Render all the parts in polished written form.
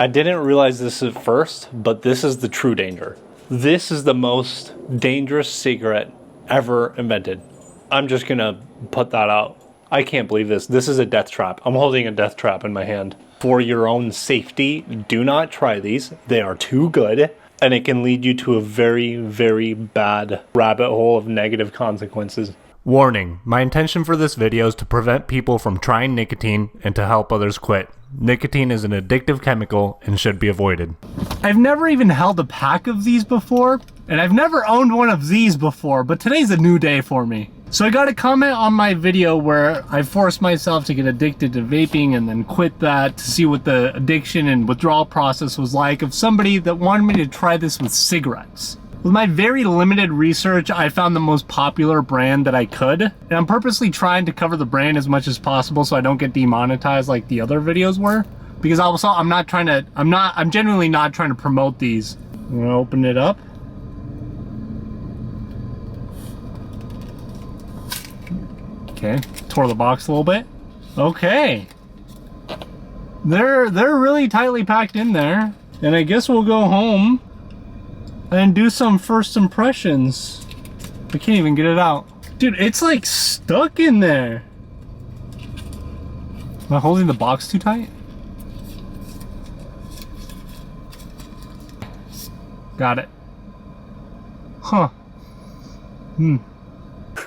I didn't realize this at first, but this is the true danger. This is the most dangerous cigarette ever invented. I'm just gonna put that out. I can't believe this. This is a death trap. I'm holding a death trap in my hand. For your own safety, do not try these. They are too good, and it can lead you to a very, very bad rabbit hole of negative consequences. Warning, my intention for this video is to prevent people from trying nicotine and to help others quit. Nicotine is an addictive chemical and should be avoided. I've never even held a pack of these before, and I've never owned one of these before, but today's a new day for me. So I got a comment on my video where I forced myself to get addicted to vaping and then quit that to see what the addiction and withdrawal process was like of somebody that wanted me to try this with cigarettes. With my very limited research, I found the most popular brand that I could, and I'm purposely trying to cover the brand as much as possible so I don't get demonetized like the other videos were. Because also, I'm genuinely not trying to promote these. I'm gonna open it up. Okay, tore the box a little bit. Okay. They're really tightly packed in there. And I guess we'll go home and do some first impressions. I can't even get it out. Dude, it's like stuck in there. Am I holding the box too tight? Got it. Huh.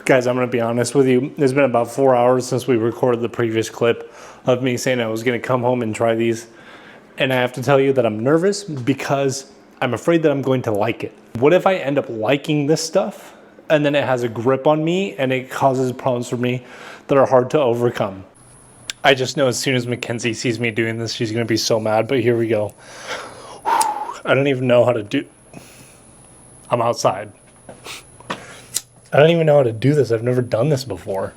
Guys, I'm going to be honest with you. It's been about 4 hours since we recorded the previous clip of me saying I was going to come home and try these. And I have to tell you that I'm nervous because I'm afraid that I'm going to like it. What if I end up liking this stuff and then it has a grip on me and it causes problems for me that are hard to overcome? I just know as soon as Mackenzie sees me doing this, she's going to be so mad, but here we go. I don't even know how to do... I'm outside. I don't even know how to do this. I've never done this before.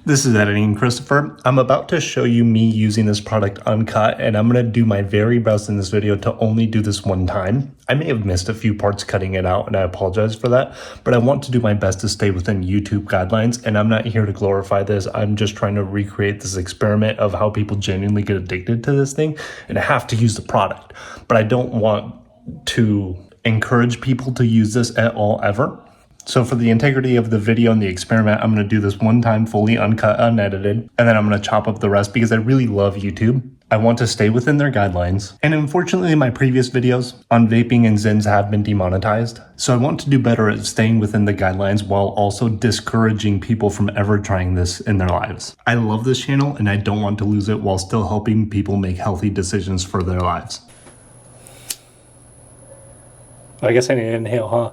This is Editing Christopher. I'm about to show you me using this product uncut, and I'm going to do my very best in this video to only do this one time. I may have missed a few parts cutting it out, and I apologize for that, but I want to do my best to stay within YouTube guidelines, and I'm not here to glorify this. I'm just trying to recreate this experiment of how people genuinely get addicted to this thing, and I have to use the product. But I don't want to encourage people to use this at all, ever. So for the integrity of the video and the experiment, I'm going to do this one time fully uncut, unedited, and then I'm going to chop up the rest because I really love YouTube. I want to stay within their guidelines. And unfortunately, my previous videos on vaping and Zins have been demonetized. So I want to do better at staying within the guidelines while also discouraging people from ever trying this in their lives. I love this channel and I don't want to lose it while still helping people make healthy decisions for their lives. I guess I need to inhale, huh?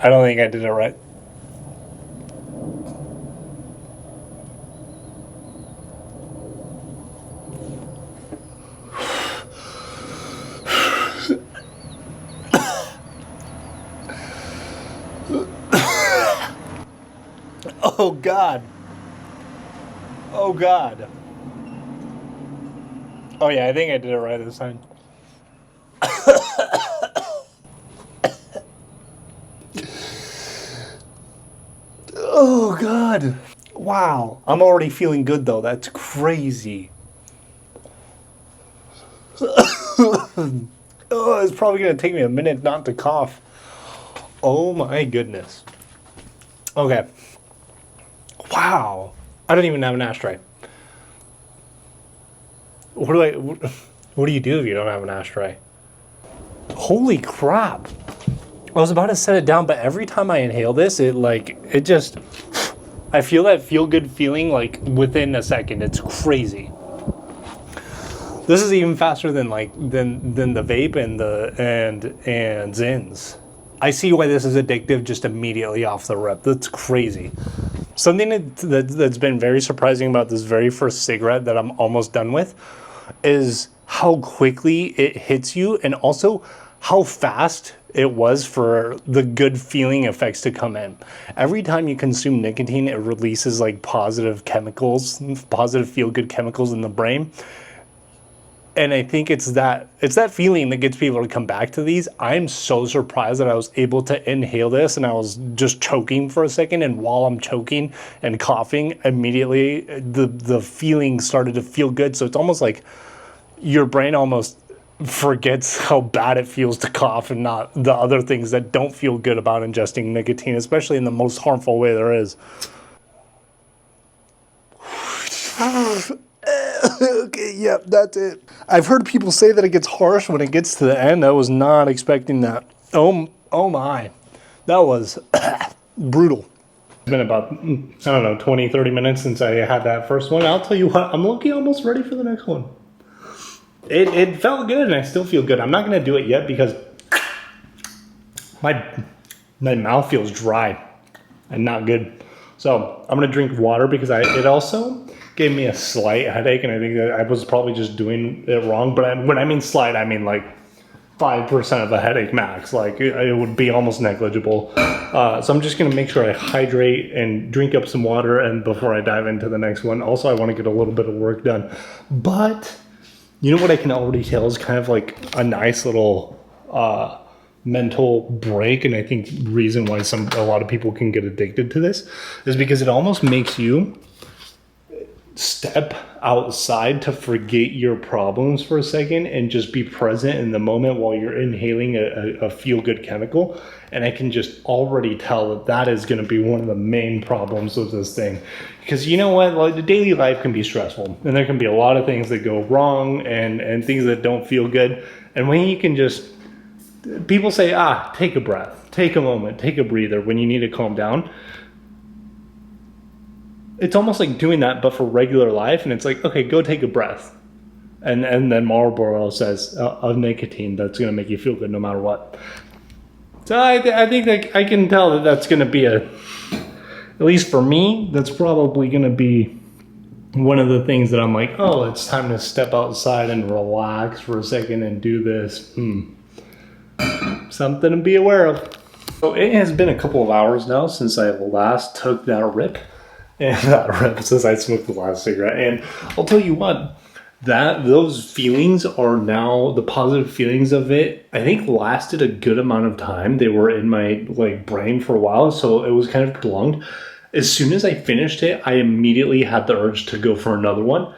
I don't think I did it right. Oh God. Oh God. Oh yeah, I think I did it right this time. Oh God. Wow. I'm already feeling good though. That's crazy. Oh, it's probably going to take me a minute not to cough. Oh my goodness. Okay. Wow. I don't even have an ashtray. What do you do if you don't have an ashtray? Holy crap. I was about to set it down, but every time I inhale this, I feel that feel-good feeling like within a second. It's crazy. This is even faster than the vape and Zins. I see why this is addictive just immediately off the rip. That's crazy. Something that's been very surprising about this very first cigarette that I'm almost done with is how quickly it hits you and also how fast it was for the good feeling effects to come in. Every time you consume nicotine, it releases like positive chemicals, positive feel-good chemicals in the brain. And I think it's that feeling that gets people to come back to these. I'm so surprised that I was able to inhale this and I was just choking for a second. And while I'm choking and coughing, immediately the feeling started to feel good. So it's almost like your brain almost forgets how bad it feels to cough and not the other things that don't feel good about ingesting nicotine, especially in the most harmful way there is. Okay, yep, that's it. I've heard people say that it gets harsh when it gets to the end. I was not expecting that. Oh my. That was brutal. It's been about, I don't know, 20, 30 minutes since I had that first one. I'll tell you what, I'm looking almost ready for the next one. It felt good and I still feel good. I'm not going to do it yet because my mouth feels dry and not good. So I'm going to drink water because it also gave me a slight headache, and I think that I was probably just doing it wrong. But when I mean slight, I mean like 5% of a headache max. Like it would be almost negligible. So I'm just gonna make sure I hydrate and drink up some water, and before I dive into the next one. Also, I want to get a little bit of work done. But you know what I can already tell is kind of like a nice little mental break, and I think the reason why a lot of people can get addicted to this is because it almost makes you step outside to forget your problems for a second and just be present in the moment while you're inhaling a feel-good chemical. And I can just already tell that is going to be one of the main problems with this thing, because you know what, like, the daily life can be stressful and there can be a lot of things that go wrong and things that don't feel good. And when you can just, people say, take a breath, take a moment, take a breather when you need to calm down. It's almost like doing that, but for regular life. And it's like, okay, go take a breath. And then Marlboro says, of nicotine, that's going to make you feel good no matter what. So I think that I can tell that that's going to be at least for me, that's probably going to be one of the things that I'm like, oh, it's time to step outside and relax for a second and do this. Something to be aware of. So it has been a couple of hours now since I last took that rip. And that rip since I smoked the last cigarette. And I'll tell you what, those feelings are now, the positive feelings of it, I think lasted a good amount of time. They were in my brain for a while, so it was kind of prolonged. As soon as I finished it, I immediately had the urge to go for another one.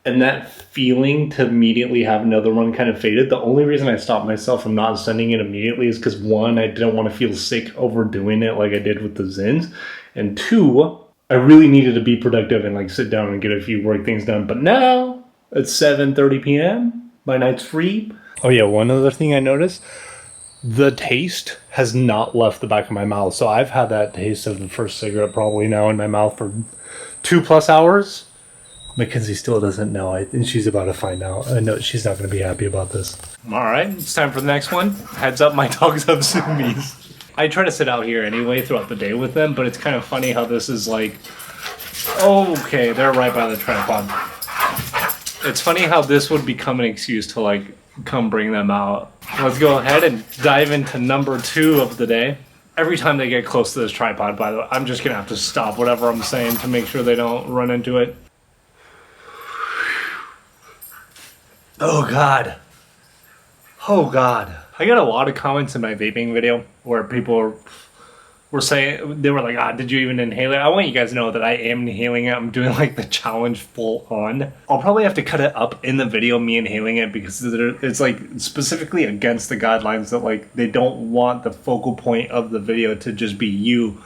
And that feeling to immediately have another one kind of faded. The only reason I stopped myself from not sending it immediately is because, one, I didn't want to feel sick overdoing it like I did with the Zins. And two, I really needed to be productive and sit down and get a few work things done. But now it's 7:30 p.m. My night's free. Oh yeah, one other thing I noticed, the taste has not left the back of my mouth. So I've had that taste of the first cigarette probably now in my mouth for 2+ hours. Mackenzie still doesn't know. I think she's about to find out. I know she's not going to be happy about this. All right, it's time for the next one. Heads up, my dogs have zoomies. I try to sit out here anyway throughout the day with them, but it's kind of funny how this is okay, they're right by the tripod. It's funny how this would become an excuse to come bring them out. Let's go ahead and dive into number 2 of the day. Every time they get close to this tripod, by the way, I'm just gonna have to stop whatever I'm saying to make sure they don't run into it. Oh God. Oh God. I got a lot of comments in my vaping video where people were saying, they were like, did you even inhale it? I want you guys to know that I am inhaling it. I'm doing the challenge full on. I'll probably have to cut it up in the video, me inhaling it, because it's specifically against the guidelines that they don't want the focal point of the video to just be you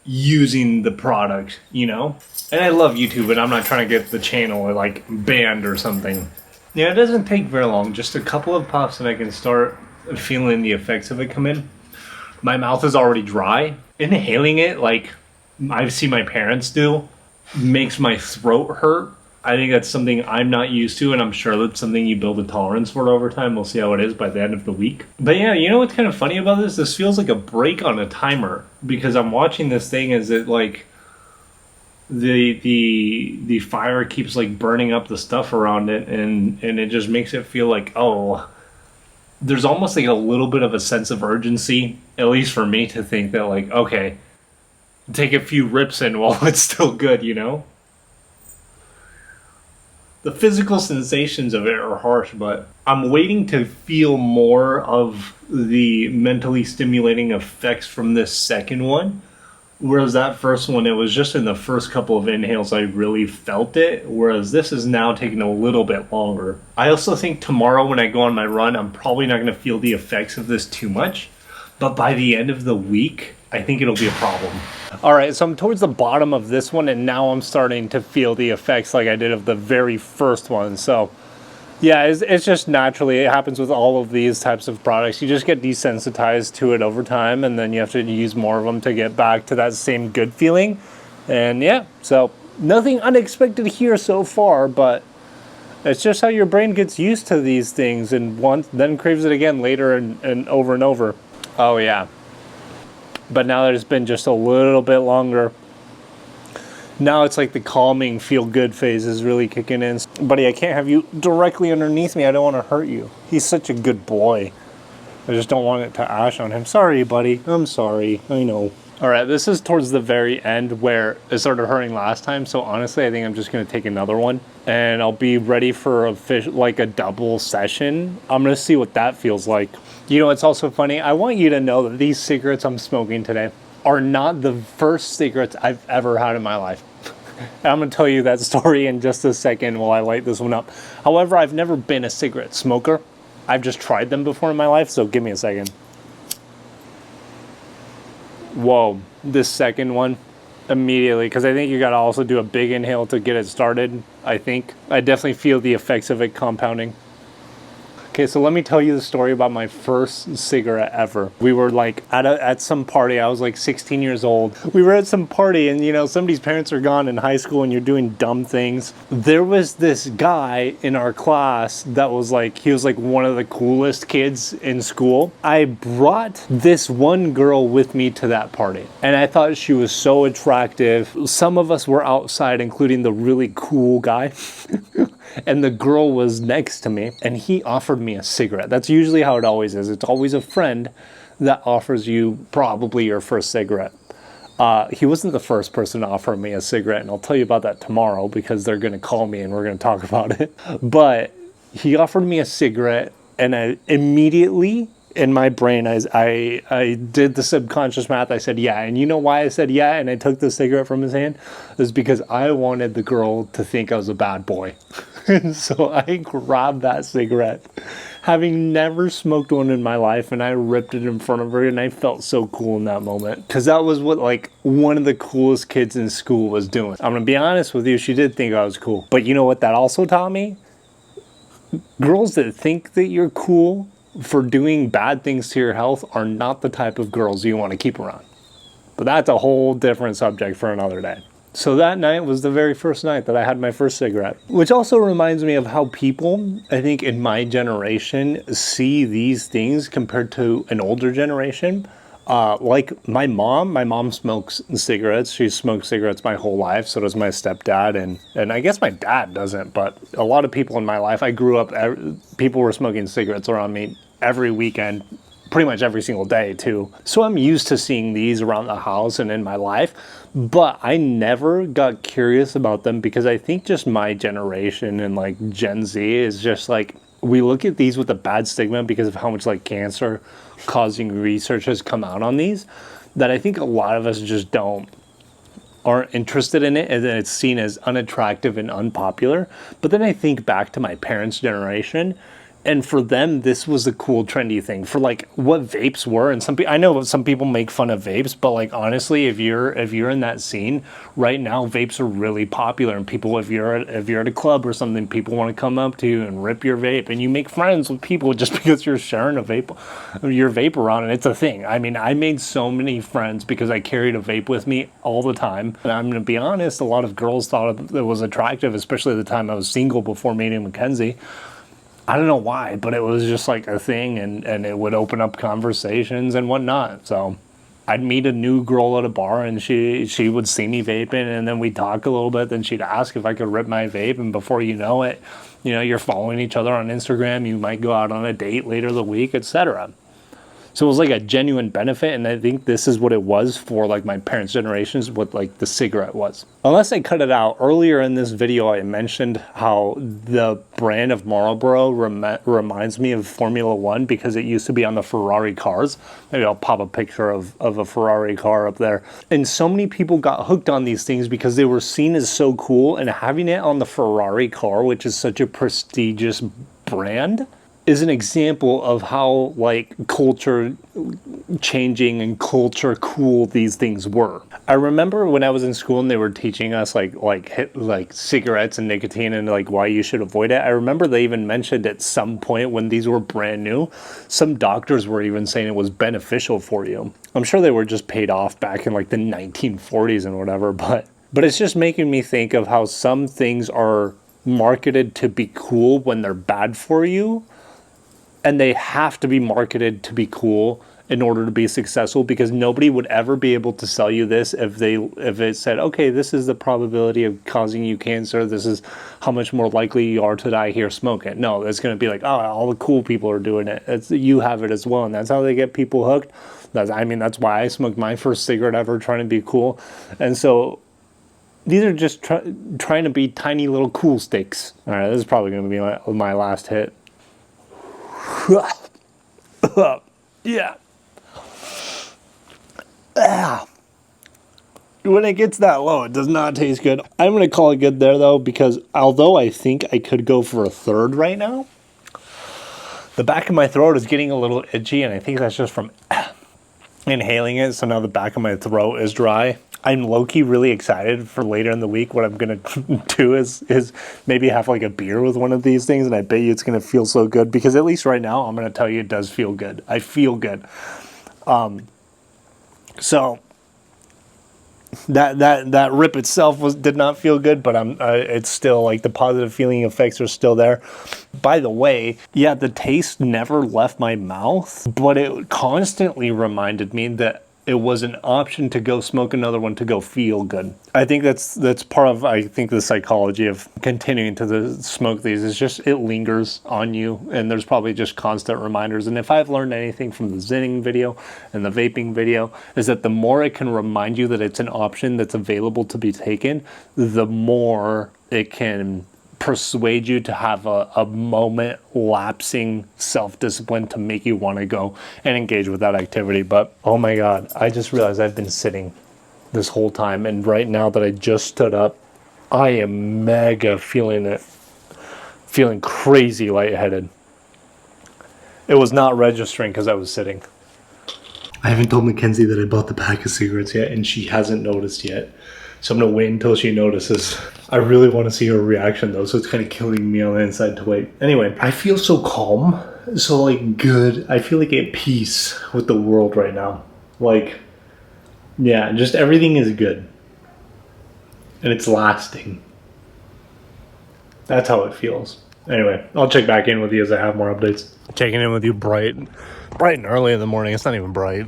using the product, you know? And I love YouTube, and I'm not trying to get the channel banned or something. Yeah, it doesn't take very long. Just a couple of puffs and I can start feeling the effects of it come in. My mouth is already dry. Inhaling it, I've seen my parents do, makes my throat hurt. I think that's something I'm not used to, and I'm sure that's something you build a tolerance for over time. We'll see how it is by the end of the week. But yeah, you know what's kind of funny about this? This feels like a break on a timer, because I'm watching this thing as it the fire keeps burning up the stuff around it, and it just makes it feel there's almost a little bit of a sense of urgency, at least for me, to think that okay, take a few rips in while it's still good, you know? The physical sensations of it are harsh, but I'm waiting to feel more of the mentally stimulating effects from this second one. Whereas that first one, it was just in the first couple of inhales I really felt it, whereas this is now taking a little bit longer. I also think tomorrow when I go on my run, I'm probably not going to feel the effects of this too much, but by the end of the week, I think it'll be a problem. All right, so I'm towards the bottom of this one, and now I'm starting to feel the effects like I did of the very first one. So yeah, it's just naturally, it happens with all of these types of products. You just get desensitized to it over time, and then you have to use more of them to get back to that same good feeling. And yeah, so nothing unexpected here so far, but it's just how your brain gets used to these things and then craves it again later and over and over. Oh yeah. But now that it's been just a little bit longer, now it's like the calming, feel-good phase is really kicking in. Buddy, I can't have you directly underneath me. I don't want to hurt you. He's such a good boy. I just don't want it to ash on him. Sorry, buddy. I'm sorry. I know. All right, this is towards the very end where it started hurting last time. So honestly, I think I'm just going to take another one. And I'll be ready for like a double session. I'm going to see what that feels like. You know, it's also funny. I want you to know that these cigarettes I'm smoking today are not the first cigarettes I've ever had in my life. I'm going to tell you that story in just a second while I light this one up. However, I've never been a cigarette smoker. I've just tried them before in my life, so give me a second. Whoa, this second one, immediately, because I think you got to also do a big inhale to get it started, I think. I definitely feel the effects of it compounding. Okay, so let me tell you the story about my first cigarette ever. We were like at some party. I was like 16 years old. We were at some party, and you know, somebody's parents are gone in high school and you're doing dumb things. There was this guy in our class that was like, he was like one of the coolest kids in school. I brought this one girl with me to that party, and I thought she was so attractive. Some of us were outside, including the really cool guy. And the girl was next to me, and he offered me a cigarette. That's usually how it always is. It's always a friend that offers you probably your first cigarette. He wasn't the first person to offer me a cigarette, and I'll tell you about that tomorrow because they're going to call me and we're going to talk about it. But he offered me a cigarette, and I immediately in my brain, I did the subconscious math. I said, yeah. And you know why I said yeah? And I took the cigarette from his hand? It was because I wanted the girl to think I was a bad boy. And so I grabbed that cigarette, having never smoked one in my life, and I ripped it in front of her, and I felt so cool in that moment. Because that was what, like, one of the coolest kids in school was doing. I'm going to be honest with you, she did think I was cool. But you know what that also taught me? Girls that think that you're cool for doing bad things to your health are not the type of girls you want to keep around. But that's a whole different subject for another day. So that night was the very first night that I had my first cigarette, which also reminds me of how people, I think in my generation, see these things compared to an older generation. Like my mom smokes cigarettes. She's smoked cigarettes my whole life. So does my stepdad. And I guess my dad doesn't, but a lot of people in my life, I grew up, people were smoking cigarettes around me every weekend, pretty much every single day too. So I'm used to seeing these around the house and in my life, but I never got curious about them because I think just my generation and like Gen Z is just like, we look at these with a bad stigma because of how much like cancer causing research has come out on these, that I think a lot of us just aren't interested in it, and then it's seen as unattractive and unpopular. But then I think back to my parents' generation, and for them, this was a cool, trendy thing for like what vapes were. And I know some people make fun of vapes, but like honestly, if you're in that scene right now, vapes are really popular. And people, if you're at a club or something, people want to come up to you and rip your vape, and you make friends with people just because you're sharing your vape around, and it's a thing. I mean, I made so many friends because I carried a vape with me all the time. And I'm gonna be honest, a lot of girls thought it was attractive, especially at the time I was single before meeting Mackenzie. I don't know why, but it was just like a thing, and it would open up conversations and whatnot. So I'd meet a new girl at a bar, and she would see me vaping, and then we'd talk a little bit. Then she'd ask if I could rip my vape, and before you know it, you're following each other on Instagram. You might go out on a date later the week, etc. So it was like a genuine benefit, and I think this is what it was for like my parents' generations, what like the cigarette was. Unless I cut it out, earlier in this video I mentioned how the brand of Marlboro reminds me of Formula One because it used to be on the Ferrari cars. Maybe I'll pop a picture of a Ferrari car up there. And so many people got hooked on these things because they were seen as so cool, and having it on the Ferrari car, which is such a prestigious brand, is an example of how like culture changing and culture cool these things were. I remember when I was in school and they were teaching us like cigarettes and nicotine and like why you should avoid it. I remember they even mentioned at some point when these were brand new, some doctors were even saying it was beneficial for you. I'm sure they were just paid off back in like the 1940s and whatever, but it's just making me think of how some things are marketed to be cool when they're bad for you. And they have to be marketed to be cool in order to be successful, because nobody would ever be able to sell you this if it said, okay, this is the probability of causing you cancer. This is how much more likely you are to die here smoking. No, it's going to be like, oh, all the cool people are doing it. You have it as well. And that's how they get people hooked. That's why I smoked my first cigarette ever, trying to be cool. And so these are just trying to be tiny little cool sticks. All right, this is probably going to be my last hit. Yeah. When it gets that low, it does not taste good. I'm going to call it good there, though, because although I think I could go for a third right now, the back of my throat is getting a little itchy, and I think that's just from inhaling it, so now the back of my throat is dry. I'm low-key really excited for later in the week. What I'm going to do is maybe have like a beer with one of these things, and I bet you it's going to feel so good, because at least right now, I'm going to tell you it does feel good. I feel good. So that rip itself did not feel good, but it's still like the positive feeling effects are still there. By the way, yeah, the taste never left my mouth, but it constantly reminded me that it was an option to go smoke another one to go feel good. I think that's part of, I think, the psychology of continuing to smoke these is just it lingers on you, and there's probably just constant reminders. And if I've learned anything from the zenning video and the vaping video, is that the more it can remind you that it's an option that's available to be taken, the more it can persuade you to have a moment lapsing self-discipline to make you want to go and engage with that activity. But oh my god, I just realized I've been sitting this whole time, and right now that I just stood up, I am mega feeling crazy lightheaded. It was not registering because I was sitting. I haven't told Mackenzie that I bought the pack of cigarettes yet, and she hasn't noticed yet. So I'm going to wait until she notices. I really want to see her reaction, though, so it's kind of killing me on the inside to wait. Anyway, I feel so calm, so, like, good. I feel like at peace with the world right now. Like, yeah, just everything is good. And it's lasting. That's how it feels. Anyway, I'll check back in with you as I have more updates. Checking in with you bright and early in the morning. It's not even bright.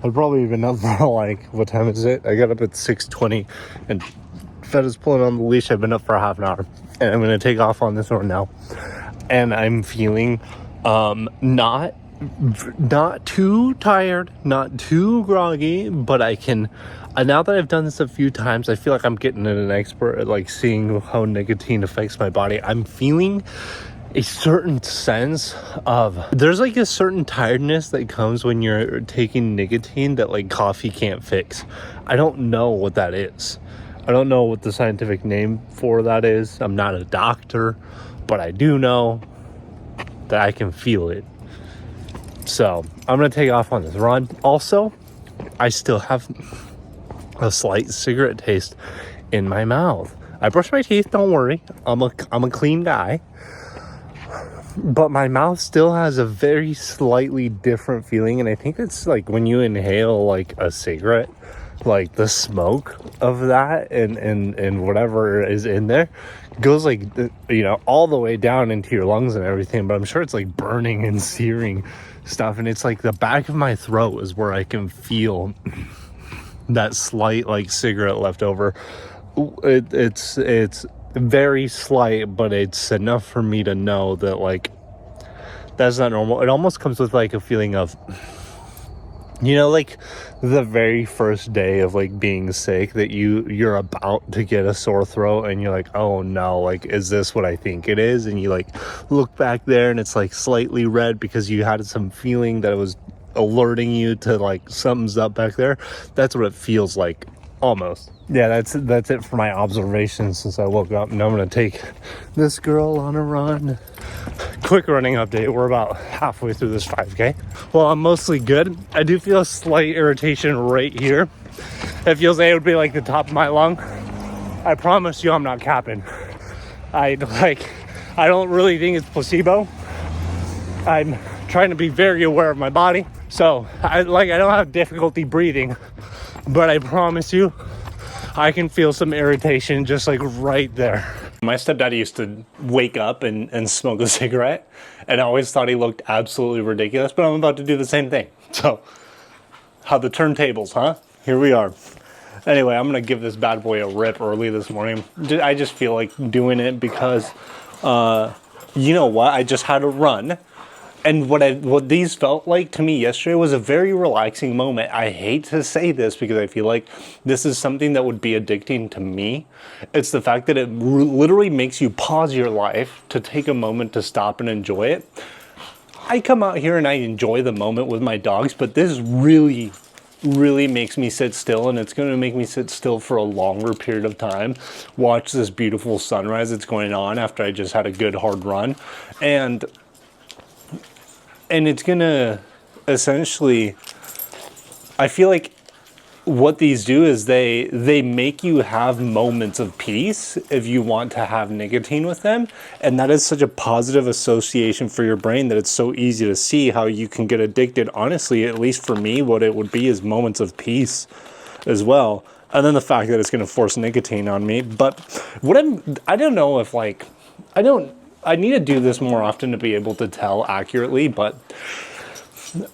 I've probably been up for like, what time is it? I got up at 6:20 and Fed is pulling on the leash. I've been up for a half an hour, and I'm going to take off on this one now. And I'm feeling not too tired, not too groggy, but I can, now that I've done this a few times, I feel like I'm getting an expert at like seeing how nicotine affects my body. I'm feeling a certain sense of, there's like a certain tiredness that comes when you're taking nicotine that like coffee can't fix. I don't know what that is. I don't know what the scientific name for that is. I'm not a doctor, but I do know that I can feel it. So I'm going to take off on this run. Also, I still have a slight cigarette taste in my mouth. I brush my teeth, don't worry. I'm a clean guy. But my mouth still has a very slightly different feeling, and I think it's like when you inhale like a cigarette, like the smoke of that and whatever is in there goes like, you know, all the way down into your lungs and everything. But I'm sure it's like burning and searing stuff, and it's like the back of my throat is where I can feel that slight like cigarette leftover. It's very slight, but it's enough for me to know that like that's not normal. It almost comes with like a feeling of, you know, like the very first day of like being sick, that you're about to get a sore throat and you're like, oh no, like, is this what I think it is? And you like look back there and it's like slightly red because you had some feeling that it was alerting you to like something's up back there. That's what it feels like, almost. Yeah, that's it for my observations since I woke up. And I'm gonna take this girl on a run. Quick running update. We're about halfway through this 5K. Well, I'm mostly good. I do feel a slight irritation right here. It feels like it would be like the top of my lung. I promise you I'm not capping. I don't really think it's placebo. I'm trying to be very aware of my body. So I don't have difficulty breathing, but I promise you I can feel some irritation just like right there. My stepdad used to wake up and smoke a cigarette, and I always thought he looked absolutely ridiculous, but I'm about to do the same thing. So, how the turntables, huh? Here we are. Anyway, I'm gonna give this bad boy a rip early this morning. I just feel like doing it because, you know what? I just had a run. And what these felt like to me yesterday was a very relaxing moment. I hate to say this because I feel like this is something that would be addicting to me. It's the fact that it literally makes you pause your life to take a moment to stop and enjoy it. I come out here and I enjoy the moment with my dogs, but this really makes me sit still, and it's going to make me sit still for a longer period of time. Watch this beautiful sunrise that's going on after I just had a good hard run. And it's gonna essentially, I feel like what these do is they make you have moments of peace if you want to have nicotine with them. And that is such a positive association for your brain that it's so easy to see how you can get addicted. Honestly, at least for me, what it would be is moments of peace as well. And then the fact that it's gonna force nicotine on me. But I don't know if like, I need to do this more often to be able to tell accurately, but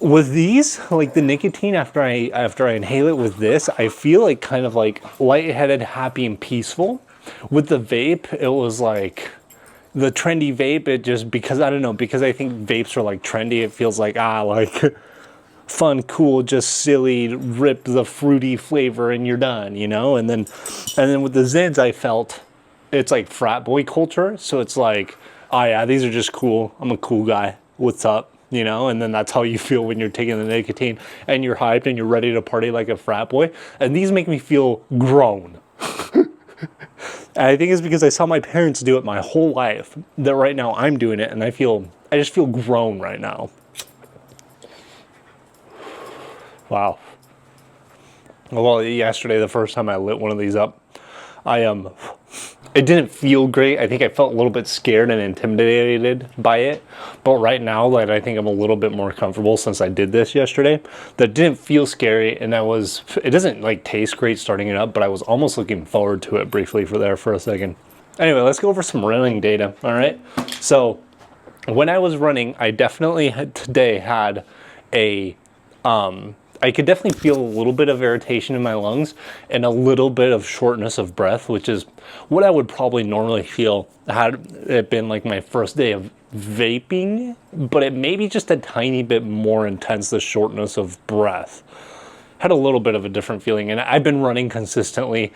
with these, like the nicotine, after I inhale it with this, I feel like kind of like lightheaded, happy, and peaceful. With the vape, it was like the trendy vape, it just, because I don't know, because I think vapes are like trendy, it feels like, like fun, cool, just silly, rip the fruity flavor and you're done, you know? And then with the Zids, I felt it's like frat boy culture. So it's like, oh yeah, these are just cool. I'm a cool guy. What's up? You know, and then that's how you feel when you're taking the nicotine and you're hyped and you're ready to party like a frat boy. And these make me feel grown. And I think it's because I saw my parents do it my whole life, that right now I'm doing it, and I just feel grown right now. Wow. Well, yesterday, the first time I lit one of these up, it didn't feel great. I think I felt a little bit scared and intimidated by it. But right now, like, I think I'm a little bit more comfortable since I did this yesterday. That didn't feel scary, and it doesn't like taste great starting it up, but I was almost looking forward to it briefly for a second. Anyway, let's go over some running data, all right? So when I was running, I definitely today had I could definitely feel a little bit of irritation in my lungs and a little bit of shortness of breath, which is what I would probably normally feel had it been like my first day of vaping, but it may be just a tiny bit more intense, the shortness of breath. Had a little bit of a different feeling, and I've been running consistently,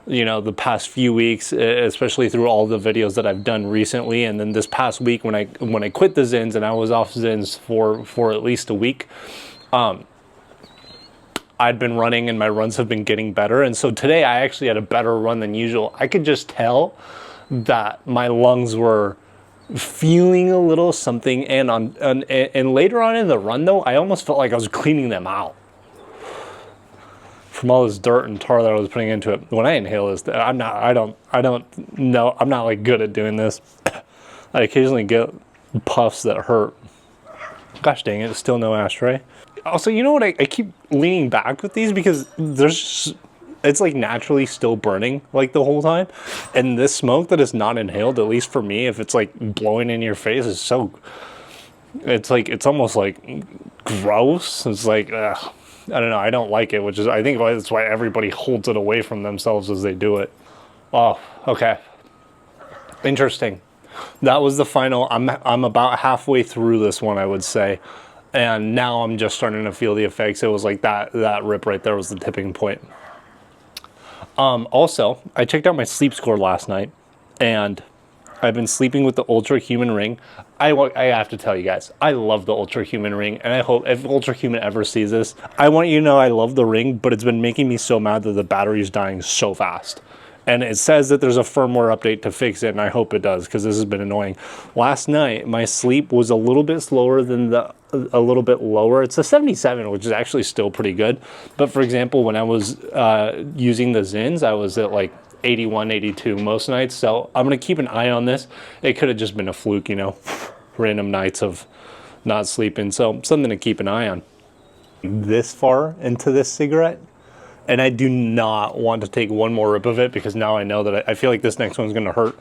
you know, the past few weeks, especially through all the videos that I've done recently. And then this past week when I quit the Zins and I was off Zins for at least a week, I'd been running and my runs have been getting better. And so today I actually had a better run than usual. I could just tell that my lungs were feeling a little something. And later on in the run though, I almost felt like I was cleaning them out from all this dirt and tar that I was putting into it. When I inhale this, I'm not like good at doing this. I occasionally get puffs that hurt. Gosh dang it, still no ashtray. Also, you know what? I keep leaning back with these because it's like naturally still burning like the whole time. And this smoke that is not inhaled, at least for me, if it's like blowing in your face, is it's almost like gross. It's like, I don't know. I don't like it, which is, I think that's why everybody holds it away from themselves as they do it. Oh, okay. Interesting. That was the final. I'm about halfway through this one, I would say. And now I'm just starting to feel the effects. It was like that rip right there was the tipping point. Also, I checked out my sleep score last night, and I've been sleeping with the Ultra Human Ring. I have to tell you guys, I love the Ultra Human Ring, and I hope if Ultra Human ever sees this, I want you to know I love the ring, but it's been making me so mad that the battery is dying so fast. And it says that there's a firmware update to fix it, and I hope it does, because this has been annoying. Last night, my sleep was a little bit slower than a little bit lower. It's a 77, which is actually still pretty good. But for example, when I was using the Zins, I was at like 81, 82 most nights. So I'm going to keep an eye on this. It could have just been a fluke, you know, random nights of not sleeping. So something to keep an eye on. This far into this cigarette, and I do not want to take one more rip of it, because now I know that I feel like this next one's going to hurt.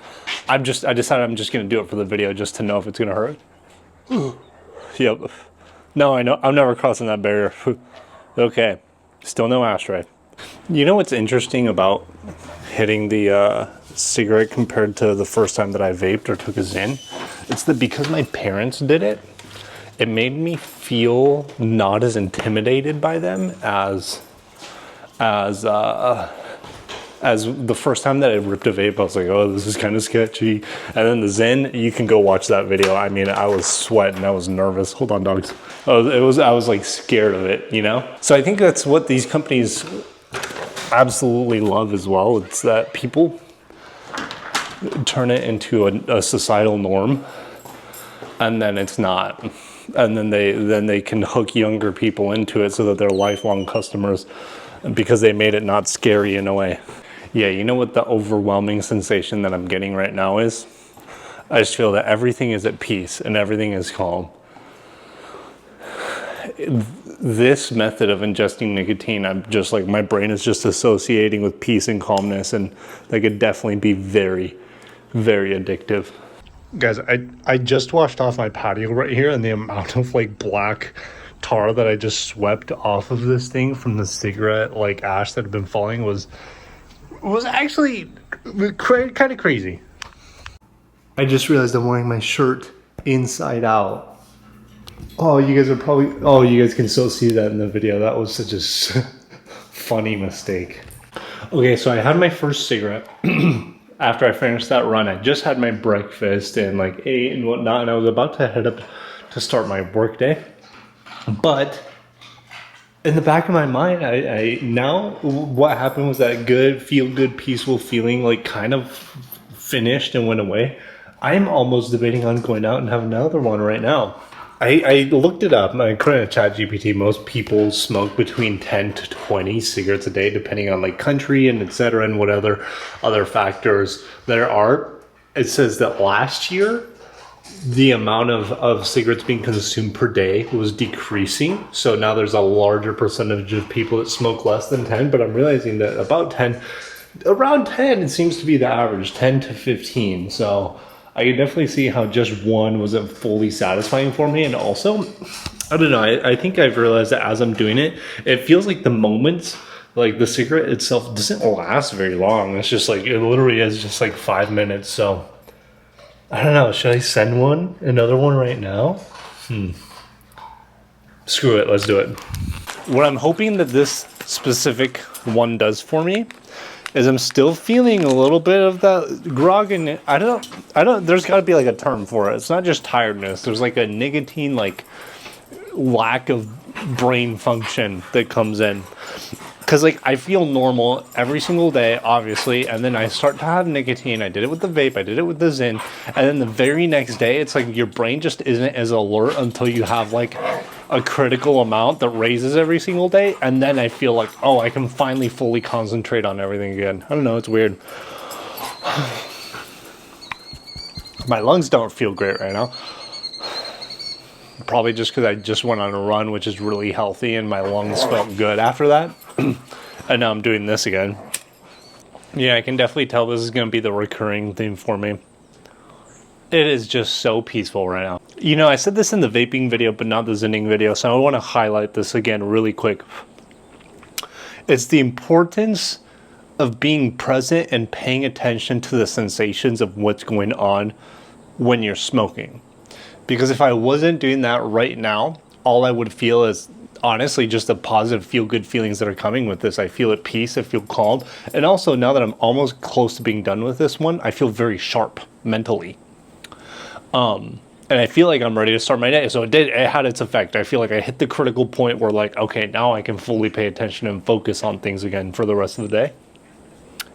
I decided I'm just going to do it for the video just to know if it's going to hurt. Yep. No, I know. I'm never crossing that barrier. Okay. Still no ashtray. You know what's interesting about hitting the cigarette compared to the first time that I vaped or took a Zyn? It's that because my parents did it, it made me feel not as intimidated by them as the first time that I ripped a vape. I was like, oh, this is kind of sketchy. And then the Zyn, you can go watch that video. I mean, I was sweating, I was nervous. Hold on, dogs. I was like scared of it, you know? So I think that's what these companies absolutely love as well. It's that people turn it into a societal norm, and then it's not. And then they can hook younger people into it so that they're lifelong customers, because they made it not scary in a way. Yeah, you know what the overwhelming sensation that I'm getting right now is? I just feel that everything is at peace and everything is calm. This method of ingesting nicotine, I'm just like, my brain is just associating with peace and calmness, and that could definitely be very, very addictive. Guys, I just washed off my patio right here, and the amount of like black tar that I just swept off of this thing from the cigarette like ash that had been falling was actually kind of crazy. I just realized I'm wearing my shirt inside out. Oh, you guys can still see that in the video. That was such a funny mistake. Okay, so I had my first cigarette after I finished that run. I just had my breakfast and like ate and whatnot, and I was about to head up to start my work day. But in the back of my mind, I now what happened was that feel good, peaceful feeling like kind of finished and went away. I'm almost debating on going out and have another one right now. I looked it up. According to ChatGPT, most people smoke between 10 to 20 cigarettes a day, depending on like country and etc. and what other factors there are. It says that last year, the amount of cigarettes being consumed per day was decreasing. So now there's a larger percentage of people that smoke less than 10, but I'm realizing that around 10, it seems to be the average, 10 to 15. So I can definitely see how just one wasn't fully satisfying for me. And also, I don't know, I think I've realized that as I'm doing it, it feels like the moments, like the cigarette itself doesn't last very long. It's just like, it literally is just like 5 minutes. So I don't know, should I send another one right now? Screw it, let's do it. What I'm hoping that this specific one does for me is I'm still feeling a little bit of that grog, and I don't, there's gotta be like a term for it. It's not just tiredness. There's like a nicotine, like lack of brain function that comes in. Cause like I feel normal every single day, obviously, and then I start to have nicotine. I did it with the vape, I did it with the Zyn, and then the very next day, it's like your brain just isn't as alert until you have like a critical amount that raises every single day, and then I feel like, oh, I can finally fully concentrate on everything again. I don't know, it's weird. My lungs don't feel great right now. Probably just because I just went on a run, which is really healthy, and my lungs felt good after that. And now I'm doing this again. Yeah, I can definitely tell this is going to be the recurring theme for me. It is just so peaceful right now. You know, I said this in the vaping video, but not the zinning video, so I want to highlight this again really quick. It's the importance of being present and paying attention to the sensations of what's going on when you're smoking. Because if I wasn't doing that right now, all I would feel is honestly just the positive feel-good feelings that are coming with this. I feel at peace, I feel calm, and also now that I'm almost close to being done with this one, I feel very sharp mentally. And I feel like I'm ready to start my day. So it had its effect. I feel like I hit the critical point where like, okay, now I can fully pay attention and focus on things again for the rest of the day.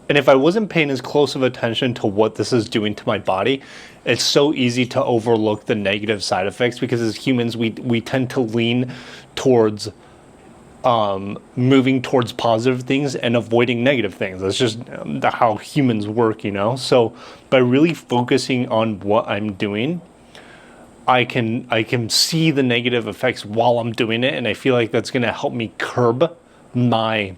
And if I wasn't paying as close of attention to what this is doing to my body, it's so easy to overlook the negative side effects, because as humans, we tend to lean towards moving towards positive things and avoiding negative things. That's just how humans work, you know? So by really focusing on what I'm doing, I can see the negative effects while I'm doing it, and I feel like that's going to help me curb my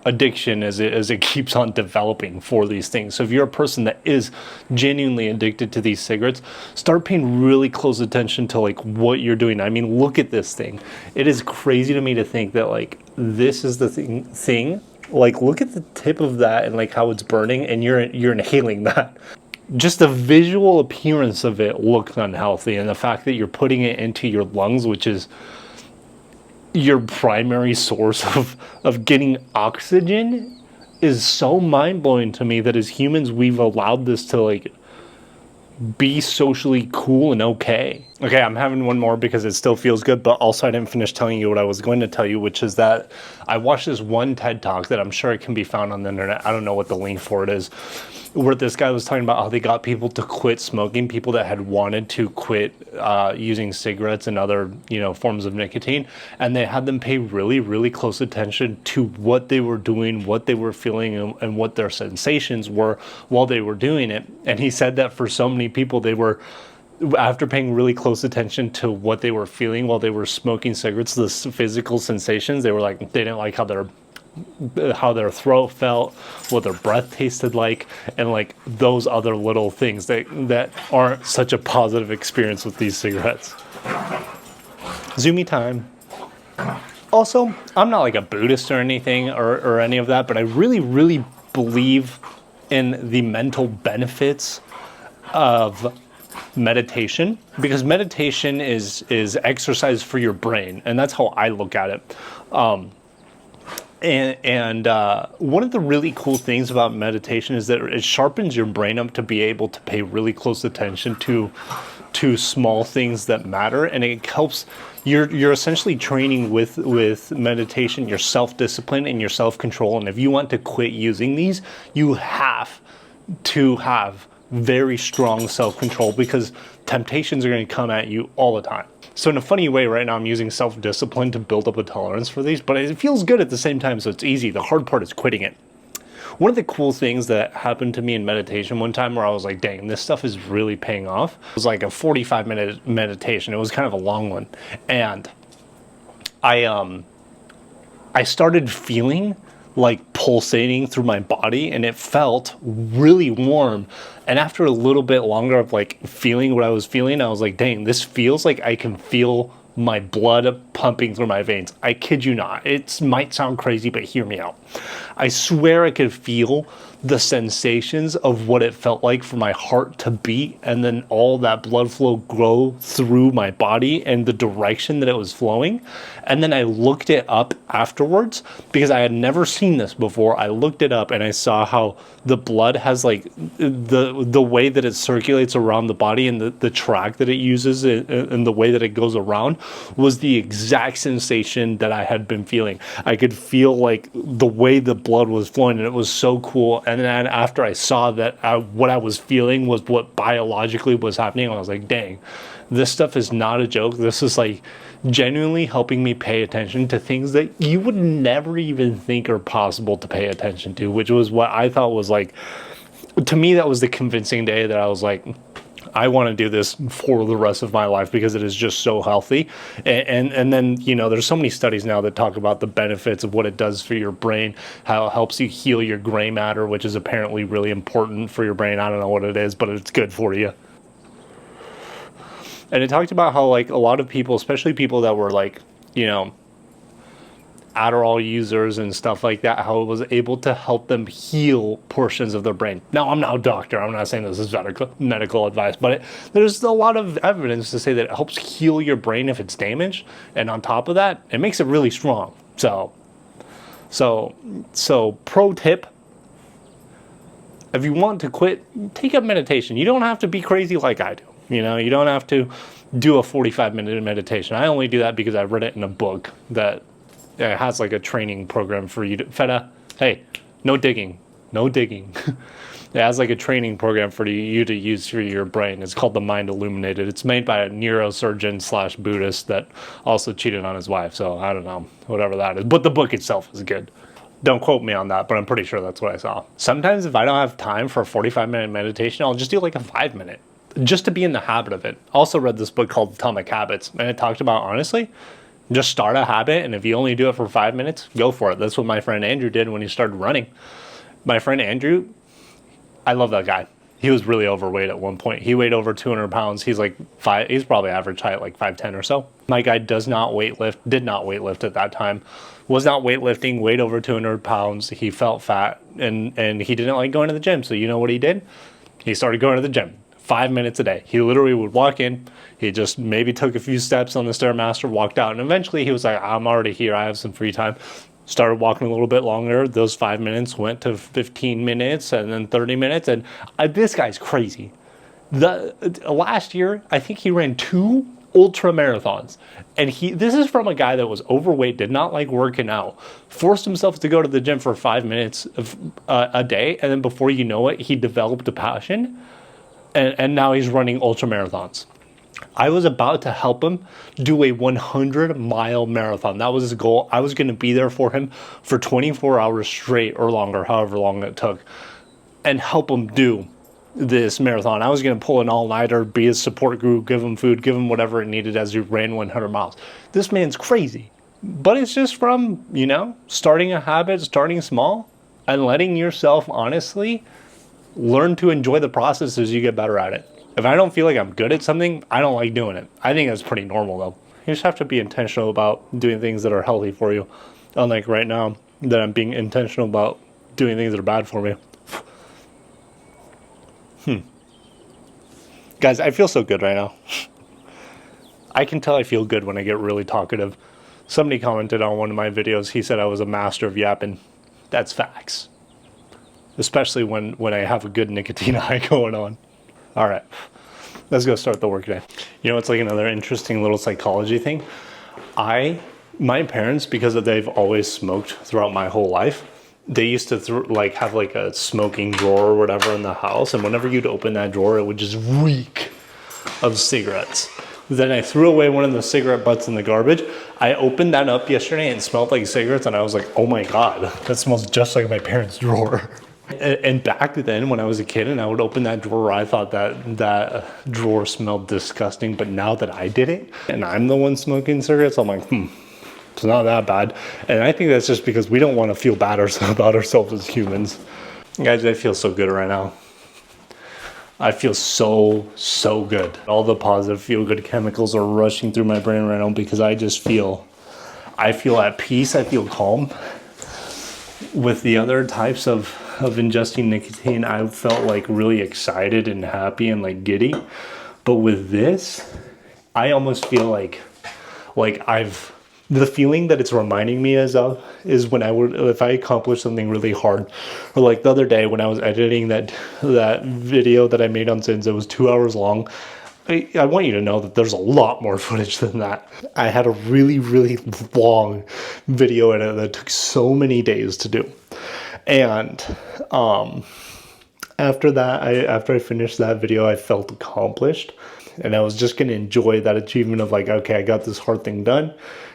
addiction as it keeps on developing for these things. So if you're a person that is genuinely addicted to these cigarettes, start paying really close attention to like what you're doing. I mean, look at this thing. It is crazy to me to think that like this is the thing. Like, look at the tip of that and like how it's burning, and you're inhaling that. Just the visual appearance of it looks unhealthy, and the fact that you're putting it into your lungs, which is your primary source of getting oxygen, is so mind-blowing to me that as humans we've allowed this to like be socially cool and okay. Okay, I'm having one more because it still feels good, but also I didn't finish telling you what I was going to tell you, which is that I watched this one TED Talk that I'm sure it can be found on the internet. I don't know what the link for it is, where this guy was talking about how they got people to quit smoking, people that had wanted to quit using cigarettes and other, forms of nicotine, and they had them pay really, really close attention to what they were doing, what they were feeling, and what their sensations were while they were doing it. And he said that for so many people, they were, after paying really close attention to what they were feeling while they were smoking cigarettes, the physical sensations, they were like, they didn't like how their throat felt, what their breath tasted like, and like those other little things that aren't such a positive experience with these cigarettes. Zoomy time. Also, I'm not like a Buddhist or anything or any of that, but I really, really believe in the mental benefits of meditation, because meditation is exercise for your brain, and that's how I look at it. And one of the really cool things about meditation is that it sharpens your brain up to be able to pay really close attention to small things that matter, and it helps. You're essentially training with meditation your self-discipline and your self-control. And if you want to quit using these, you have to have very strong self-control, because temptations are going to come at you all the time. So in a funny way, right now I'm using self-discipline to build up a tolerance for these, but it feels good at the same time, so it's easy. The hard part is quitting it. One of the cool things that happened to me in meditation one time, where I was like, dang, this stuff is really paying off. It was like a 45-minute meditation. It was kind of a long one. And I started feeling like pulsating through my body, and it felt really warm. And after a little bit longer of like feeling what I was feeling, I was like, dang, this feels like I can feel my blood pumping through my veins. I kid you not. It might sound crazy, but hear me out. I swear I could feel the sensations of what it felt like for my heart to beat, and then all that blood flow go through my body and the direction that it was flowing. And then I looked it up afterwards, because I had never seen this before. I looked it up and I saw how the blood has like the way that it circulates around the body, and the track that it uses and the way that it goes around was the exact sensation that I had been feeling. I could feel like the way the blood was flowing, and it was so cool. And then after I saw that what I was feeling was what biologically was happening, I was like, dang, this stuff is not a joke. This is like genuinely helping me pay attention to things that you would never even think are possible to pay attention to, which was what I thought was like, to me, that was the convincing day that I was like, I want to do this for the rest of my life, because it is just so healthy. And then, there's so many studies now that talk about the benefits of what it does for your brain, how it helps you heal your gray matter, which is apparently really important for your brain. I don't know what it is, but it's good for you. And it talked about how like a lot of people, especially people that were like, Adderall users and stuff like that, how it was able to help them heal portions of their brain. Now, I'm not a doctor. I'm not saying this is medical advice, but there's a lot of evidence to say that it helps heal your brain if it's damaged. And on top of that, it makes it really strong. So pro tip, if you want to quit, take up meditation. You don't have to be crazy like I do. You know, you don't have to do a 45-minute meditation. I only do that because I read it in a book that has like a training program for you to, Feta, hey, no digging. It has like a training program for you to use for your brain. It's called The Mind Illuminated. It's made by a neurosurgeon / Buddhist that also cheated on his wife. So I don't know, whatever that is. But the book itself is good. Don't quote me on that, but I'm pretty sure that's what I saw. Sometimes if I don't have time for a 45-minute meditation, I'll just do like a 5-minute, just to be in the habit of it. Also read this book called Atomic Habits, and it talked about, honestly, just start a habit, and if you only do it for 5 minutes, go for it. That's what my friend Andrew did when he started running. My friend Andrew, I love that guy. He was really overweight at one point. He weighed over 200 pounds. He's like he's probably average height, like 5'10" or so. My guy did not weightlift at that time, was not weightlifting, weighed over 200 pounds. He felt fat, and he didn't like going to the gym. So you know what he did? He started going to the gym 5 minutes a day. He literally would walk in. He just maybe took a few steps on the Stairmaster, walked out, and eventually he was like, I'm already here. I have some free time. Started walking a little bit longer. Those 5 minutes went to 15 minutes and then 30 minutes. And this guy's crazy. Last year, I think he ran 2 ultra marathons. And this is from a guy that was overweight, did not like working out, forced himself to go to the gym for 5 minutes a day. And then before you know it, he developed a passion. And now he's running ultra marathons. I was about to help him do a 100-mile marathon. That was his goal. I was going to be there for him for 24 hours straight or longer, however long it took, and help him do this marathon. I was going to pull an all-nighter, be his support group, give him food, give him whatever it needed as he ran 100 miles. This man's crazy. But it's just from, starting a habit, starting small, and letting yourself, honestly, learn to enjoy the process as you get better at it. If I don't feel like I'm good at something, I don't like doing it. I think that's pretty normal, though. You just have to be intentional about doing things that are healthy for you. Unlike right now, that I'm being intentional about doing things that are bad for me. Guys, I feel so good right now. I can tell I feel good when I get really talkative. Somebody commented on one of my videos. He said I was a master of yapping. That's facts. Especially when I have a good nicotine high going on. All right, let's go start the workday. It's like another interesting little psychology thing. My parents, because they've always smoked throughout my whole life, they used to have like a smoking drawer or whatever in the house, and whenever you'd open that drawer, it would just reek of cigarettes. Then I threw away one of the cigarette butts in the garbage. I opened that up yesterday and it smelled like cigarettes, and I was like, oh my God, that smells just like my parents' drawer. And back then, when I was a kid and I would open that drawer, I thought that drawer smelled disgusting. But now that I did it, and I'm the one smoking cigarettes, I'm like, it's not that bad. And I think that's just because we don't want to feel bad about ourselves as humans. Guys, I feel so good right now. I feel so good. All the positive feel-good chemicals are rushing through my brain right now because I feel at peace. I feel calm. With the other types of ingesting nicotine, I felt like really excited and happy and like giddy. But with this, I almost feel like the feeling that it's reminding me is when if I accomplish something really hard, or like the other day when I was editing that video that I made on Sins, it was 2 hours long. I want you to know that there's a lot more footage than that. I had a really, really long video edit that took so many days to do. And after I finished that video, I felt accomplished. And I was just going to enjoy that achievement of like, okay, I got this hard thing done.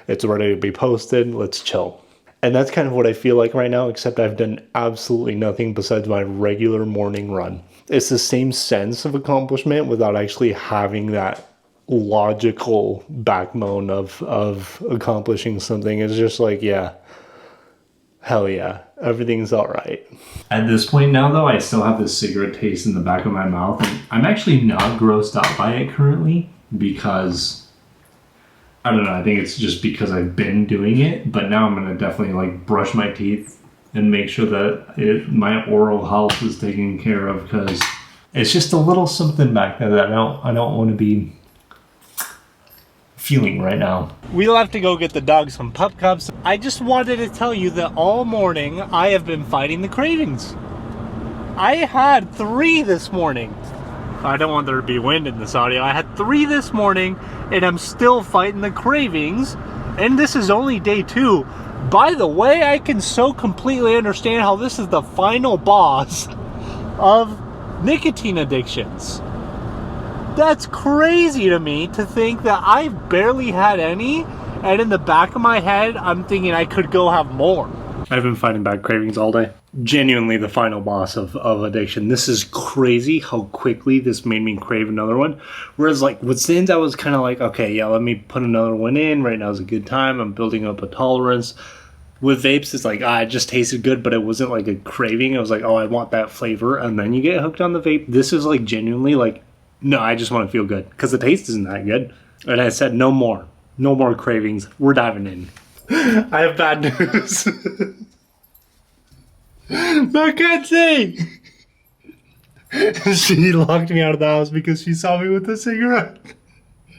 It's ready to be posted. Let's chill. And that's kind of what I feel like right now, except I've done absolutely nothing besides my regular morning run. It's the same sense of accomplishment without actually having that logical backbone of accomplishing something. It's just like, yeah, hell yeah, everything's all right. At this point now, though, I still have this cigarette taste in the back of my mouth. And I'm actually not grossed out by it currently because I don't know, I think it's just because I've been doing it, but now I'm gonna definitely like brush my teeth and make sure that my oral health is taken care of, because it's just a little something back there that I don't want to be feeling right now. We'll have to go get the dog some pup cups. I just wanted to tell you that all morning I have been fighting the cravings. I had 3 this morning. I don't want there to be wind in this audio. I had 3 this morning and I'm still fighting the cravings, and this is only day 2. By the way, I can so completely understand how this is the final boss of nicotine addictions. That's crazy to me to think that I've barely had any, and in the back of my head, I'm thinking I could go have more. I've been fighting back cravings all day. Genuinely the final boss of addiction. This is crazy how quickly this made me crave another one. Whereas like with Zins, I was kind of like, okay, yeah, let me put another one in. Right now is a good time. I'm building up a tolerance. With vapes, it's like, it just tasted good, but it wasn't like a craving. I was like, oh, I want that flavor. And then you get hooked on the vape. This is like genuinely like, no, I just want to feel good because the taste isn't that good. And I said, no more cravings. We're diving in. I have bad news. Mackenzie! She locked me out of the house because she saw me with a cigarette.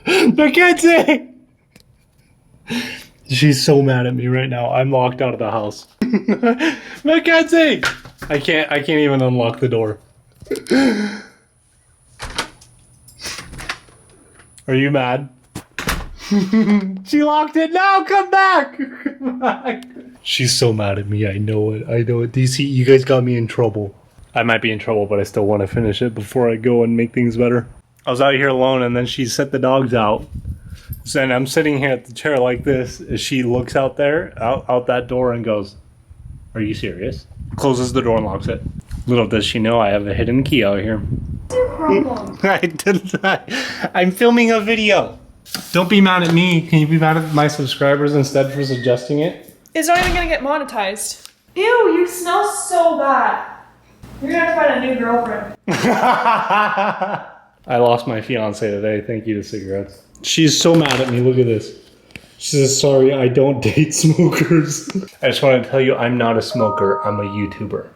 Mackenzie! She's so mad at me right now. I'm locked out of the house. Mackenzie! I can't even unlock the door. Are you mad? She locked it. Now come back! Come back! She's so mad at me. I know it. DC, you guys got me in trouble. I might be in trouble, but I still want to finish it before I go and make things better. I was out here alone, and then she set the dogs out. So then I'm sitting here at the chair like this, as she looks out there, out that door, and goes, "Are you serious?" Closes the door and locks it. Little does she know I have a hidden key out here. What's your problem? I'm filming a video. Don't be mad at me. Can you be mad at my subscribers instead for suggesting it? It's not even gonna get monetized. Ew, you smell so bad. You're gonna have to find a new girlfriend. I lost my fiance today. Thank you to cigarettes. She's so mad at me. Look at this. She says, sorry, I don't date smokers. I just want to tell you, I'm not a smoker. I'm a YouTuber.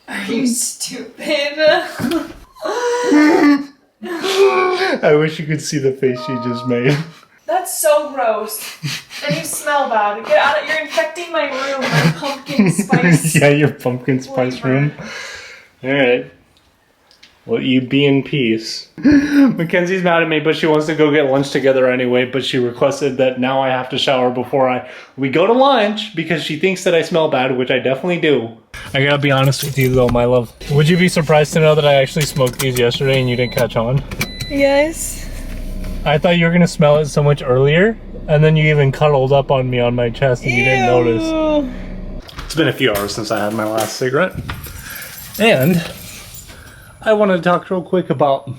Are you stupid? I wish you could see the face she just made. That's so gross. And you smell bad. Get out of, you're infecting my room, my pumpkin spice. Yeah, your pumpkin spice room. Alright. Well, you be in peace. Mackenzie's mad at me, but she wants to go get lunch together anyway, but she requested that now I have to shower before we go to lunch because she thinks that I smell bad, which I definitely do. I gotta be honest with you though, my love. Would you be surprised to know that I actually smoked these yesterday and you didn't catch on? Yes. I thought you were gonna smell it so much earlier, and then you even cuddled up on me on my chest and you didn't notice. It's been a few hours since I had my last cigarette. And I want to talk real quick about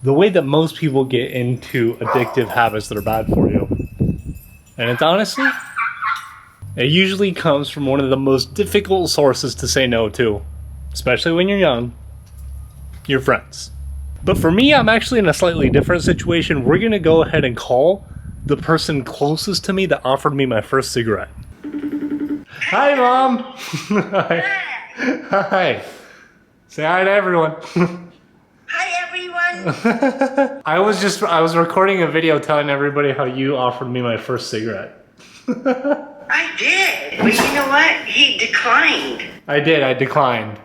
the way that most people get into addictive habits that are bad for you. And it's honestly, it usually comes from one of the most difficult sources to say no to, especially when you're young, your friends. But for me, I'm actually in a slightly different situation. We're going to go ahead and call the person closest to me that offered me my first cigarette. Hi, Mom. Hi. Hi. Say hi to everyone. Hi, everyone. I was recording a video telling everybody how you offered me my first cigarette. I did. But you know what? He declined. I did. I declined.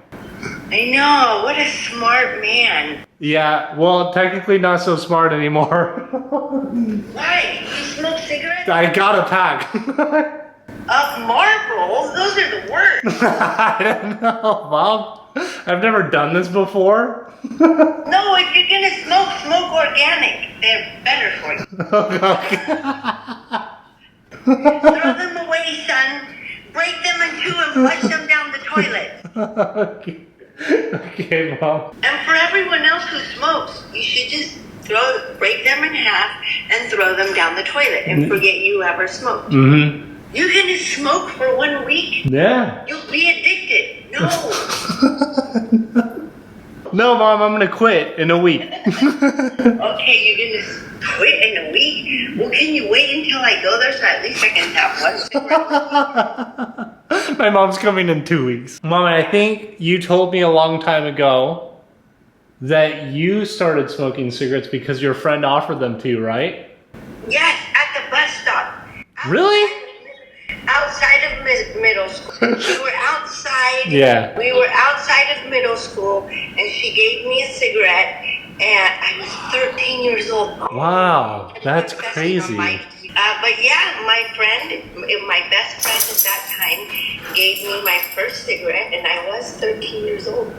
I know. What a smart man. Yeah, well, technically not so smart anymore. Why? You smoke cigarettes? I got a pack. Marbles? Those are the worst. I don't know, Mom. I've never done this before. No, if you're gonna smoke organic. They're better for you. Throw them away, son. Break them in two and flush them down the toilet. Okay, Mom. And for everyone else who smokes, you should just break them in half and throw them down the toilet and forget you ever smoked. Mm-hmm. You're gonna smoke for 1 week? Yeah. You'll be addicted. No. No, Mom, I'm gonna quit in a week. Okay, you're gonna quit in a week? Well, can you wait until I go there so at least I can have one cigarette? My mom's coming in 2 weeks. Mom, I think you told me a long time ago that you started smoking cigarettes because your friend offered them to you, right? Yes, at the bus stop. Really? Outside of middle school. We were outside. Yeah. We were outside of middle school, and she gave me a cigarette, and I was 13 years old. Wow, that's crazy. But yeah, my best friend at that time, gave me my first cigarette, and I was 13 years old.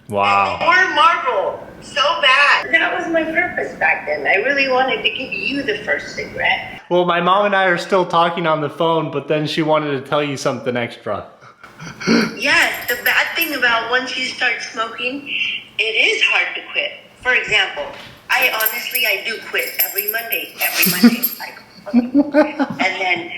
Wow. More Marvel, so bad. That was my purpose back then. I really wanted to give you the first cigarette. Well, my mom and I are still talking on the phone, but then she wanted to tell you something extra. Yes, the bad thing about once you start smoking, it is hard to quit. For example, I do quit every Monday. And then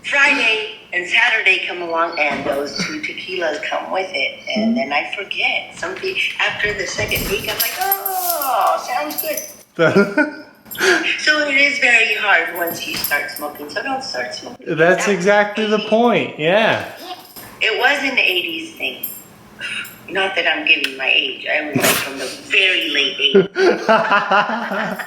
Friday and Saturday come along, and those 2 tequilas come with it, and then I forget. Something after the second week, I'm like, oh, sounds good. So it is very hard once you start smoking. So don't start smoking. That's exactly the point. Yeah. It was an 80s thing. Not that I'm giving my age. I was like from the very late 80s.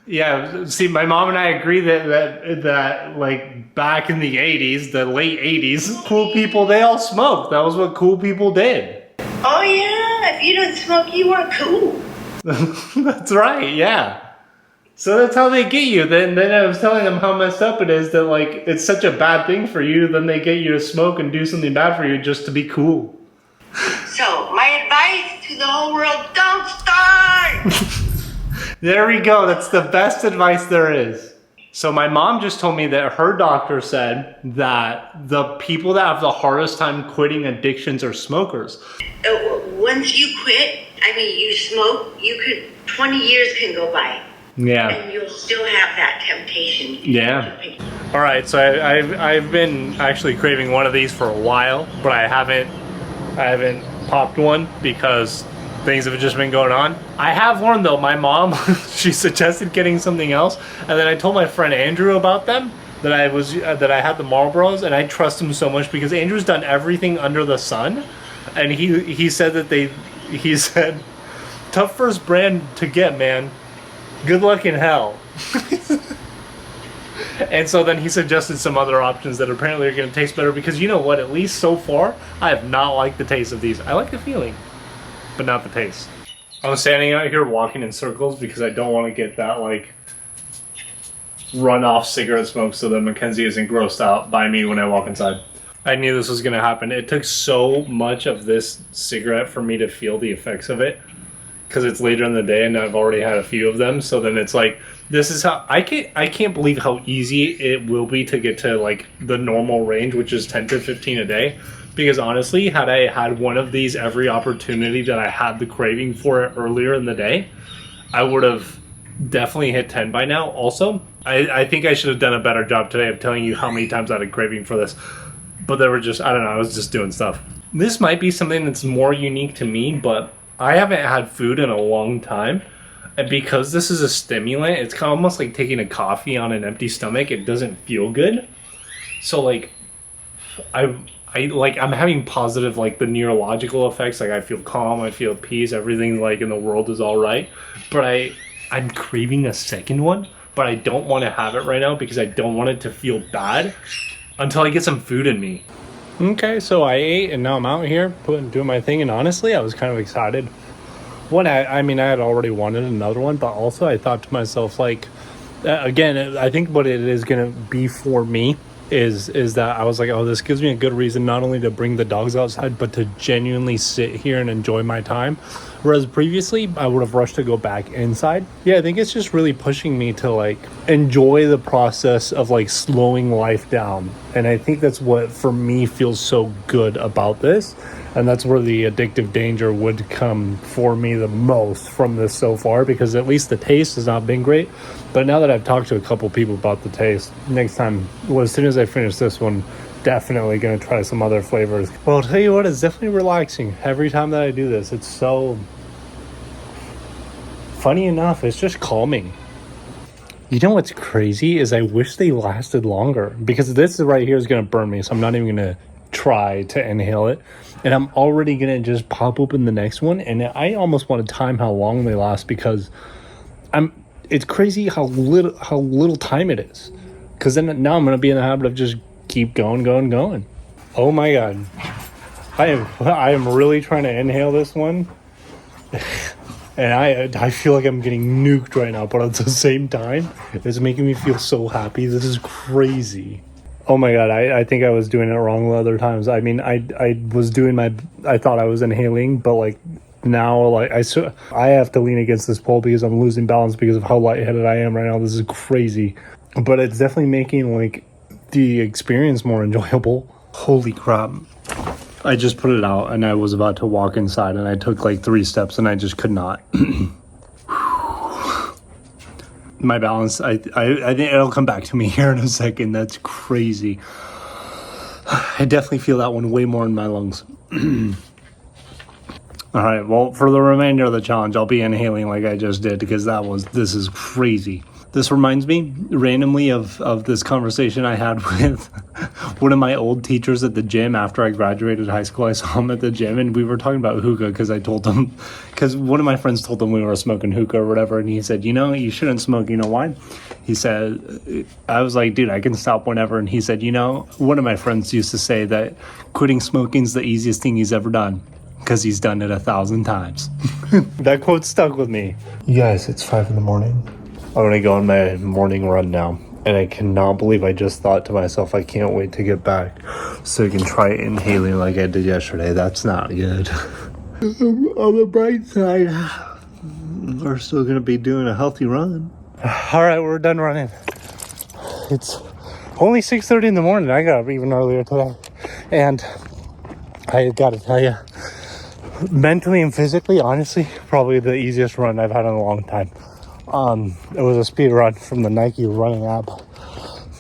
Yeah, see, my mom and I agree that like back in the 80s, the late 80s, cool people, they all smoked. That was what cool people did. Oh yeah, if you didn't smoke, you weren't cool. That's right, yeah. So that's how they get you. Then I was telling them how messed up it is that like it's such a bad thing for you, then they get you to smoke and do something bad for you just to be cool. So my advice to the whole world, don't start! There we go. That's the best advice there is. So my mom just told me that her doctor said that the people that have the hardest time quitting addictions are smokers. Once you quit, you smoke, 20 years can go by. Yeah. And you'll still have that temptation. Yeah. All right. So I've been actually craving one of these for a while, but I haven't popped one because things have just been going on. I have one though. My mom, she suggested getting something else, and then I told my friend Andrew about them. That I had the Marlboros, and I trust him so much because Andrew's done everything under the sun, and he said he said, tough first brand to get, man. Good luck in hell. And so then he suggested some other options that apparently are going to taste better because you know what? At least so far, I have not liked the taste of these. I like the feeling, but not the taste. I'm standing out here walking in circles because I don't want to get that like runoff cigarette smoke so that Mackenzie isn't grossed out by me when I walk inside. I knew this was going to happen. It took so much of this cigarette for me to feel the effects of it because it's later in the day and I've already had a few of them. So then it's like, this is how I can't believe how easy it will be to get to like the normal range, which is 10 to 15 a day. Because honestly, had I had one of these every opportunity that I had the craving for it earlier in the day, I would have definitely hit 10 by now. Also, I think I should have done a better job today of telling you how many times I had a craving for this. But they were just, I don't know, I was just doing stuff. This might be something that's more unique to me, but I haven't had food in a long time. And because this is a stimulant, it's kind of almost like taking a coffee on an empty stomach. It doesn't feel good. So like, I'm having positive, like the neurological effects. Like I feel calm, I feel peace, everything like in the world is all right. But I'm craving a second one, but I don't want to have it right now because I don't want it to feel bad until I get some food in me. Okay, so I ate and now I'm out here doing my thing, and honestly, I was kind of excited. One, I had already wanted another one, but also I thought to myself, like, again, I think what it is going to be for me is that I was like, oh, this gives me a good reason not only to bring the dogs outside, but to genuinely sit here and enjoy my time. Whereas previously, I would have rushed to go back inside. Yeah, I think it's just really pushing me to like enjoy the process of like slowing life down. And I think that's what for me feels so good about this. And that's where the addictive danger would come for me the most from this so far, because at least the taste has not been great. But now that I've talked to a couple people about the taste, next time, well, as soon as I finish this one, definitely going to try some other flavors. Well, I'll tell you what, it's definitely relaxing every time that I do this. It's so funny enough, it's just calming. You know what's crazy is I wish they lasted longer, because this right here is going to burn me, so I'm not even going to try to inhale it. And I'm already going to just pop open the next one, and I almost want to time how long they last, because it's crazy how little time it is. Because then now I'm going to be in the habit of just keep going. Oh my god. I am really trying to inhale this one. And I feel like I'm getting nuked right now, but at the same time, it's making me feel so happy. This is crazy. Oh my god, I think I was doing it wrong the other times. I mean, I was doing I thought I was inhaling, but like now, like I have to lean against this pole because I'm losing balance because of how lightheaded I am right now. This is crazy. But it's definitely making like the experience more enjoyable. Holy crap. I just put it out and I was about to walk inside and I took like 3 steps and I just could not. My balance, I think it'll come back to me here in a second. That's crazy. I definitely feel that one way more in my lungs. All right, well, for the remainder of the challenge, I'll be inhaling like I just did, because this is crazy. This reminds me randomly of this conversation I had with one of my old teachers at the gym after I graduated high school. I saw him at the gym and we were talking about hookah because one of my friends told him we were smoking hookah or whatever. And he said, you know, you shouldn't smoke. You know why? He said, I was like, dude, I can stop whenever. And he said, you know, one of my friends used to say that quitting smoking is the easiest thing he's ever done, because he's done it 1,000 times. That quote stuck with me. You guys, it's 5 a.m. I'm going to go on my morning run now. And I cannot believe I just thought to myself, I can't wait to get back so I can try inhaling like I did yesterday. That's not good. On the bright side, we're still going to be doing a healthy run. All right, we're done running. It's only 6:30 in the morning. I got up even earlier today. And I got to tell you, mentally and physically, honestly, probably the easiest run I've had in a long time. It was a speed run from the Nike running app,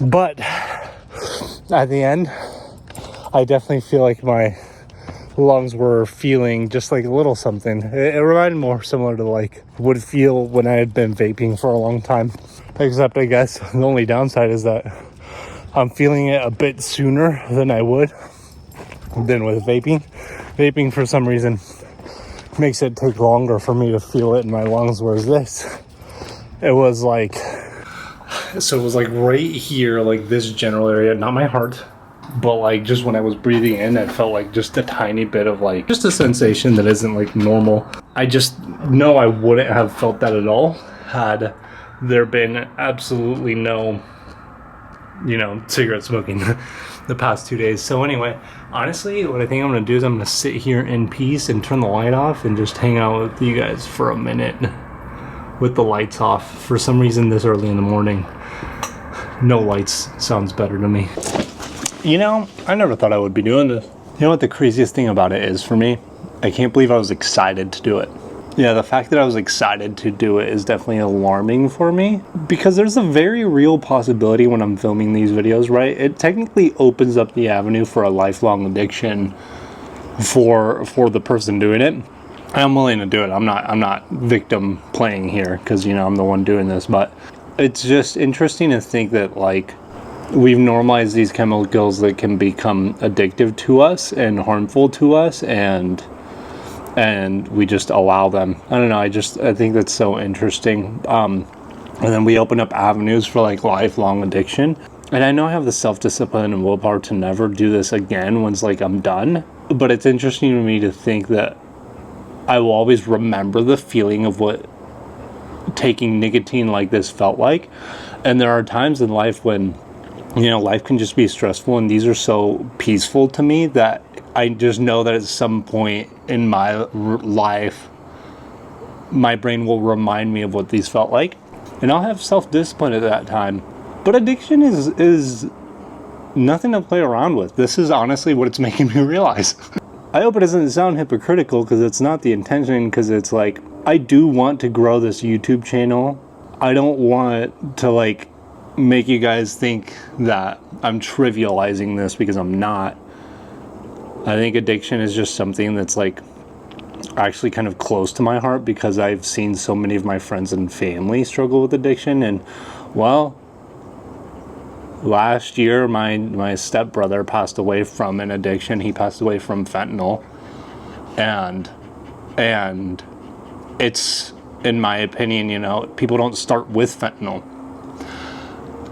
but at the end, I definitely feel like my lungs were feeling just like a little something. It reminded more similar to like would feel when I had been vaping for a long time, except I guess the only downside is that I'm feeling it a bit sooner than I would than with vaping. Vaping for some reason makes it take longer for me to feel it in my lungs, whereas this, it was like right here, like this general area, not my heart, but like just when I was breathing in, it felt like just a tiny bit of like, just a sensation that isn't like normal. I just know I wouldn't have felt that at all had there been absolutely no, cigarette smoking the past 2 days. So anyway, honestly, what I think I'm going to do is I'm going to sit here in peace and turn the light off and just hang out with you guys for a minute with the lights off. For some reason this early in the morning, no lights sounds better to me. I never thought I would be doing this. You know what the craziest thing about it is for me? I can't believe I was excited to do it. Yeah, the fact that I was excited to do it is definitely alarming for me, because there's a very real possibility when I'm filming these videos, right? It technically opens up the avenue for a lifelong addiction for the person doing it. I'm willing to do it. I'm not victim playing here, because I'm the one doing this, but it's just interesting to think that like we've normalized these chemicals that can become addictive to us and harmful to us, and we just allow them. I don't know, I think that's so interesting. And then we open up avenues for like lifelong addiction. And I know I have the self-discipline and willpower to never do this again once like I'm done, but it's interesting to me to think that I will always remember the feeling of what taking nicotine like this felt like. And there are times in life when life can just be stressful, and these are so peaceful to me that I just know that at some point in my life, my brain will remind me of what these felt like, and I'll have self-discipline at that time. But addiction is nothing to play around with. This is honestly what it's making me realize. I hope it doesn't sound hypocritical, because it's not the intention, because it's like, I do want to grow this YouTube channel. I don't want to like make you guys think that I'm trivializing this, because I'm not. I think addiction is just something that's like actually kind of close to my heart because I've seen so many of my friends and family struggle with addiction. And well, last year my stepbrother passed away from an addiction. He passed away from fentanyl, and it's, in my opinion, you know, people don't start with fentanyl.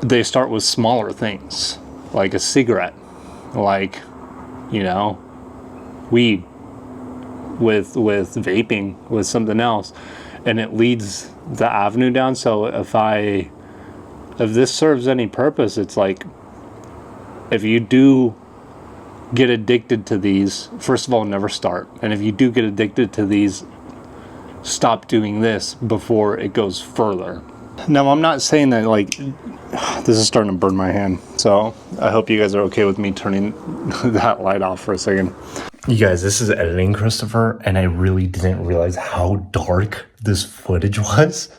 They start with smaller things, like a cigarette, like, you know, weed, with vaping, with something else, and it leads the avenue down. So if this serves any purpose, it's like, if you do get addicted to these, first of all, never start. And if you do get addicted to these, stop doing this before it goes further. Now, I'm not saying that, like, this is starting to burn my hand, so I hope you guys are okay with me turning that light off for a second. You guys, this is editing, Christopher, and I really didn't realize how dark this footage was.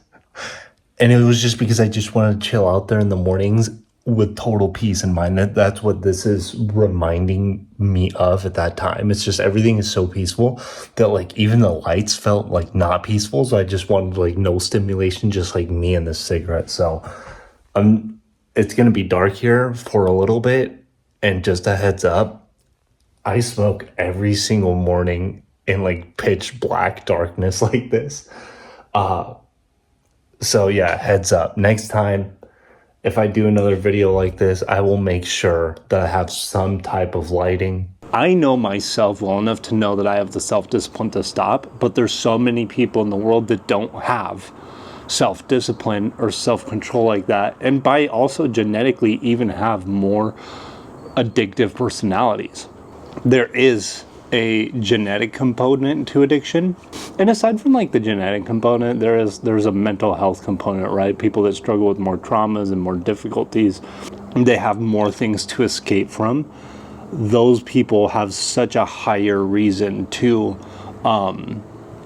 And it was just because I just wanted to chill out there in the mornings with total peace in mind. That's what this is reminding me of at that time. It's just everything is so peaceful that, like, even the lights felt like not peaceful. So I just wanted, like, no stimulation, just like me and this cigarette. So it's going to be dark here for a little bit. And just a heads up, I smoke every single morning in, like, pitch black darkness like this. So yeah, heads up. Next time, if I do another video like this, I will make sure that I have some type of lighting. I know myself well enough to know that I have the self-discipline to stop, but there's so many people in the world that don't have self-discipline or self-control like that, and by also genetically even have more addictive personalities. There is a genetic component to addiction, and aside from, like, the genetic component, there's a mental health component, right? People that struggle with more traumas and more difficulties, they have more things to escape from. Those people have such a higher reason to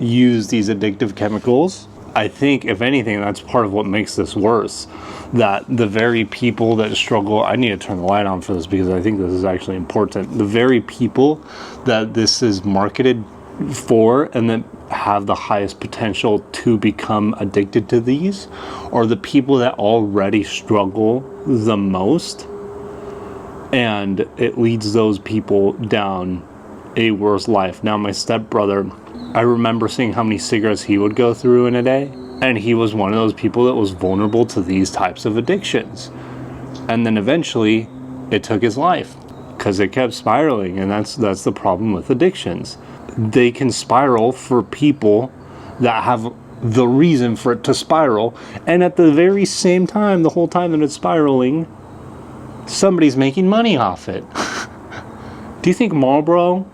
use these addictive chemicals. I think, if anything, that's part of what makes this worse. That the very people that struggle, I need to turn the light on for this because I think this is actually important. The very people that this is marketed for and that have the highest potential to become addicted to these are the people that already struggle the most. And it leads those people down a worse life. Now, my stepbrother, I remember seeing how many cigarettes he would go through in a day. And he was one of those people that was vulnerable to these types of addictions. And then eventually it took his life because it kept spiraling. And that's the problem with addictions. They can spiral for people that have the reason for it to spiral. And at the very same time, the whole time that it's spiraling, somebody's making money off it. Do you think Marlboro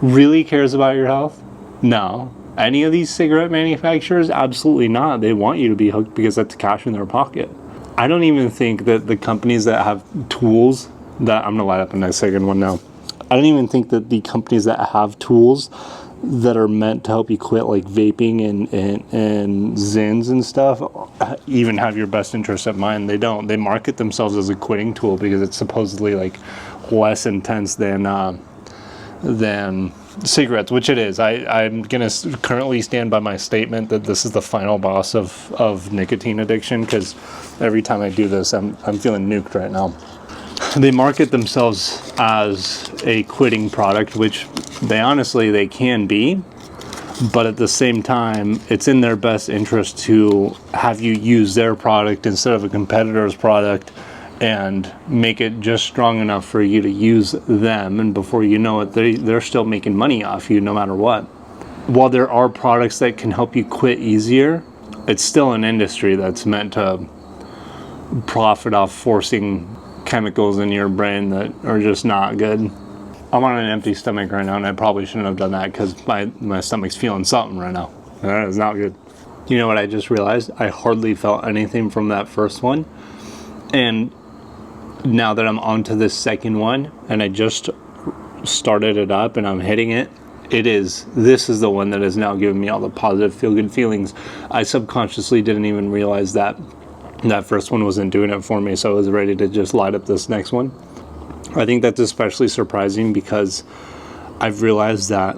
really cares about your health? No. Any of these cigarette manufacturers? Absolutely not. They want you to be hooked because that's cash in their pocket. I don't even think that the companies that have tools that, I'm going to light up a nice second one now. I don't even think that the companies that have tools that are meant to help you quit, like vaping and Zins and stuff, even have your best interest at mind. They don't. They market themselves as a quitting tool because it's supposedly, like, less intense than cigarettes, which it is. I'm gonna currently stand by my statement that this is the final boss of nicotine addiction, because every time I do this, I'm feeling nuked right now. They market themselves as a quitting product, which they can be, but at the same time, it's in their best interest to have you use their product instead of a competitor's product and make it just strong enough for you to use them, and before you know it, they're still making money off you no matter what. While there are products that can help you quit easier, it's still an industry that's meant to profit off forcing chemicals in your brain that are just not good. I'm on an empty stomach right now, and I probably shouldn't have done that because my stomach's feeling something right now. That is not good. You know what I just realized? I hardly felt anything from that first one, and now that I'm on to this second one and I just started it up and I'm hitting it, this is the one that is now giving me all the positive feel-good feelings. I subconsciously didn't even realize that first one wasn't doing it for me, so I was ready to just light up this next one. I think that's especially surprising because I've realized that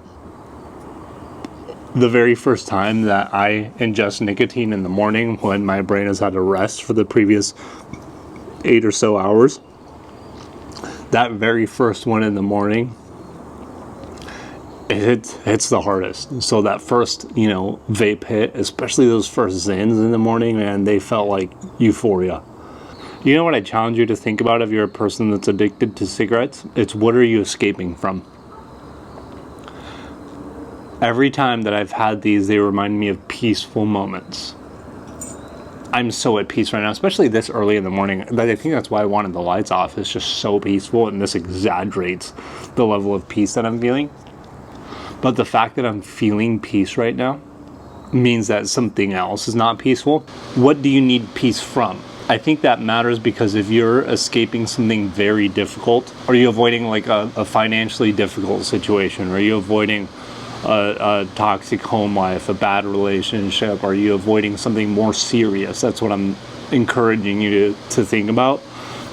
The very first time that I ingest nicotine in the morning when my brain has had a rest for the previous 8 or so hours, that very first one in the morning, it's the hardest. So that first, vape hit, especially those first Zins in the morning, man, they felt like euphoria. You know what I challenge you to think about if you're a person that's addicted to cigarettes? It's what are you escaping from? Every time that I've had these, they remind me of peaceful moments. I'm so at peace right now, especially this early in the morning. I think that's why I wanted the lights off. It's just so peaceful, and this exaggerates the level of peace that I'm feeling. But the fact that I'm feeling peace right now means that something else is not peaceful. What do you need peace from? I think that matters because if you're escaping something very difficult, are you avoiding like a financially difficult situation? Are you avoiding a toxic home life, a bad relationship? Are you avoiding something more serious? That's what I'm encouraging you to think about,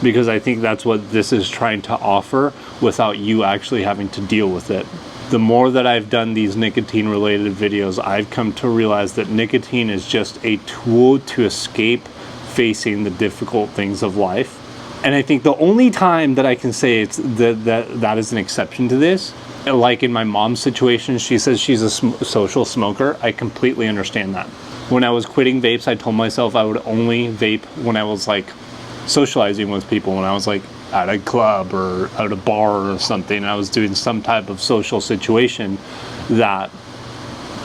because I think that's what this is trying to offer without you actually having to deal with it. The more that I've done these nicotine related videos, I've come to realize that nicotine is just a tool to escape facing the difficult things of life. And I think the only time that I can say it's that is an exception to this, like in my mom's situation, she says she's a social smoker. I completely understand that. When I was quitting vapes, I told myself I would only vape when I was like socializing with people, when I was like at a club or at a bar or something. I was doing some type of social situation that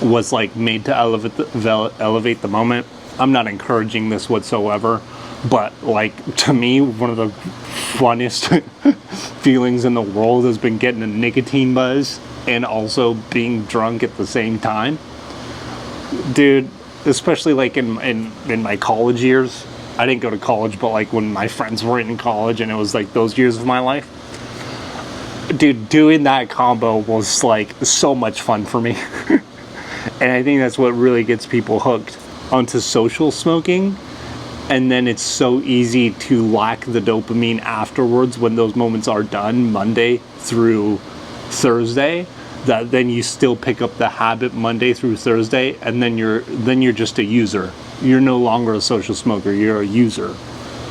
was like made to elevate the moment. I'm not encouraging this whatsoever, but like to me, one of the funnest feelings in the world has been getting a nicotine buzz and also being drunk at the same time. Dude, especially like in my college years. I didn't go to college, but like when my friends were in college and it was like those years of my life. Dude, doing that combo was like so much fun for me. And I think that's what really gets people hooked onto social smoking. And then it's so easy to lack the dopamine afterwards when those moments are done, Monday through Thursday, that then you still pick up the habit Monday through Thursday, and then you're just a user. You're no longer a social smoker, you're a user.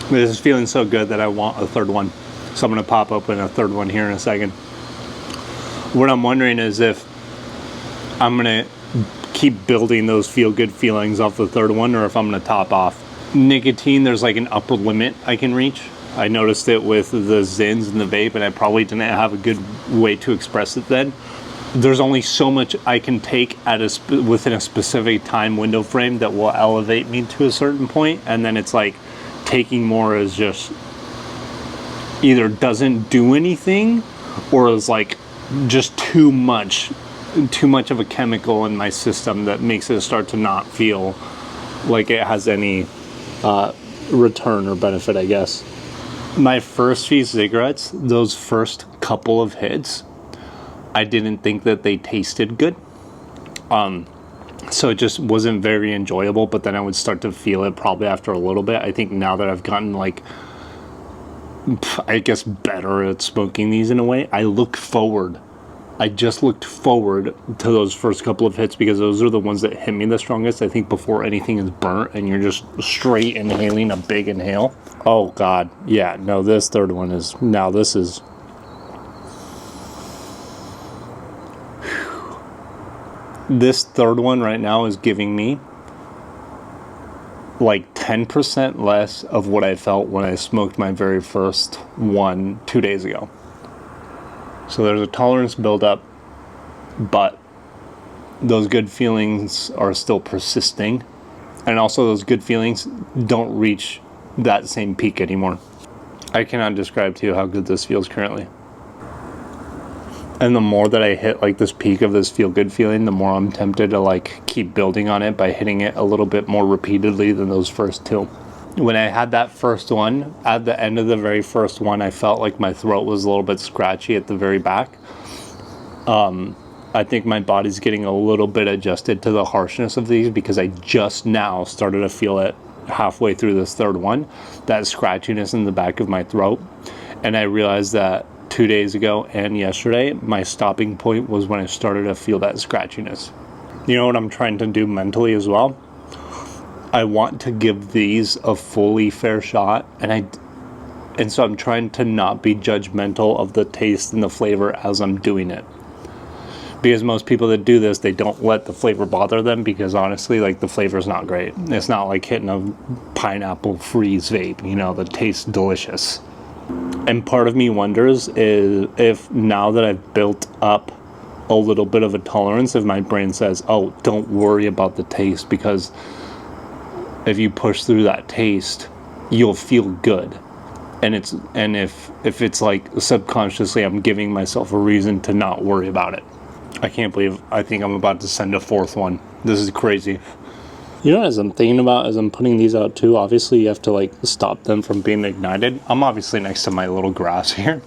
This is feeling so good that I want a third one. So I'm gonna pop open a third one here in a second. What I'm wondering is if I'm gonna keep building those feel-good feelings off the third one, or if I'm gonna top off. Nicotine, there's like an upper limit I can reach. I noticed it with the Zins and the vape, and I probably didn't have a good way to express it then. There's only so much I can take at within a specific time window frame that will elevate me to a certain point, and then it's like taking more is just either doesn't do anything or is like just too much of a chemical in my system that makes it start to not feel like it has any return or benefit, I guess. My first few cigarettes, those first couple of hits, I didn't think that they tasted good. So it just wasn't very enjoyable, but then I would start to feel it probably after a little bit. I think now that I've gotten like, I guess, better at smoking these in a way, I just looked forward to those first couple of hits because those are the ones that hit me the strongest. I think before anything is burnt and you're just straight inhaling a big inhale. Oh God, yeah, no, this third one is, now this is, this third one right now is giving me like 10% less of what I felt when I smoked my very first one 2 days ago. So there's a tolerance buildup, but those good feelings are still persisting. And also those good feelings don't reach that same peak anymore. I cannot describe to you how good this feels currently. And the more that I hit like this peak of this feel good feeling, the more I'm tempted to like keep building on it by hitting it a little bit more repeatedly than those first two. When I had that first one, at the end of the very first one, I felt like my throat was a little bit scratchy at the very back. I think my body's getting a little bit adjusted to the harshness of these because I just now started to feel it halfway through this third one, that scratchiness in the back of my throat. And I realized that 2 days ago and yesterday, my stopping point was when I started to feel that scratchiness. You know what I'm trying to do mentally as well? I want to give these a fully fair shot, and so I'm trying to not be judgmental of the taste and the flavor as I'm doing it. Because most people that do this, they don't let the flavor bother them, because honestly, like, the flavor is not great. It's not like hitting a pineapple freeze vape, you know, that tastes delicious. And part of me wonders is if now that I've built up a little bit of a tolerance, if my brain says, oh, don't worry about the taste, because if you push through that taste, you'll feel good. And if it's like subconsciously I'm giving myself a reason to not worry about it. I can't believe I think I'm about to send a fourth one. This is crazy. You know, as I'm thinking about, as I'm putting these out too, obviously you have to like stop them from being ignited. I'm obviously next to my little grass here.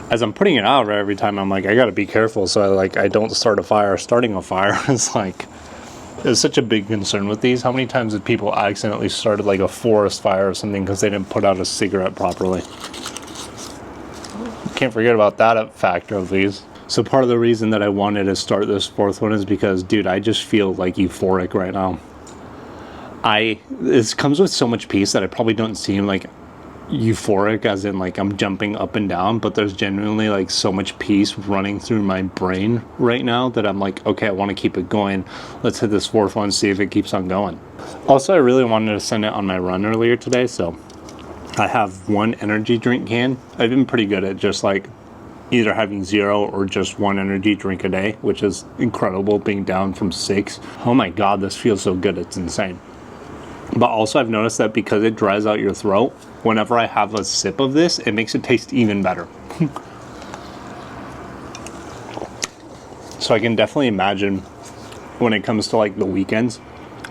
As I'm putting it out every time, I'm like, I gotta be careful so I don't start a fire. Starting a fire is like, it's such a big concern with these. How many times have people accidentally started like a forest fire or something because they didn't put out a cigarette properly? Can't forget about that factor of these. So part of the reason that I wanted to start this fourth one is because, dude, I just feel like euphoric right now. This comes with so much peace that I probably don't seem like euphoric as in like I'm jumping up and down, but there's genuinely like so much peace running through my brain right now that I'm like, okay, I want to keep it going. Let's hit this fourth one, see if it keeps on going. Also, I really wanted to send it on my run earlier today, so I have one energy drink can. I've been pretty good at just like either having 0 or just one energy drink a day, which is incredible, being down from 6. Oh my god, this feels so good, it's insane. But also I've noticed that because it dries out your throat, whenever I have a sip of this, it makes it taste even better. So I can definitely imagine when it comes to like the weekends,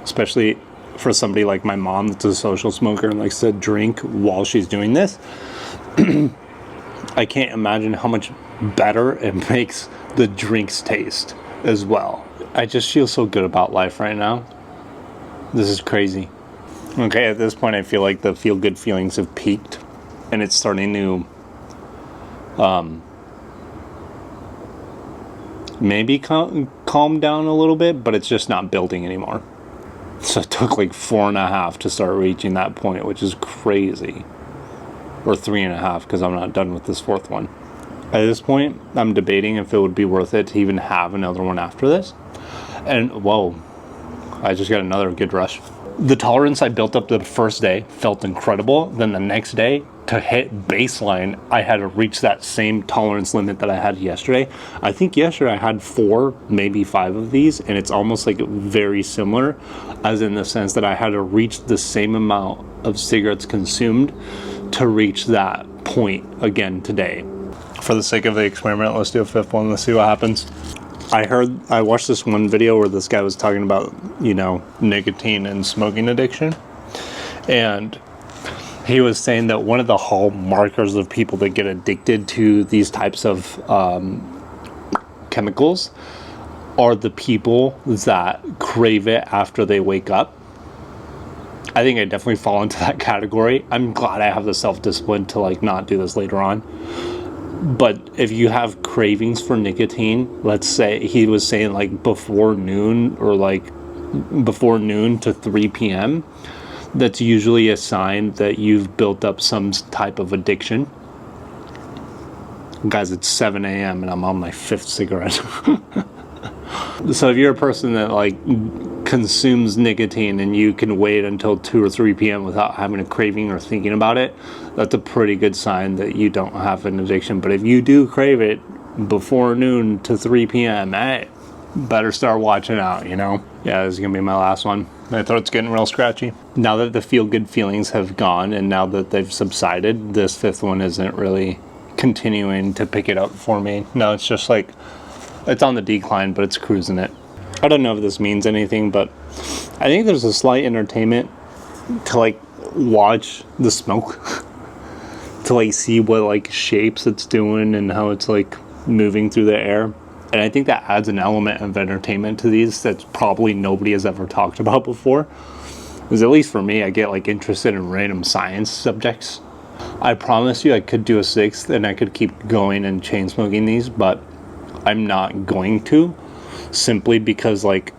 especially for somebody like my mom that's a social smoker and likes to drink while she's doing this, I can't imagine how much better it makes the drinks taste as well. I just feel so good about life right now. This is crazy. Okay, at this point I feel like the feel-good feelings have peaked and it's starting to maybe calm down a little bit, but it's just not building anymore. So it took like 4.5 to start reaching that point, which is crazy. Or 3.5, because I'm not done with this fourth one. At this point, I'm debating if it would be worth it to even have another one after this. And whoa, I just got another good rush. The tolerance I built up the first day felt incredible. Then the next day, to hit baseline, I had to reach that same tolerance limit that I had yesterday. I think yesterday I had 4, maybe 5 of these, and it's almost like very similar, as in the sense that I had to reach the same amount of cigarettes consumed to reach that point again today. For the sake of the experiment, let's do a 5th one. Let's see what happens. I watched this one video where this guy was talking about, you know, nicotine and smoking addiction. And he was saying that one of the hallmarkers of people that get addicted to these types of chemicals are the people that crave it after they wake up. I think I definitely fall into that category. I'm glad I have the self-discipline to like not do this later on. But if you have cravings for nicotine, let's say he was saying like before noon or like before noon to 3 p.m., that's usually a sign that you've built up some type of addiction. Guys, it's 7 a.m. and I'm on my 5th cigarette. So if you're a person that like consumes nicotine and you can wait until 2 or 3 p.m. without having a craving or thinking about it, that's a pretty good sign that you don't have an addiction. But if you do crave it before noon to 3 p.m., hey, better start watching out, you know? Yeah, this is gonna be my last one. My throat's getting real scratchy. Now that the feel-good feelings have gone and now that they've subsided, this 5th one isn't really continuing to pick it up for me. No, it's just like, it's on the decline, but it's cruising it. I don't know if this means anything, but I think there's a slight entertainment to like watch the smoke, to like see what like shapes it's doing and how it's like moving through the air. And I think that adds an element of entertainment to these that's probably nobody has ever talked about before. Because at least for me, I get like interested in random science subjects. I promise you I could do a 6th and I could keep going and chain smoking these, but I'm not going to, simply because like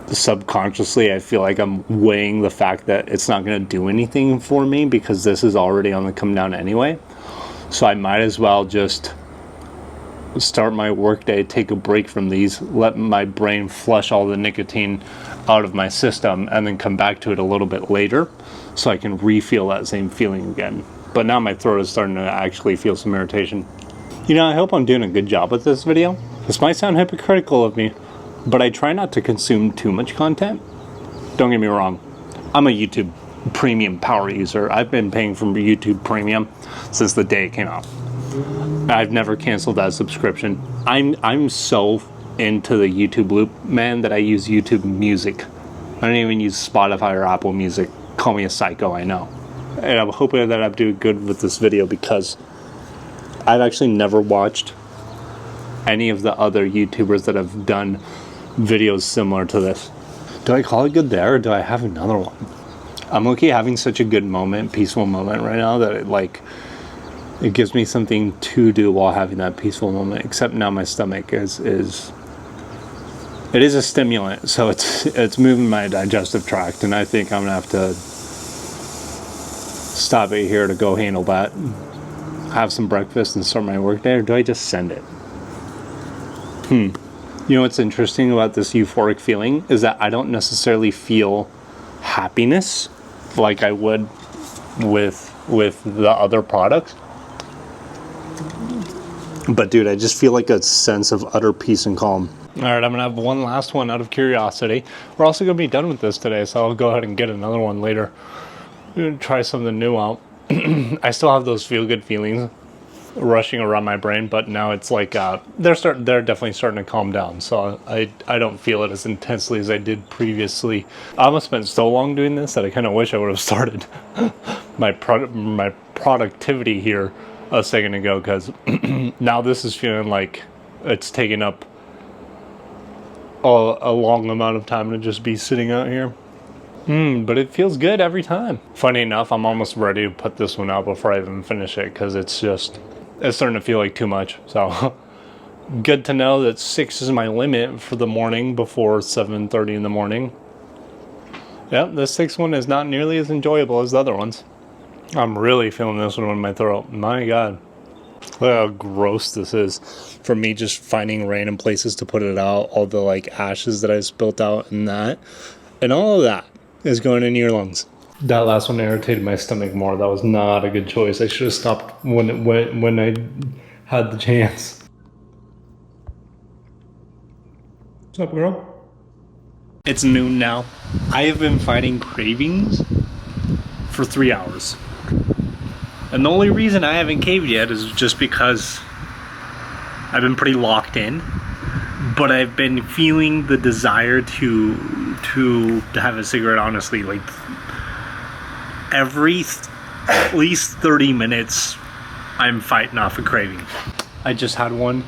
subconsciously I feel like I'm weighing the fact that it's not going to do anything for me because this is already on the come down anyway. So I might as well just start my workday, take a break from these, let my brain flush all the nicotine out of my system, and then come back to it a little bit later so I can re-feel that same feeling again. But now my throat is starting to actually feel some irritation. You know, I hope I'm doing a good job with this video. This might sound hypocritical of me, but I try not to consume too much content. Don't get me wrong, I'm a YouTube Premium power user. I've been paying for YouTube Premium since the day it came out. I've never canceled that subscription. I'm so into the YouTube loop, man, that I use YouTube Music. I don't even use Spotify or Apple Music. Call me a psycho, I know. And I'm hoping that I'm doing good with this video because I've actually never watched any of the other YouTubers that have done videos similar to this. Do I call it good there, or do I have another one? I'm okay having such a good moment, peaceful moment right now that it gives me something to do while having that peaceful moment. Except now my stomach is a stimulant, so it's moving my digestive tract, and I think I'm gonna have to stop it here to go handle that, have some breakfast, and start my work day. Or do I just send it? You know what's interesting about this euphoric feeling is that I don't necessarily feel happiness like I would with the other products. But dude, I just feel like a sense of utter peace and calm. All right, I'm gonna have one last one out of curiosity. We're also gonna be done with this today, so I'll go ahead and get another one later. I'm gonna try something new out. I still have those feel-good feelings rushing around my brain, but now it's like they're definitely starting to calm down, so I don't feel it as intensely as I did previously. I almost spent so long doing this that I kind of wish I would have started my productivity here a second ago, because now this is feeling like it's taking up a long amount of time to just be sitting out here. But it feels good every time. Funny enough, I'm almost ready to put this one out before I even finish it, because it's starting to feel like too much. So good to know that 6 is my limit for the morning before 7:30 in the morning. Yep, the 6th one is not nearly as enjoyable as the other ones. I'm really feeling this one in my throat. My God. Look how gross this is. For me, just finding random places to put it out, all the like ashes that I spilt out and that. And all of that is going into your lungs. That last one irritated my stomach more. That was not a good choice. I should have stopped when I had the chance. What's up, girl? It's noon now. I have been fighting cravings for 3 hours. And the only reason I haven't caved yet is just because I've been pretty locked in. But I've been feeling the desire to have a cigarette, honestly, like every at least 30 minutes I'm fighting off a craving. I just had one,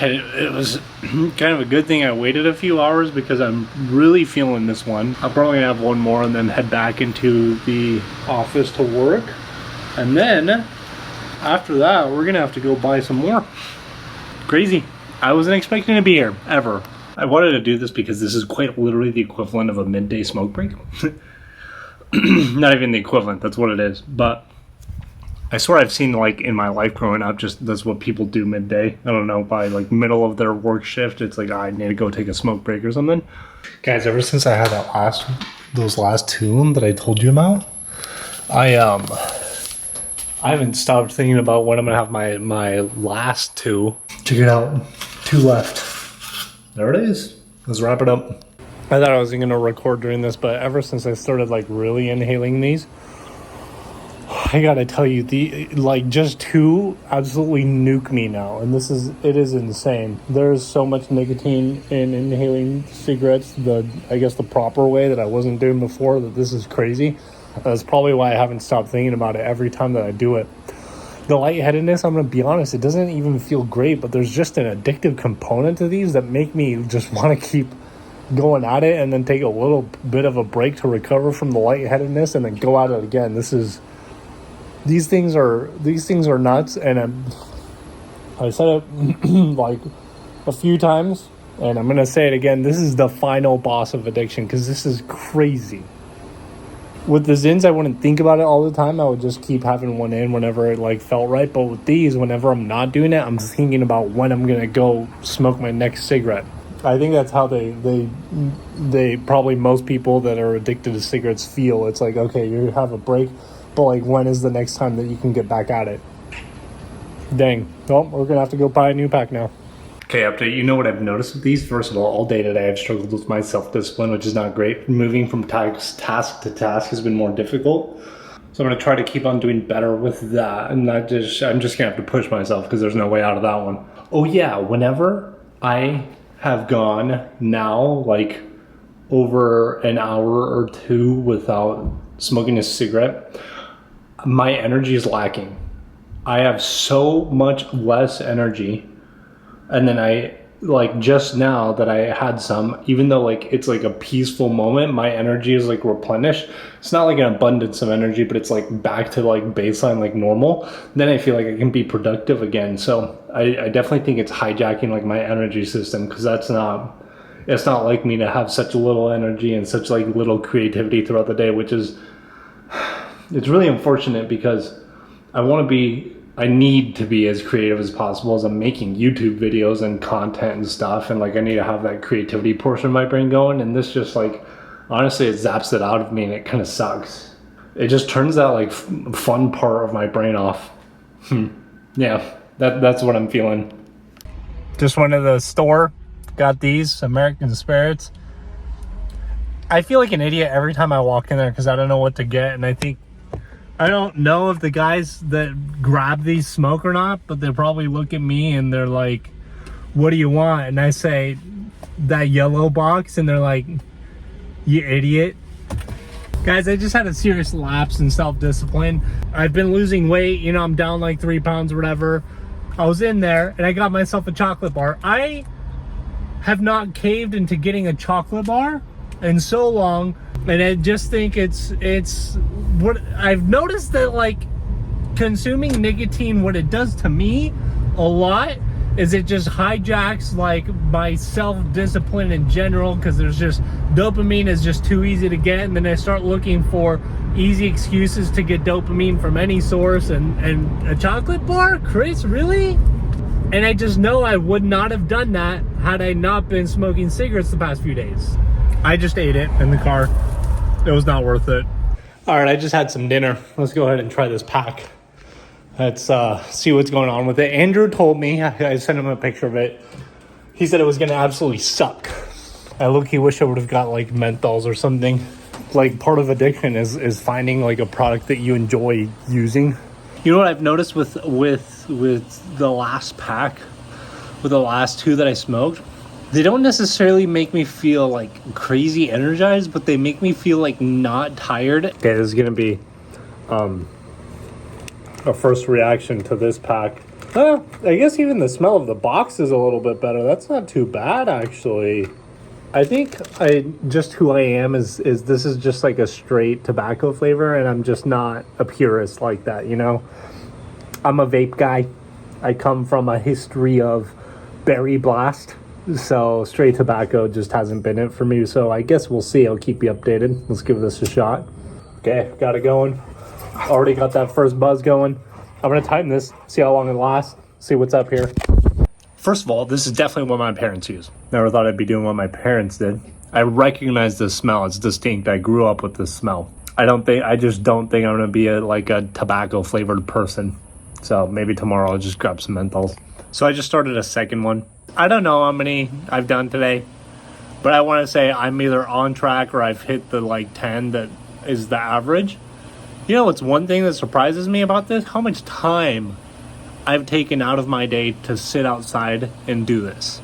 and it was kind of a good thing I waited a few hours, because I'm really feeling this one. I'll probably have one more and then head back into the office to work, and then after that we're gonna have to go buy some more. Crazy. I wasn't expecting to be here, ever. I wanted to do this because this is quite literally the equivalent of a midday smoke break. Not even the equivalent, that's what it is. But I swear I've seen, like, in my life growing up, just that's what people do midday. I don't know, by, like, middle of their work shift, it's like, I need to go take a smoke break or something. Guys, ever since I had those last two that I told you about, I haven't stopped thinking about when I'm gonna have my last two. Check it out. 2 left. There it is. Let's wrap it up. I thought I wasn't gonna record during this, but ever since I started like really inhaling these, I gotta tell you, just 2 absolutely nuke me now, and it is insane. There's so much nicotine in inhaling cigarettes, I guess the proper way that I wasn't doing before, that this is crazy. That's probably why I haven't stopped thinking about it every time that I do it. The lightheadedness, I'm going to be honest, it doesn't even feel great, but there's just an addictive component to these that make me just want to keep going at it, and then take a little bit of a break to recover from the lightheadedness, and then go at it again. These things are nuts, and I said it like a few times, and I'm going to say it again. This is the final boss of addiction because this is crazy. With the Zins, I wouldn't think about it all the time. I would just keep having one in whenever it like felt right. But with these, whenever I'm not doing it, I'm thinking about when I'm going to go smoke my next cigarette. I think that's how they probably most people that are addicted to cigarettes feel. It's like, okay, you have a break, but like when is the next time that you can get back at it? Dang. Well, we're going to have to go buy a new pack now. Okay, update. You know what I've noticed with these? First of all day today I've struggled with my self-discipline, which is not great. Moving from task to task has been more difficult. So I'm going to try to keep on doing better with that. And I'm just going to have to push myself because there's no way out of that one. Oh yeah, whenever I have gone now like over an hour or two without smoking a cigarette, my energy is lacking. I have so much less energy. And then I, like just now that I had some, even though like it's like a peaceful moment, my energy is like replenished. It's not like an abundance of energy, but it's like back to like baseline, like normal. Then I feel like I can be productive again. So I definitely think it's hijacking like my energy system, because it's not like me to have such little energy and such like little creativity throughout the day, which is, it's really unfortunate because I need to be as creative as possible as I'm making YouTube videos and content and stuff. And like, I need to have that creativity portion of my brain going. And this just like, honestly, it zaps it out of me and it kind of sucks. It just turns that like fun part of my brain off. Yeah, that's what I'm feeling. Just went to the store, got these American Spirits. I feel like an idiot every time I walk in there because I don't know what to get. And I don't know if the guys that grab these smoke or not, but they probably look at me and they're like, what do you want? And I say, that yellow box, and they're like, you idiot. Guys, I just had a serious lapse in self-discipline. I've been losing weight, you know, I'm down like 3 pounds or whatever. I was in there and I got myself a chocolate bar. I have not caved into getting a chocolate bar in so long. And I just think it's what I've noticed, that like consuming nicotine, what it does to me a lot is it just hijacks like my self-discipline in general, because there's just dopamine is just too easy to get, and then I start looking for easy excuses to get dopamine from any source, and a chocolate bar, Chris, really? And I just know I would not have done that had I not been smoking cigarettes the past few days. I just ate it in the car. It was not worth it. All right, I just had some dinner. Let's go ahead and try this pack. Let's see what's going on with it. Andrew told me, I sent him a picture of it. He said it was going to absolutely suck. I low-key wish I would have got like menthols or something. Like, part of addiction is finding like a product that you enjoy using. You know what I've noticed with the last pack, with the last two that I smoked? They don't necessarily make me feel like crazy energized, but they make me feel like not tired. Okay, this is gonna be a first reaction to this pack. I guess even the smell of the box is a little bit better. That's not too bad, actually. I think just who I am is this is just like a straight tobacco flavor, and I'm just not a purist like that, you know? I'm a vape guy. I come from a history of berry blast. So straight tobacco just hasn't been it for me. So I guess we'll see. I'll keep you updated. Let's give this a shot. Okay, got it going. Already got that first buzz going. I'm going to time this, see how long it lasts, see what's up here. First of all, this is definitely what my parents use. Never thought I'd be doing what my parents did. I recognize the smell. It's distinct. I grew up with this smell. I just don't think I'm going to be a tobacco flavored person. So maybe tomorrow I'll just grab some menthols. So I just started a second one. I don't know how many I've done today, but I want to say I'm either on track or I've hit the like 10 that is the average. You know what's one thing that surprises me about this? How much time I've taken out of my day to sit outside and do this.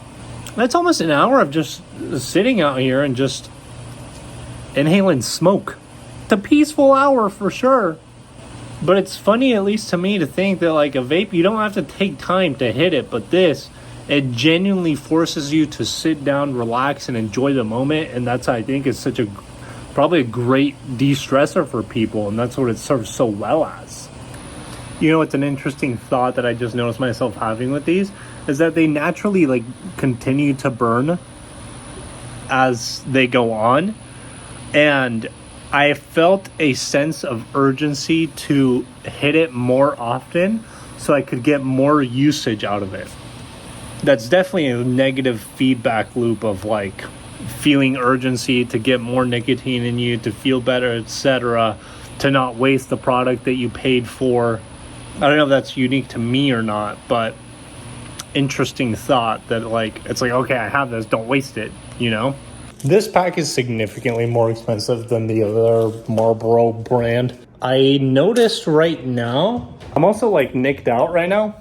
That's almost an hour of just sitting out here and just inhaling smoke. It's a peaceful hour for sure. But it's funny, at least to me, to think that like a vape, you don't have to take time to hit it, but this, it genuinely forces you to sit down, relax, and enjoy the moment. And that's, I think, is probably a great de-stressor for people. And that's what it serves so well as. You know, it's an interesting thought that I just noticed myself having with these. is that they naturally like continue to burn as they go on. And I felt a sense of urgency to hit it more often so I could get more usage out of it. That's definitely a negative feedback loop of like feeling urgency to get more nicotine in you, to feel better, etc., to not waste the product that you paid for. I don't know if that's unique to me or not, but interesting thought that like, it's like, okay, I have this, don't waste it, you know? This pack is significantly more expensive than the other Marlboro brand. I noticed right now, I'm also like nicked out right now.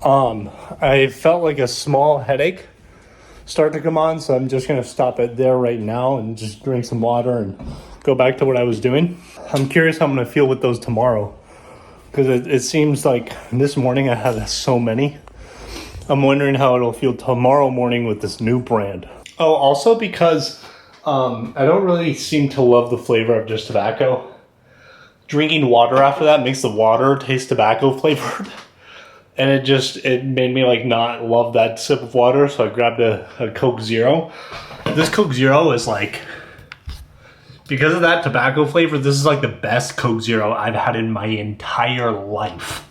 I felt like a small headache start to come on, so I'm just gonna stop it there right now and just drink some water and go back to what I was doing. I'm curious how I'm gonna feel with those tomorrow, because it seems like this morning I had so many. I'm wondering how it'll feel tomorrow morning with this new brand. Oh, also because I don't really seem to love the flavor of just tobacco. Drinking water after that makes the water taste tobacco flavored. And it made me like not love that sip of water, so I grabbed a Coke Zero. This Coke Zero is like, because of that tobacco flavor, this is like the best Coke Zero I've had in my entire life.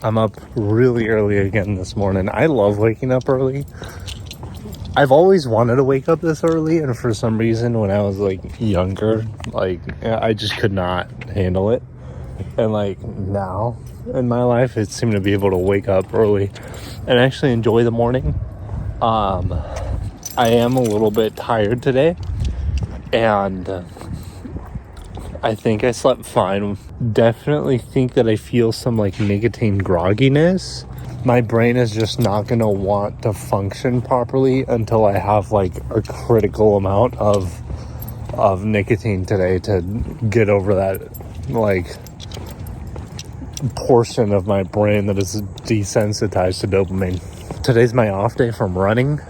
I'm up really early again this morning. I love waking up early. I've always wanted to wake up this early, and for some reason when I was like younger, like I just could not handle it. And like now in my life, it seemed to be able to wake up early and actually enjoy the morning. I am a little bit tired today, and I think I slept fine. Definitely think that I feel some like nicotine grogginess. My brain is just not gonna want to function properly until I have like a critical amount of nicotine today to get over that like portion of my brain that is desensitized to dopamine. Today's my off day from running.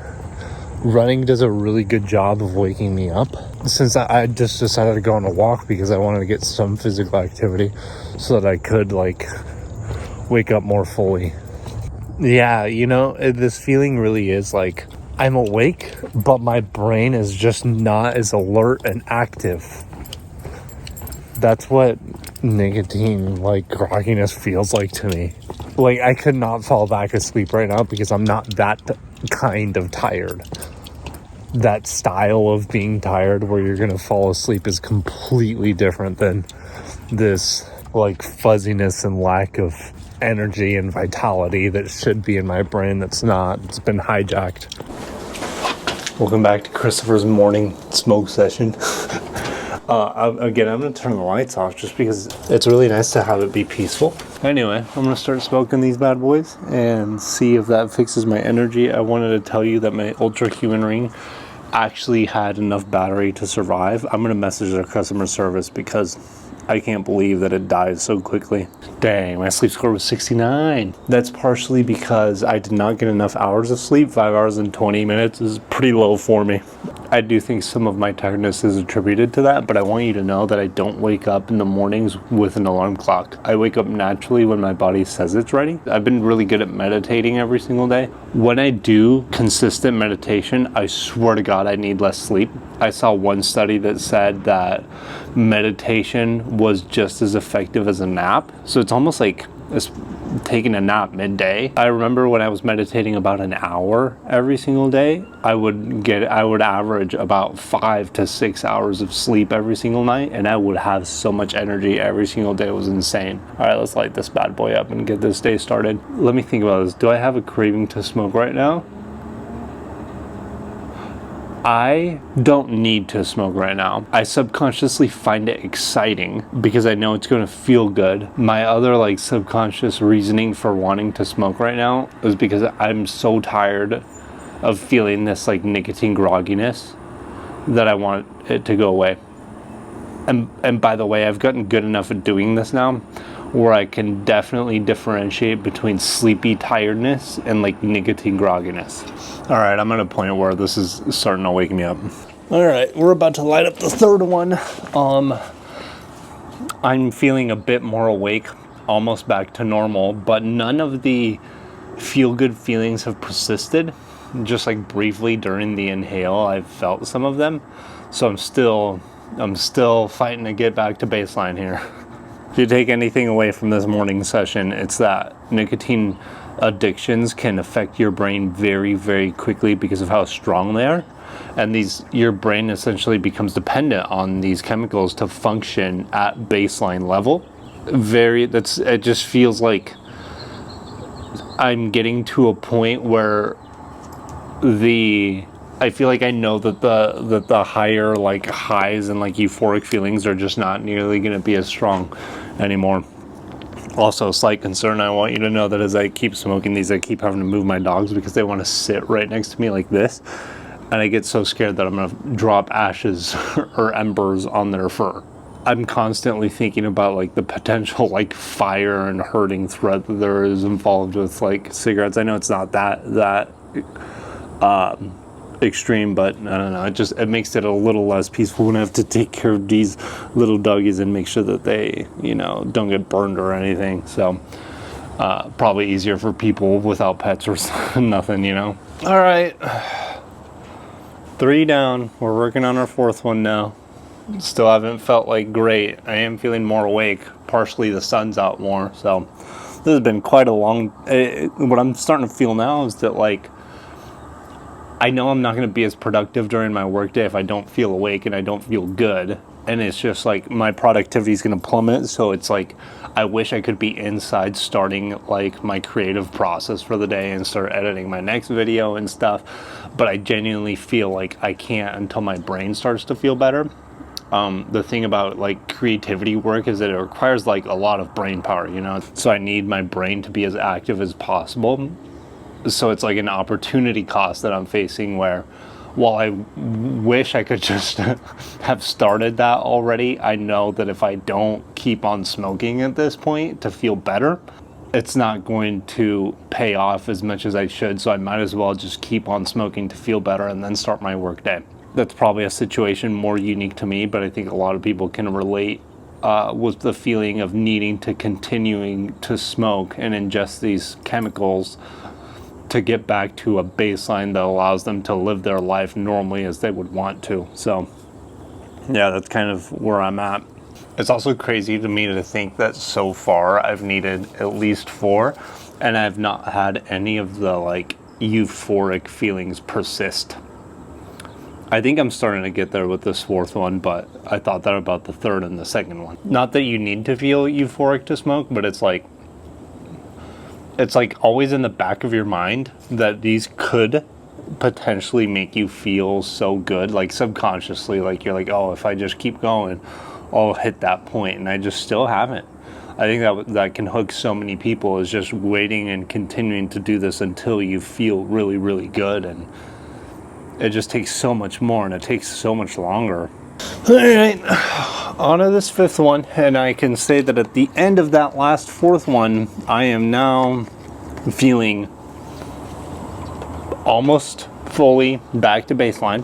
Running does a really good job of waking me up. Since I just decided to go on a walk because I wanted to get some physical activity so that I could like wake up more fully. Yeah, you know, this feeling really is like I'm awake, but my brain is just not as alert and active. That's what nicotine like grogginess feels like to me. Like I could not fall back asleep right now because I'm not that kind of tired. That style of being tired where you're gonna fall asleep is completely different than this like fuzziness and lack of energy and vitality that should be in my brain that's not. It's been hijacked. Welcome back to Christopher's morning smoke session. Again, I'm going to turn the lights off just because it's really nice to have it be peaceful. Anyway, I'm going to start smoking these bad boys and see if that fixes my energy. I wanted to tell you that my Ultra Human Ring actually had enough battery to survive. I'm going to message their customer service because I can't believe that it dies so quickly. Dang, my sleep score was 69. That's partially because I did not get enough hours of sleep. 5 hours and 20 minutes is pretty low for me. I do think some of my tiredness is attributed to that, but I want you to know that I don't wake up in the mornings with an alarm clock. I wake up naturally when my body says it's ready. I've been really good at meditating every single day. When I do consistent meditation, I swear to God, I need less sleep. I saw one study that said that meditation was just as effective as a nap. So it's almost like taking a nap midday. I remember when I was meditating about an hour every single day, I would average about 5 to 6 hours of sleep every single night, and I would have so much energy every single day. It was insane. All right, let's light this bad boy up and get this day started. Let me think about this. Do I have a craving to smoke right now? I don't need to smoke right now. I subconsciously find it exciting because I know it's going to feel good. My other like subconscious reasoning for wanting to smoke right now is because I'm so tired of feeling this like nicotine grogginess that I want it to go away. And by the way, I've gotten good enough at doing this now where I can definitely differentiate between sleepy tiredness and like nicotine grogginess. All right, I'm at a point where this is starting to wake me up. All right, we're about to light up the third one. I'm feeling a bit more awake, almost back to normal, but none of the feel-good feelings have persisted. Just like briefly during the inhale, I've felt some of them. So I'm still fighting to get back to baseline here. If you take anything away from this morning session, it's that nicotine addictions can affect your brain very, very quickly because of how strong they are. And your brain essentially becomes dependent on these chemicals to function at baseline level. It just feels like I'm getting to a point where I feel like I know that the higher like highs and like euphoric feelings are just not nearly going to be as strong anymore. Also, slight concern, I want you to know that as I keep smoking these, I keep having to move my dogs because they want to sit right next to me like this. And I get so scared that I'm going to drop ashes or embers on their fur. I'm constantly thinking about like the potential like fire and hurting threat that there is involved with like cigarettes. I know it's not that extreme, but I don't know, it makes it a little less peaceful when I have to take care of these little doggies and make sure that they, don't get burned or anything. So probably easier for people without pets or nothing, All right, 3 down. We're working on our 4th one now. Still haven't felt like great. I am feeling more awake. Partially the sun's out more, so this has been quite a long. What I'm starting to feel now is that like I know I'm not going to be as productive during my workday if I don't feel awake and I don't feel good. And it's just like my productivity is going to plummet. So it's like I wish I could be inside starting like my creative process for the day and start editing my next video and stuff. But I genuinely feel like I can't until my brain starts to feel better. The thing about like creativity work is that it requires like a lot of brain power, So I need my brain to be as active as possible. So it's like an opportunity cost that I'm facing where while I wish I could just have started that already, I know that if I don't keep on smoking at this point to feel better, it's not going to pay off as much as I should. So I might as well just keep on smoking to feel better and then start my work day. That's probably a situation more unique to me, but I think a lot of people can relate with the feeling of needing to continuing to smoke and ingest these chemicals to get back to a baseline that allows them to live their life normally as they would want to. So yeah, that's kind of where I'm at. It's also crazy to me to think that so far I've needed at least 4 and I've not had any of the like euphoric feelings persist. I think I'm starting to get there with this 4th one, but I thought that about the 3rd and the 2nd one. Not that you need to feel euphoric to smoke, but it's like always in the back of your mind that these could potentially make you feel so good, like subconsciously, like you're like, oh, if I just keep going, I'll hit that point, and I just still haven't. I think that can hook so many people, is just waiting and continuing to do this until you feel really, really good, and it just takes so much more, and it takes so much longer. All right, on to this 5th one, and I can say that at the end of that last 4th one, I am now feeling almost fully back to baseline.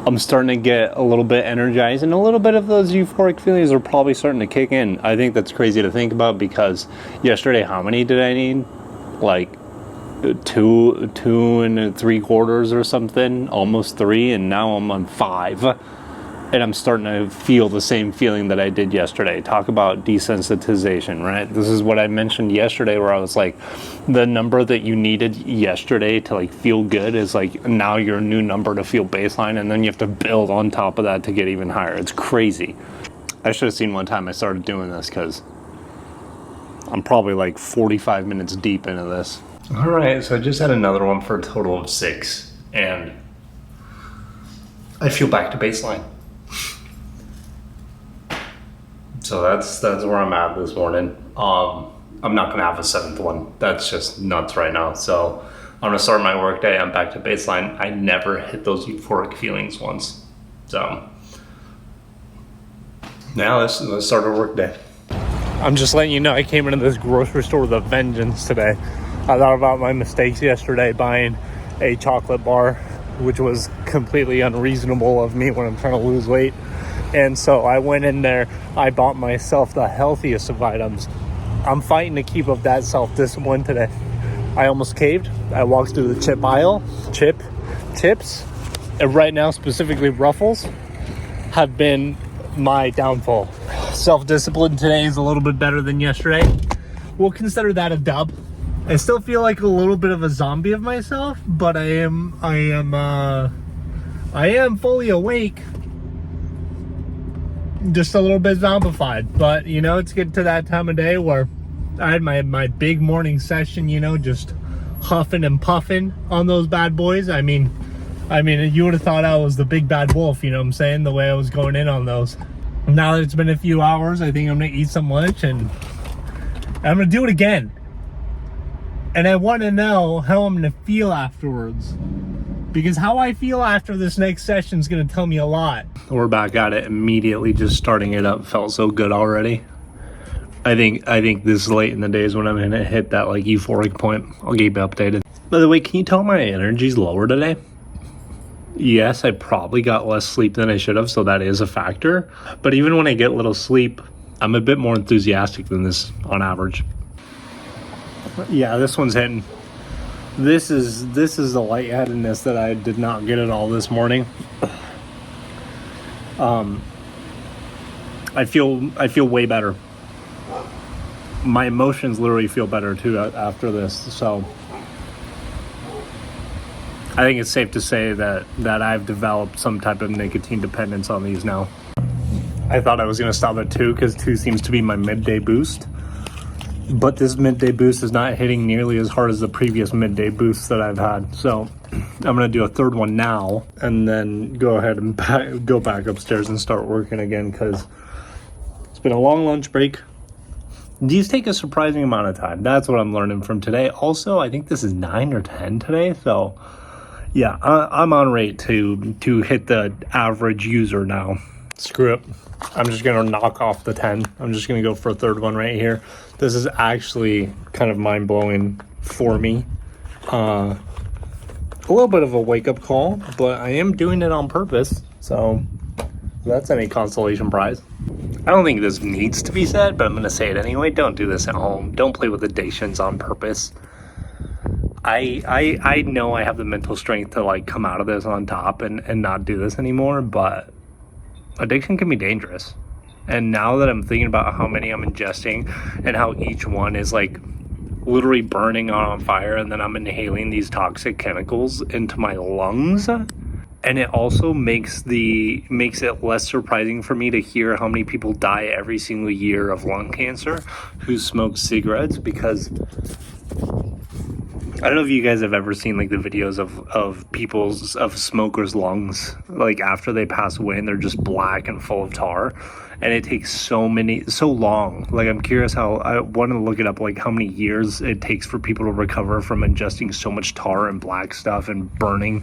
I'm starting to get a little bit energized, and a little bit of those euphoric feelings are probably starting to kick in. I think that's crazy to think about because yesterday, how many did I need? Like 2 3/4 or something, almost 3, and now I'm on 5. And I'm starting to feel the same feeling that I did yesterday. Talk about desensitization, right? This is what I mentioned yesterday where I was like, the number that you needed yesterday to like feel good is like now your new number to feel baseline, and then you have to build on top of that to get even higher. It's crazy. I should have seen one time I started doing this because I'm probably like 45 minutes deep into this. All right, so I just had another one for a total of 6, and I feel back to baseline. So that's where I'm at this morning. I'm not gonna have a 7th one. That's just nuts right now. So I'm gonna start my work day. I'm back to baseline. I never hit those euphoric feelings once. So now let's start our work day. I'm just letting you know I came into this grocery store with a vengeance today. I thought about my mistakes yesterday buying a chocolate bar, which was completely unreasonable of me when I'm trying to lose weight. And so I went in there, I bought myself the healthiest of items. I'm fighting to keep up that self-discipline today. I almost caved. I walked through the chip aisle. Chips, and right now specifically Ruffles, have been my downfall. Self-discipline today is a little bit better than yesterday. We'll consider that a dub. I still feel like a little bit of a zombie of myself, but I am fully awake. Just a little bit zombified, but you know, it's getting to that time of day where I had my big morning session, you know, just huffing and puffing on those bad boys. I mean, you would have thought I was the big bad wolf, you know what I'm saying? The way I was going in on those. Now that it's been a few hours, I think I'm gonna eat some lunch and I'm gonna do it again. And I want to know how I'm gonna feel afterwards, because how I feel after this next session is gonna tell me a lot. We're back at it immediately. Just starting it up felt so good already. I think this late in the day is when I'm gonna hit that like euphoric point. I'll keep you updated. By the way, can you tell my energy's lower today? Yes, I probably got less sleep than I should have, so that is a factor. But even when I get little sleep, I'm a bit more enthusiastic than this on average. Yeah, this one's hitting. This is the lightheadedness that I did not get at all this morning. I feel way better. My emotions literally feel better too after this. So I think it's safe to say that I've developed some type of nicotine dependence on these now. I thought I was going to stop at 2 because 2 seems to be my midday boost. But this midday boost is not hitting nearly as hard as the previous midday boosts that I've had. So I'm going to do a third one now and then go ahead and go back upstairs and start working again, because it's been a long lunch break. These take a surprising amount of time. That's what I'm learning from today. Also, I think this is 9 or 10 today. So yeah, I'm on rate to hit the average user now. Screw it. I'm just going to knock off the 10. I'm just going to go for a third one right here. This is actually kind of mind-blowing for me. A little bit of a wake-up call, but I am doing it on purpose. So that's any consolation prize. I don't think this needs to be said, but I'm going to say it anyway. Don't do this at home. Don't play with addictions on purpose. I know I have the mental strength to like come out of this on top and not do this anymore, but addiction can be dangerous. And now that I'm thinking about how many I'm ingesting and how each one is like literally burning on fire, and then I'm inhaling these toxic chemicals into my lungs, and it also makes it less surprising for me to hear how many people die every single year of lung cancer who smoke cigarettes, because I don't know if you guys have ever seen like the videos of smokers' lungs, like after they pass away and they're just black and full of tar, and it takes so long. Like, I'm curious how, I want to look it up, like how many years it takes for people to recover from ingesting so much tar and black stuff and burning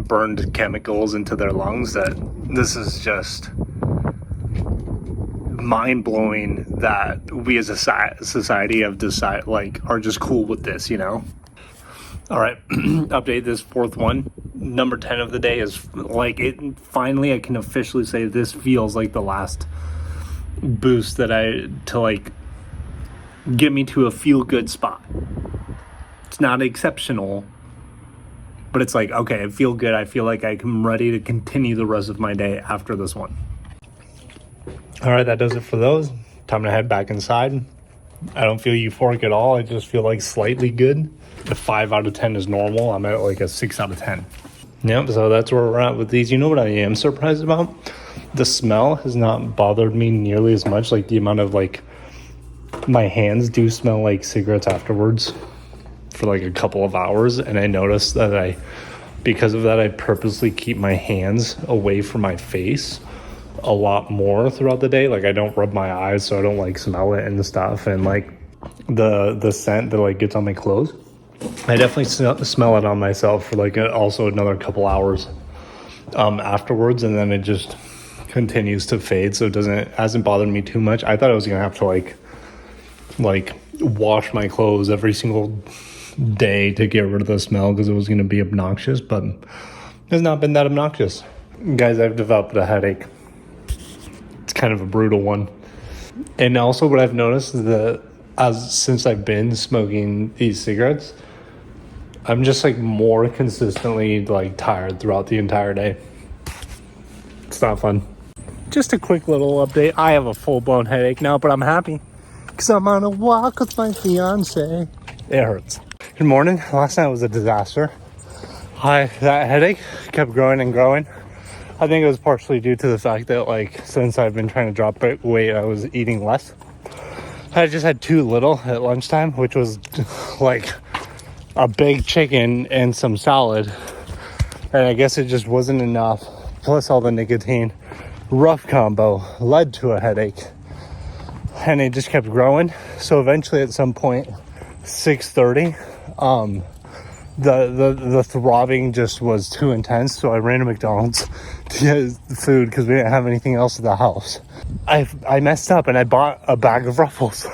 burned chemicals into their lungs. That this is just mind-blowing that we as a society have decided, like, are just cool with this, you know. All right, update this fourth one. Number 10 of the day is like it. Finally, I can officially say this feels like the last boost to like get me to a feel-good spot. It's not exceptional, but it's like, okay, I feel good. I feel like I'm ready to continue the rest of my day after this one. All right, that does it for those. Time to head back inside. I don't feel euphoric at all. I just feel like slightly good. If 5 out of 10 is normal, I'm at like a 6 out of 10. Yep, so that's where we're at with these. You know what I am surprised about? The smell has not bothered me nearly as much. Like the amount of like, my hands do smell like cigarettes afterwards for like a couple of hours. And I noticed that because of that, I purposely keep my hands away from my face a lot more throughout the day. Like I don't rub my eyes so I don't like smell it and stuff. And like the scent that like gets on my clothes, I definitely smell it on myself for like also another couple hours afterwards, and then it just continues to fade, so hasn't bothered me too much. I thought I was gonna have to like wash my clothes every single day to get rid of the smell because it was gonna be obnoxious, but it's not been that obnoxious. Guys, I've developed a headache. It's kind of a brutal one. And also what I've noticed is that since I've been smoking these cigarettes, I'm just like more consistently like tired throughout the entire day. It's not fun. Just a quick little update. I have a full-blown headache now, but I'm happy because I'm on a walk with my fiance. It hurts. Good morning. Last night was a disaster. That headache kept growing and growing. I think it was partially due to the fact that like since I've been trying to drop weight, I was eating less. I just had too little at lunchtime, which was like a big chicken and some salad. And I guess it just wasn't enough. Plus all the nicotine. Rough combo led to a headache. And it just kept growing. So eventually at some point, 6:30, the throbbing just was too intense. So I ran to McDonald's to get food because we didn't have anything else at the house. I messed up and I bought a bag of Ruffles.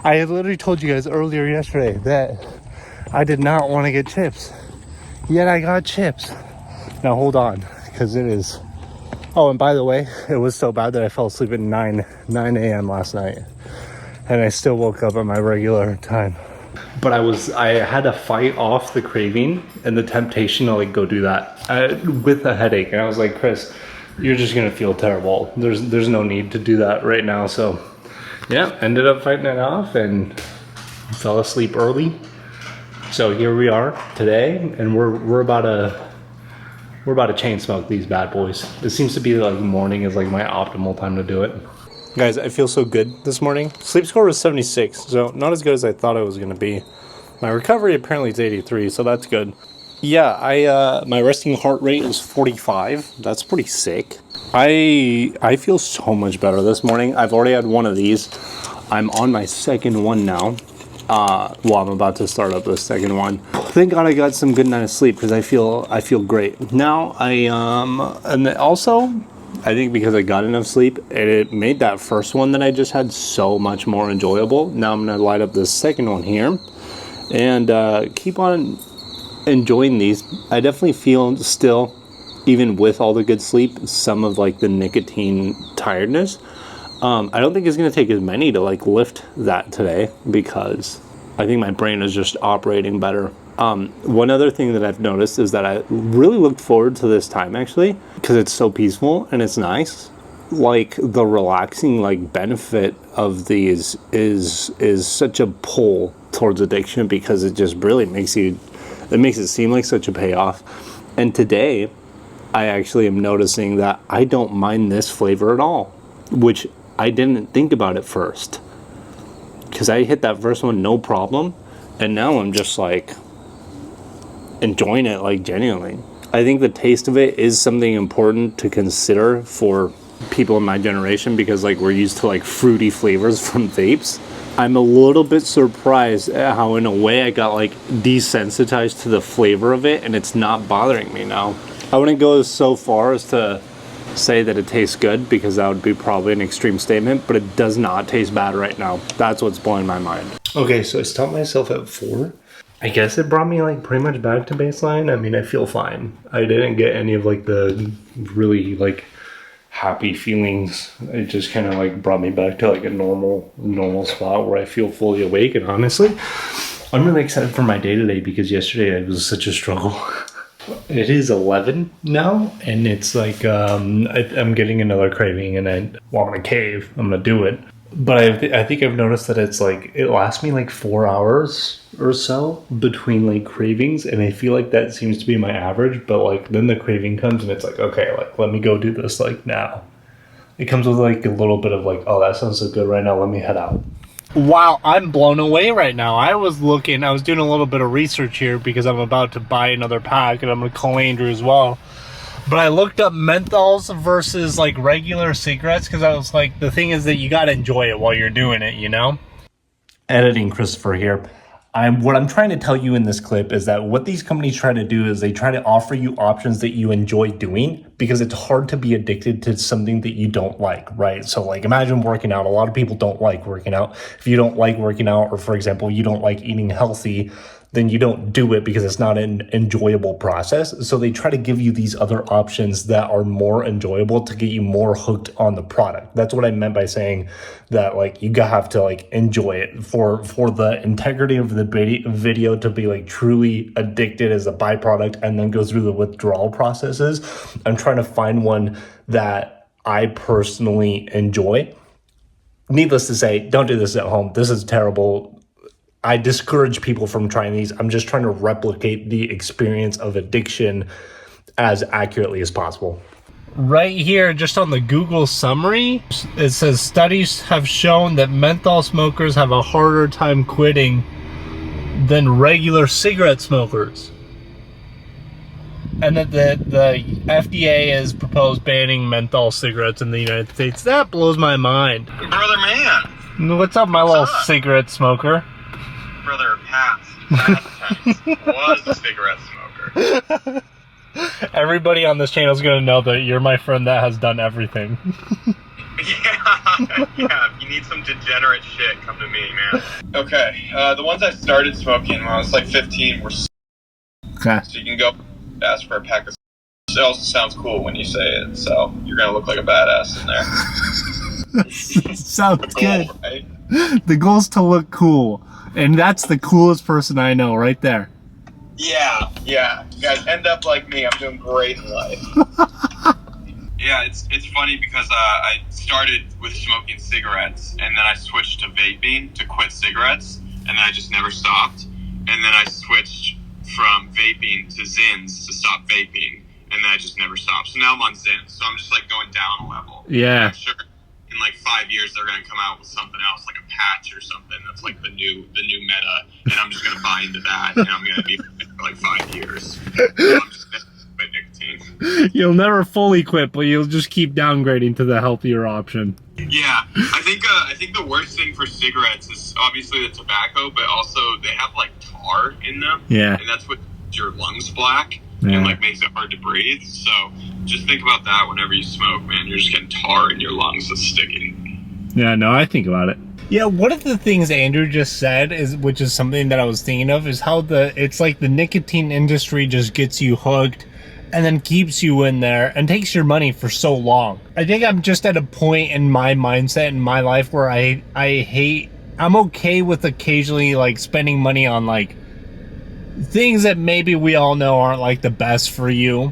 I had literally told you guys earlier yesterday that I did not want to get chips. Yet I got chips. Now hold on, because it is... Oh, and by the way, it was so bad that I fell asleep at 9 a.m. last night. And I still woke up at my regular time. But I had to fight off the craving and the temptation to like go do that with a headache. And I was like, Chris, you're just gonna feel terrible. There's no need to do that right now. So yeah, ended up fighting it off and fell asleep early. So here we are today, and we're about to chain smoke these bad boys. It seems to be like morning is like my optimal time to do it. Guys, I feel so good this morning. Sleep score was 76, so not as good as I thought it was gonna be. My recovery apparently is 83, so that's good. Yeah, my resting heart rate is 45. That's pretty sick. I feel so much better this morning. I've already had one of these. I'm on my second one now. Well, I'm about to start up the second one. Thank God I got some good night of sleep because I feel great. Now and also I think because I got enough sleep, it made that first one that I just had so much more enjoyable. Now I'm gonna light up this second one here and keep on enjoying these. I definitely feel still, even with all the good sleep, some of like the nicotine tiredness. I don't think it's going to take as many to like lift that today because I think my brain is just operating better. One other thing that I've noticed is that I really looked forward to this time actually because it's so peaceful and it's nice. Like the relaxing like benefit of these is such a pull towards addiction because it just really makes it seem like such a payoff. And today I actually am noticing that I don't mind this flavor at all, which I didn't think about at first because I hit that first one no problem, and now I'm just like enjoying it like genuinely. I think the taste of it is something important to consider for people in my generation because like we're used to like fruity flavors from vapes. I'm a little bit surprised at how in a way I got like desensitized to the flavor of it and it's not bothering me now. I wouldn't go so far as to say that it tastes good because that would be probably an extreme statement, but it does not taste bad right now. That's what's blowing my mind. Okay, so I stopped myself at 4. I guess it brought me like pretty much back to baseline. I mean, I feel fine. I didn't get any of like the really like happy feelings. It just kind of like brought me back to like a normal spot where I feel fully awake. And honestly, I'm really excited for my day today because yesterday it was such a struggle. It is 11 now, and it's like I'm getting another craving, and I'm gonna cave. I'm gonna do it, but I think I've noticed that it's like it lasts me like 4 hours or so between like cravings, and I feel like that seems to be my average. But like then the craving comes, and it's like okay, like let me go do this like now. It comes with like a little bit of like, oh, that sounds so good right now. Let me head out. Wow, I'm blown away right now. I was doing a little bit of research here because I'm about to buy another pack and I'm going to call Andrew as well. But I looked up menthols versus like regular cigarettes because I was like, the thing is that you got to enjoy it while you're doing it, you know? Editing Christopher here. What I'm trying to tell you in this clip is that what these companies try to do is they try to offer you options that you enjoy doing because it's hard to be addicted to something that you don't like, right? So like imagine working out. A lot of people don't like working out. If you don't like working out, or for example, you don't like eating healthy, then you don't do it because it's not an enjoyable process. So they try to give you these other options that are more enjoyable to get you more hooked on the product. That's what I meant by saying that, like, you have to like enjoy it for the integrity of the video to be like truly addicted as a byproduct and then go through the withdrawal processes. I'm trying to find one that I personally enjoy. Needless to say, don't do this at home. This is terrible. I discourage people from trying these. I'm just trying to replicate the experience of addiction as accurately as possible. Right here, just on the Google summary, it says studies have shown that menthol smokers have a harder time quitting than regular cigarette smokers. And that the FDA has proposed banning menthol cigarettes in the United States. That blows my mind. Brother man. What's up, my little cigarette smoker? Brother past tense was a cigarette smoker. Everybody on this channel is going to know that you're my friend that has done everything. Yeah, if you need some degenerate shit, come to me, man. Okay, the ones I started smoking when I was like 15 were Okay. so you can go ask for a pack of it also sounds cool when you say it, so you're going to look like a badass in there. Sounds good. Right? The goal's to look cool. And that's the coolest person I know right there. Yeah. You guys end up like me. I'm doing great in life. Yeah, it's funny because I started with smoking cigarettes, and then I switched to vaping to quit cigarettes, and then I just never stopped. And then I switched from vaping to Zins to stop vaping, and then I just never stopped. So now I'm on Zins, so I'm just like going down a level. Yeah. I'm sure in like 5 years they're gonna come out with something else, like a patch or something that's like the new meta, and I'm just gonna buy into that, and I'm gonna be for like 5 years. So I'm just gonna quit nicotine. You'll never fully quit, but you'll just keep downgrading to the healthier option. Yeah, I think the worst thing for cigarettes is obviously the tobacco, but also they have like tar in them. Yeah. And that's what makes your lungs black Yeah. and like makes it hard to breathe. So just think about that whenever you smoke, man. You're just getting tar in your lungs that's sticking. Yeah, no, I think about it. Yeah, one of the things Andrew just said which is something that I was thinking of, is how it's like the nicotine industry just gets you hooked and then keeps you in there and takes your money for so long. I think I'm just at a point in my mindset in my life where I'm okay with occasionally like spending money on like things that maybe we all know aren't like the best for you,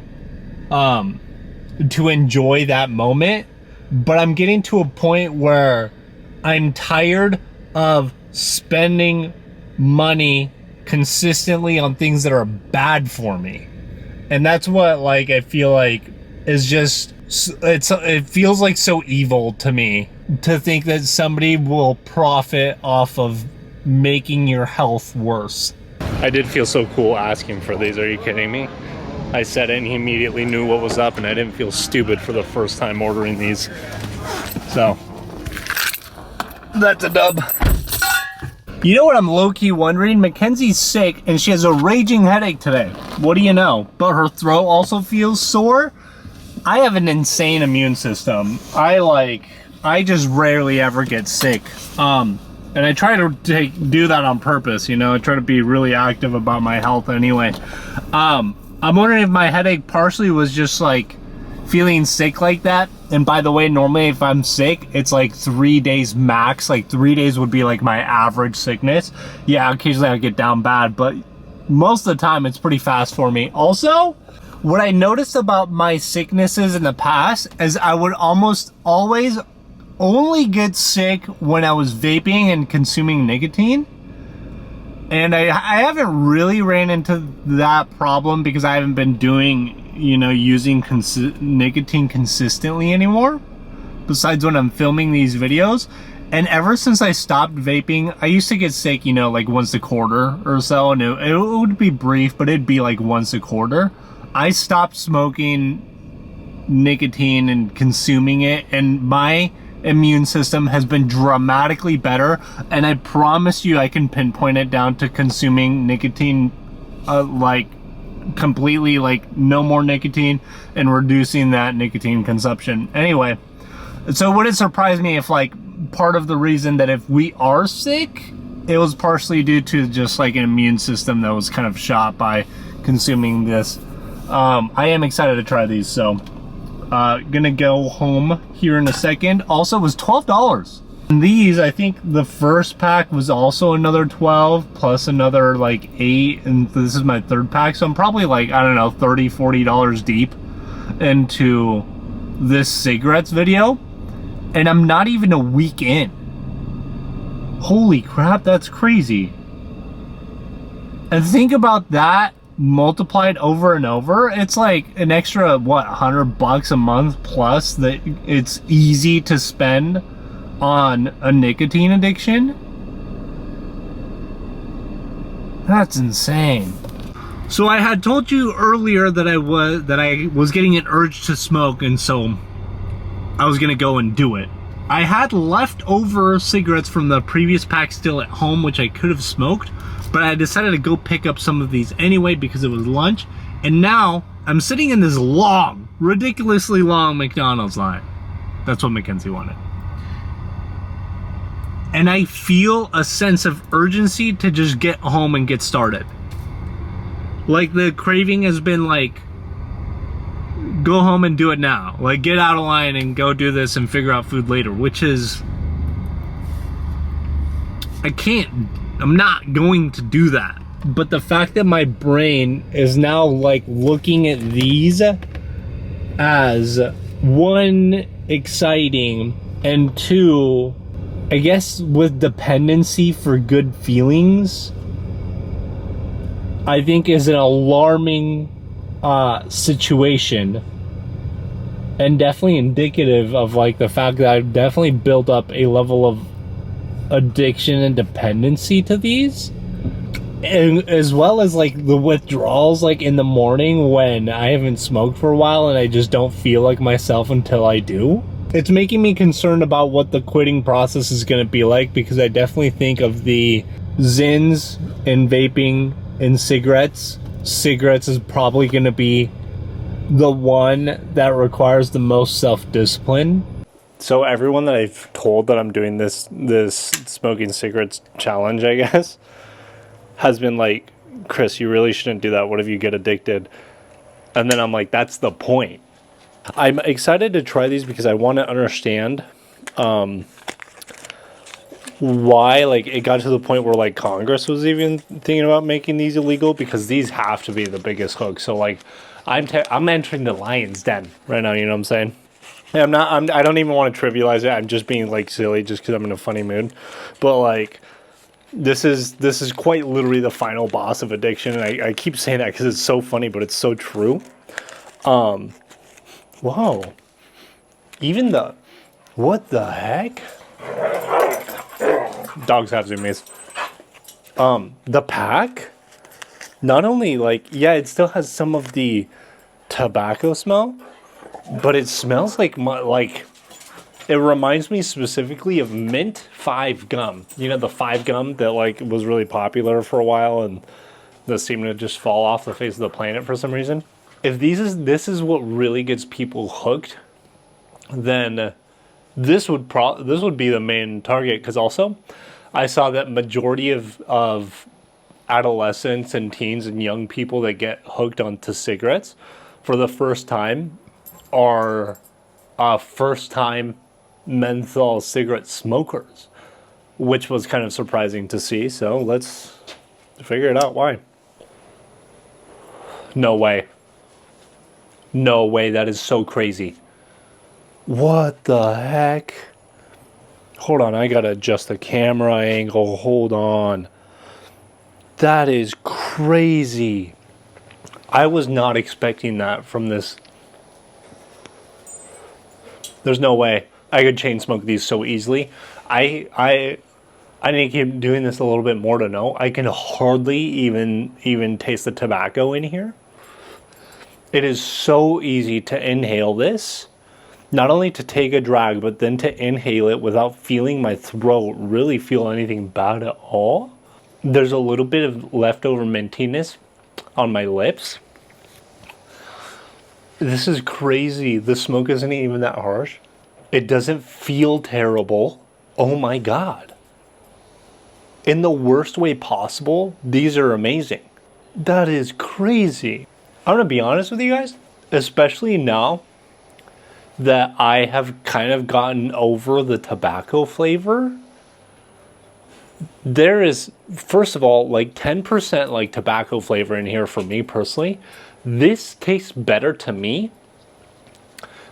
to enjoy that moment. But I'm getting to a point where I'm tired of spending money consistently on things that are bad for me. And that's what, like, I feel like is just, it feels like so evil to me to think that somebody will profit off of making your health worse. I did feel so cool asking for these. Are you kidding me? I said it and he immediately knew what was up, and I didn't feel stupid for the first time ordering these. So, that's a dub. You know what I'm low-key wondering? Mackenzie's sick and she has a raging headache today. What do you know? But her throat also feels sore. I have an insane immune system. I just rarely ever get sick. And I try to do that on purpose, you know? I try to be really active about my health anyway. I'm wondering if my headache partially was just like feeling sick like that. And by the way, normally if I'm sick, it's like 3 days max. Like 3 days would be like my average sickness. Yeah, occasionally I get down bad, but most of the time it's pretty fast for me. Also, what I noticed about my sicknesses in the past is I would almost always only get sick when I was vaping and consuming nicotine. And I haven't really ran into that problem because I haven't been doing, you know, using nicotine consistently anymore, besides when I'm filming these videos. And ever since I stopped vaping, I used to get sick, you know, like once a quarter or so, and it would be brief, but it'd be like once a quarter. I stopped smoking nicotine and consuming it, and my immune system has been dramatically better. And I promise you I can pinpoint it down to consuming nicotine, like completely, like no more nicotine, and reducing that nicotine consumption. Anyway, so would it surprise me if like part of the reason that if we are sick it was partially due to just like an immune system that was kind of shot by consuming this. I am excited to try these, so gonna go home here in a second. Also, it was $12. And these, I think the first pack was also another 12 plus another like 8, and this is my third pack, so I'm probably like, I don't know, $30-$40 deep into this cigarettes video, and I'm not even a week in. Holy crap, that's crazy. And think about that multiplied over and over. It's like an extra, what, $100 a month plus that it's easy to spend on a nicotine addiction. That's insane. So I had told you earlier that I was getting an urge to smoke, and so I was gonna go and do it. I had leftover cigarettes from the previous pack still at home, which I could have smoked, but I decided to go pick up some of these anyway because it was lunch. And now I'm sitting in this long, ridiculously long McDonald's line. That's what Mackenzie wanted. And I feel a sense of urgency to just get home and get started. Like the craving has been like, go home and do it now. Like, get out of line and go do this and figure out food later, which is, I'm not going to do that. But the fact that my brain is now like looking at these as one, exciting, and two, I guess with dependency for good feelings, I think is an alarming situation, and definitely indicative of like the fact that I've definitely built up a level of addiction and dependency to these, and as well as like the withdrawals like in the morning when I haven't smoked for a while and I just don't feel like myself until I do. It's making me concerned about what the quitting process is going to be like, because I definitely think of the Zins and vaping and cigarettes. Cigarettes is probably going to be the one that requires the most self-discipline. So everyone that I've told that I'm doing this smoking cigarettes challenge, I guess, has been like, Chris, you really shouldn't do that. What if you get addicted? And then I'm like, that's the point. I'm excited to try these because I want to understand why like it got to the point where like Congress was even thinking about making these illegal, because these have to be the biggest hook. So like I'm entering the lion's den right now, you know what I'm saying? I don't even want to trivialize it. I'm just being like silly just because I'm in a funny mood. But like this is quite literally the final boss of addiction, and I keep saying that because it's so funny, but it's so true. Whoa. Even what the heck? Dogs have zoomies. The pack, not only like, yeah, it still has some of the tobacco smell, but it smells like it reminds me specifically of Mint 5 gum. You know, the 5 gum that like was really popular for a while and that seemed to just fall off the face of the planet for some reason. If this is what really gets people hooked, then this would be the main target. Because also, I saw that majority of adolescents and teens and young people that get hooked onto cigarettes for the first time are first-time menthol cigarette smokers, which was kind of surprising to see. So let's figure it out. Why? No way. No way, that is so crazy. What the heck? Hold on, I gotta adjust the camera angle. Hold on. That is crazy. I was not expecting that from this. There's no way I could chain smoke these so easily. I need to keep doing this a little bit more to know. I can hardly even taste the tobacco in here. It is so easy to inhale this. Not only to take a drag, but then to inhale it without feeling my throat really feel anything bad at all. There's a little bit of leftover mintiness on my lips. This is crazy. The smoke isn't even that harsh. It doesn't feel terrible. Oh my God. In the worst way possible, these are amazing. That is crazy. I'm gonna be honest with you guys, especially now that I have kind of gotten over the tobacco flavor. There is, first of all, like 10% like tobacco flavor in here for me personally. This tastes better to me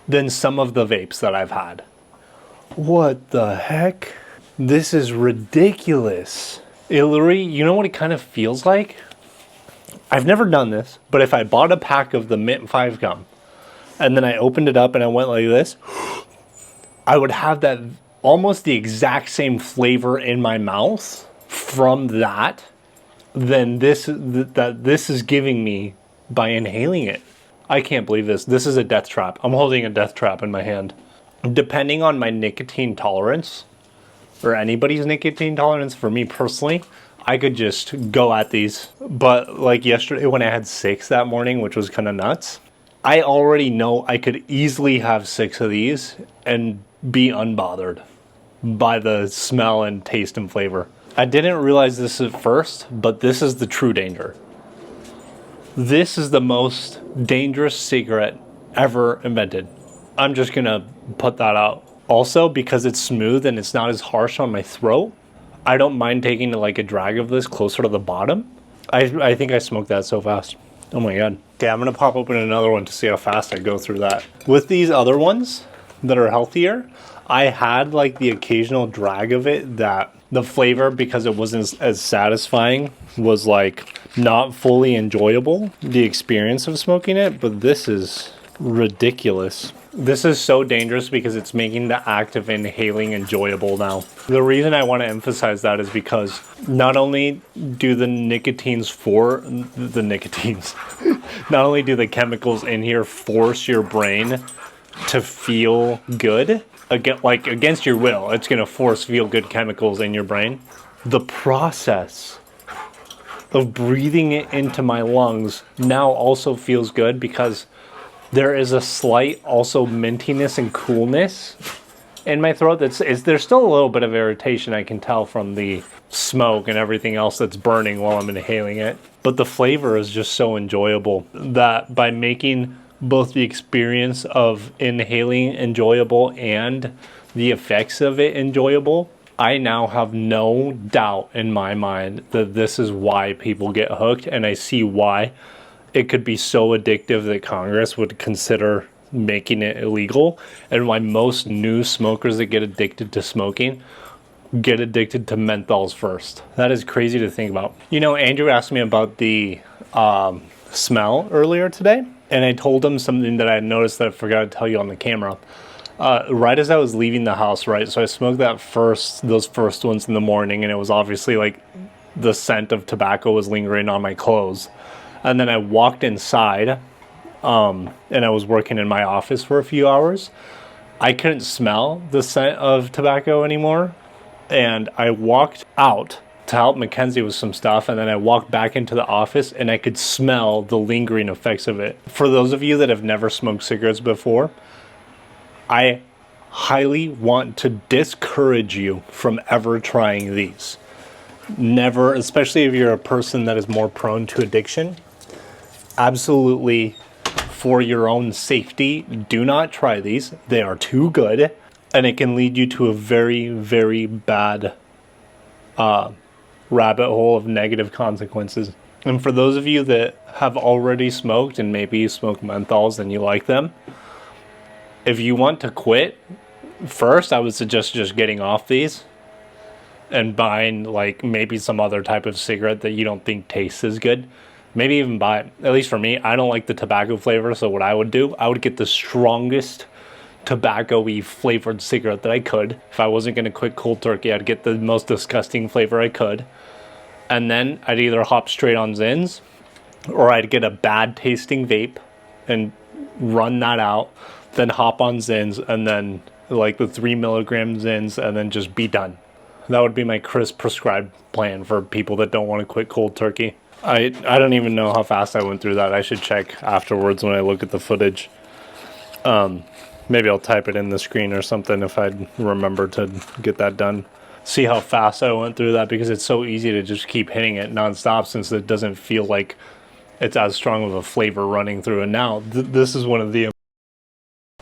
than some of the vapes that I've had. What the heck? This is ridiculous. Hillary, you know what it kind of feels like? I've never done this, but if I bought a pack of the Mint 5 gum and then I opened it up and I went like this, I would have that almost the exact same flavor in my mouth from that than this is giving me by inhaling it. I can't believe this. This is a death trap. I'm holding a death trap in my hand. Depending on my nicotine tolerance, or anybody's nicotine tolerance, for me personally, I could just go at these. But like yesterday when I had 6 that morning, which was kind of nuts, I already know I could easily have 6 of these and be unbothered by the smell and taste and flavor. I didn't realize this at first, but this is the true danger. This is the most dangerous cigarette ever invented. I'm just gonna put that out. Also, because it's smooth and it's not as harsh on my throat, I don't mind taking like a drag of this closer to the bottom. I think I smoked that so fast. Oh my god. Okay, I'm gonna pop open another one to see how fast I go through that. With these other ones that are healthier, I had like the occasional drag of it that the flavor, because it wasn't as satisfying, was like not fully enjoyable, the experience of smoking it. But this is ridiculous. This is so dangerous because it's making the act of inhaling enjoyable now. The reason I want to emphasize that is because not only do the not only do the chemicals in here force your brain to feel good, against your will, it's going to force feel good chemicals in your brain. The process of breathing it into my lungs now also feels good because there is a slight also mintiness and coolness in my throat. There's still a little bit of irritation I can tell from the smoke and everything else that's burning while I'm inhaling it. But the flavor is just so enjoyable that by making both the experience of inhaling enjoyable and the effects of it enjoyable, I now have no doubt in my mind that this is why people get hooked, and I see why it could be so addictive that Congress would consider making it illegal, and why most new smokers that get addicted to smoking get addicted to menthols first. That is crazy to think about. You know, Andrew asked me about the smell earlier today, and I told him something that I had noticed that I forgot to tell you on the camera. Right as I was leaving the house, right? So I smoked those first ones in the morning, and it was obviously like the scent of tobacco was lingering on my clothes. And then I walked inside, and I was working in my office for a few hours. I couldn't smell the scent of tobacco anymore. And I walked out to help Mackenzie with some stuff, and then I walked back into the office and I could smell the lingering effects of it. For those of you that have never smoked cigarettes before, I highly want to discourage you from ever trying these. Never, especially if you're a person that is more prone to addiction. Absolutely, for your own safety, do not try these. They are too good, and it can lead you to a very, very bad rabbit hole of negative consequences. And for those of you that have already smoked, and maybe you smoke menthols and you like them, if you want to quit, first I would suggest just getting off these and buying like maybe some other type of cigarette that you don't think tastes as good. Maybe even buy, at least for me, I don't like the tobacco flavor, so what I would do, I would get the strongest tobacco-y flavored cigarette that I could. If I wasn't going to quit cold turkey, I'd get the most disgusting flavor I could. And then I'd either hop straight on Zins, or I'd get a bad tasting vape and run that out, then hop on Zins, and then like the 3 milligram Zins, and then just be done. That would be my crisp prescribed plan for people that don't want to quit cold turkey. I don't even know how fast I went through that. I should check afterwards when I look at the footage. Maybe I'll type it in the screen or something if I remember to get that done. see how fast I went through that, because it's so easy to just keep hitting it nonstop since it doesn't feel like it's as strong of a flavor running through. And now this is one of the,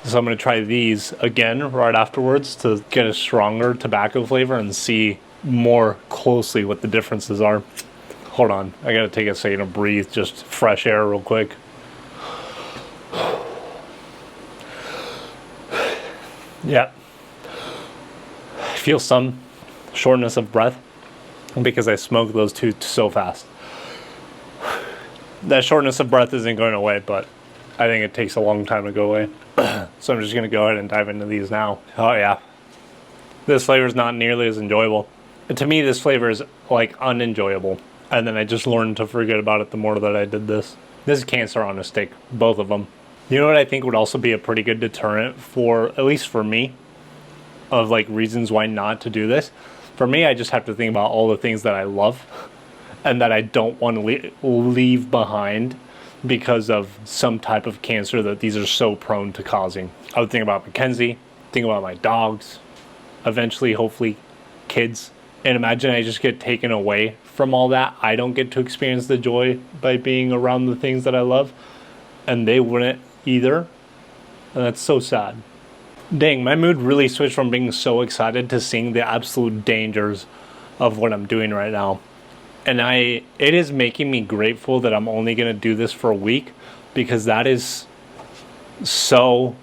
so I'm going to try these again right afterwards to get a stronger tobacco flavor and see more closely what the differences are. Hold on, I got to take a second to breathe, just fresh air real quick. Yeah, I feel some shortness of breath because I smoked those two so fast. That shortness of breath isn't going away, but I think it takes a long time to go away. So I'm just going to go ahead and dive into these now. Oh yeah, this flavor is not nearly as enjoyable. And to me, this flavor is like unenjoyable. And then I just learned to forget about it the more that I did this. This is cancer on a stick, both of them. You know what I think would also be a pretty good deterrent for, at least for me, of like reasons why not to do this? For me, I just have to think about all the things that I love and that I don't want to leave behind because of some type of cancer that these are so prone to causing. I would think about Mackenzie, think about my dogs, eventually, hopefully, kids. And imagine I just get taken away from all that. I don't get to experience the joy by being around the things that I love, and they wouldn't either. And that's so sad. Dang, my mood really switched from being so excited to seeing the absolute dangers of what I'm doing right now. And it is making me grateful that I'm only going to do this for a week, because that is so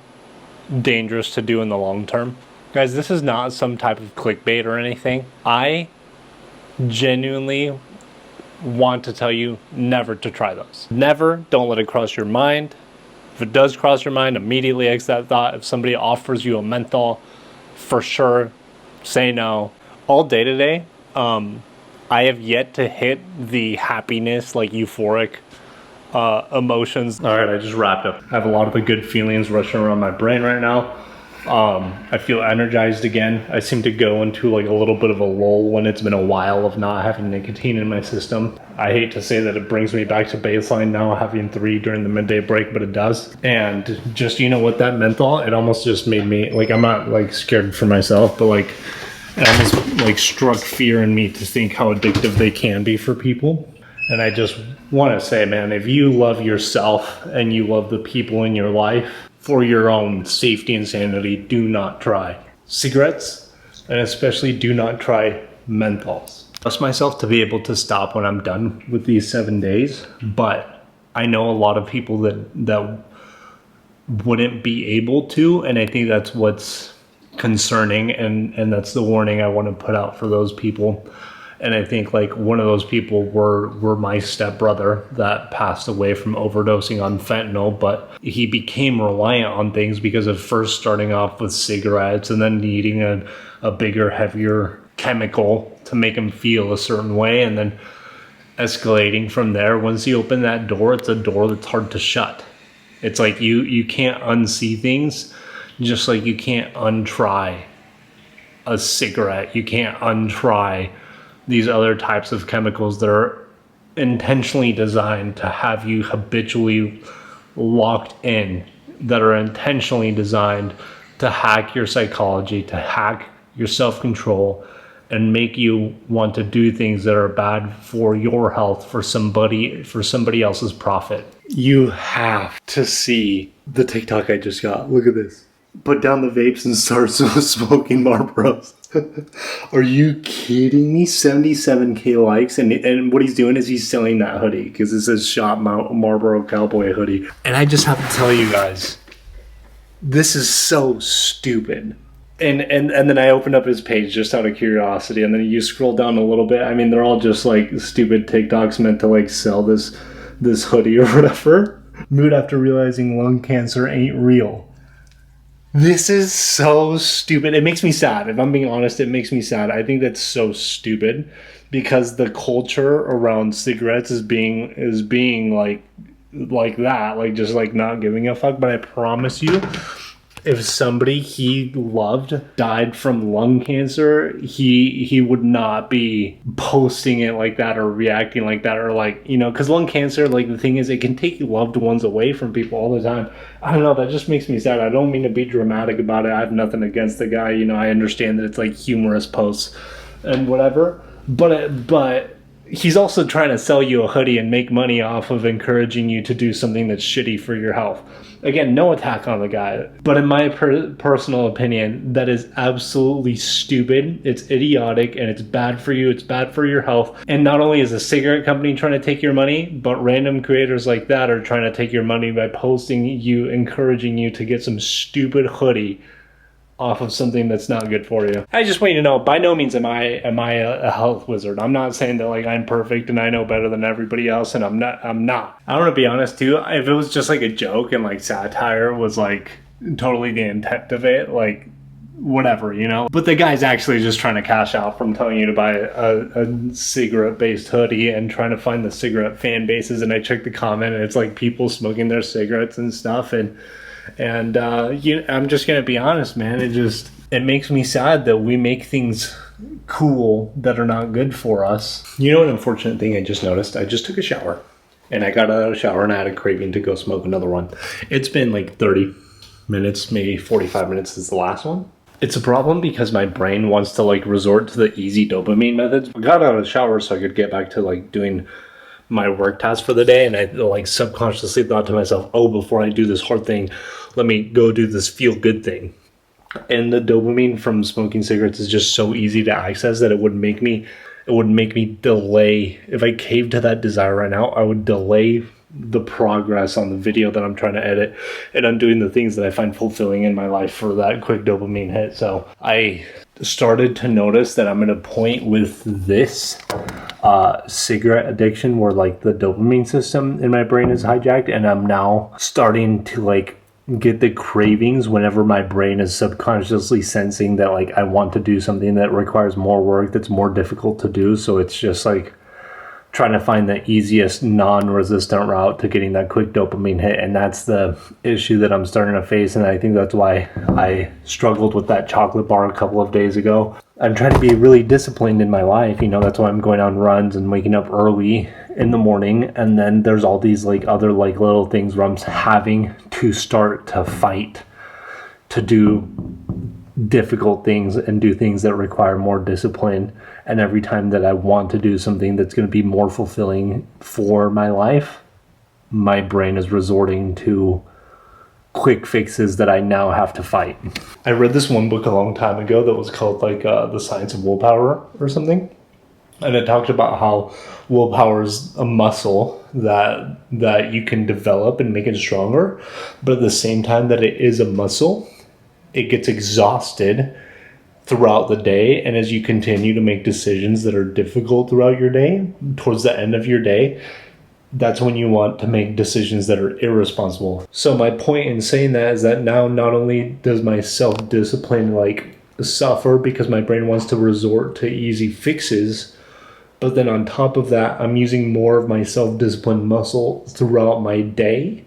dangerous to do in the long term. Guys, this is not some type of clickbait or anything. I genuinely want to tell you never to try those. Never. Don't let it cross your mind. If it does cross your mind, immediately exit that thought. If somebody offers you a menthol, for sure, say no. All day today, I have yet to hit the happiness, like euphoric emotions. All right, I just wrapped up. I have a lot of the good feelings rushing around my brain right now. I feel energized again. I seem to go into like a little bit of a lull when it's been a while of not having nicotine in my system. I hate to say that it brings me back to baseline now, having 3 during the midday break, but it does. And just, you know what, that menthol, it almost just made me, like, I'm not like scared for myself, but like it almost like struck fear in me to think how addictive they can be for people. And I just want to say, man, if you love yourself and you love the people in your life, for your own safety and sanity, do not try cigarettes, and especially do not try menthols. I trust myself to be able to stop when I'm done with these 7 days, but I know a lot of people that wouldn't be able to, and I think that's what's concerning, and that's the warning I want to put out for those people. And I think like one of those people were my stepbrother that passed away from overdosing on fentanyl, but he became reliant on things because of first starting off with cigarettes and then needing a bigger, heavier chemical to make him feel a certain way, and then escalating from there. Once you open that door, it's a door that's hard to shut. It's like you can't unsee things, just like you can't untry a cigarette. You can't untry these other types of chemicals that are intentionally designed to have you habitually locked in, that are intentionally designed to hack your psychology, to hack your self-control, and make you want to do things that are bad for your health, for somebody else's profit. You have to see the TikTok I just got. Look at this. Put down the vapes and start smoking Marlboros. Are you kidding me? 77K likes, and what he's doing is he's selling that hoodie because it says "Shop Marlboro Cowboy Hoodie." And I just have to tell you guys, this is so stupid. And then I opened up his page just out of curiosity, and then you scroll down a little bit. I mean, they're all just like stupid TikToks meant to like sell this hoodie or whatever. Mood after realizing lung cancer ain't real. This is so stupid. It makes me sad. If I'm being honest, it makes me sad. I think that's so stupid because the culture around cigarettes is being like that, like just like not giving a fuck. But I promise you, if somebody he loved died from lung cancer, he would not be posting it like that or reacting like that, or like, you know, because lung cancer, like the thing is, it can take loved ones away from people all the time. I don't know, that just makes me sad. I don't mean to be dramatic about it. I have nothing against the guy, you know. I understand that it's like humorous posts, and whatever. But he's also trying to sell you a hoodie and make money off of encouraging you to do something that's shitty for your health. Again, no attack on the guy, but in my personal opinion, that is absolutely stupid. It's idiotic, and it's bad for you. It's bad for your health. And not only is a cigarette company trying to take your money, but random creators like that are trying to take your money by posting you, encouraging you to get some stupid hoodie off of something that's not good for you. I just want you to know, by no means am I a health wizard. I'm not saying that like I'm perfect and I know better than everybody else, and I'm not. I want to be honest too, if it was just like a joke and like satire was like totally the intent of it, like whatever, you know. But the guy's actually just trying to cash out from telling you to buy a cigarette-based hoodie and trying to find the cigarette fan bases. And I checked the comment, and it's like people smoking their cigarettes and stuff, and I'm just gonna be honest, man. It makes me sad that we make things cool that are not good for us. You know, an unfortunate thing I just noticed. I just took a shower, and I got out of the shower, and I had a craving to go smoke another one. It's been like 30 minutes, maybe 45 minutes since the last one. It's a problem because my brain wants to like resort to the easy dopamine methods. I got out of the shower so I could get back to like doing my work task for the day, and I like subconsciously thought to myself, oh, before I do this hard thing, let me go do this feel good thing. And the dopamine from smoking cigarettes is just so easy to access that it would make me delay. If I caved to that desire right now, I would delay the progress on the video that I'm trying to edit, and I'm doing the things that I find fulfilling in my life for that quick dopamine hit. So I started to notice that I'm at a point with this cigarette addiction where like the dopamine system in my brain is hijacked, and I'm now starting to like get the cravings whenever my brain is subconsciously sensing that like I want to do something that requires more work, that's more difficult to do. So it's just like trying to find the easiest non-resistant route to getting that quick dopamine hit. And that's the issue that I'm starting to face, and I think that's why I struggled with that chocolate bar a couple of days ago. I'm trying to be really disciplined in my life, you know. That's why I'm going on runs and waking up early in the morning. And then there's all these like other like little things where I'm having to start to fight to do difficult things and do things that require more discipline. And every time that I want to do something that's going to be more fulfilling for my life, my brain is resorting to quick fixes that I now have to fight. I read this one book a long time ago that was called like The Science of Willpower or something. And it talked about how willpower is a muscle that you can develop and make it stronger. But at the same time that it is a muscle, it gets exhausted throughout the day. And as you continue to make decisions that are difficult throughout your day, towards the end of your day, that's when you want to make decisions that are irresponsible. So my point in saying that is that now not only does my self-discipline like suffer because my brain wants to resort to easy fixes, but then on top of that, I'm using more of my self-discipline muscle throughout my day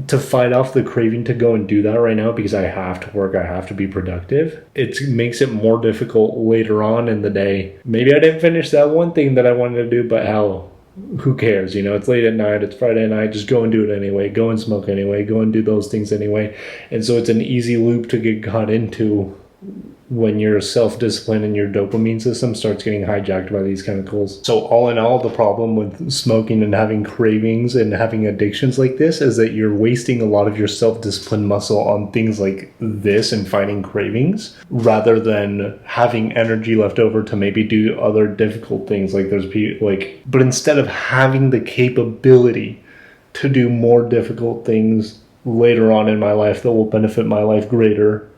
to fight off the craving to go and do that right now because I have to work, I have to be productive. It makes it more difficult later on in the day. Maybe I didn't finish that one thing that I wanted to do, but hell, who cares? You know, it's late at night, it's Friday night, just go and do it anyway, go and smoke anyway, go and do those things anyway. And so it's an easy loop to get caught into when your self-discipline and your dopamine system starts getting hijacked by these chemicals. So all in all, the problem with smoking and having cravings and having addictions like this is that you're wasting a lot of your self-discipline muscle on things like this and fighting cravings, rather than having energy left over to maybe do other difficult things. Like there's people like, but instead of having the capability to do more difficult things later on in my life that will benefit my life greater,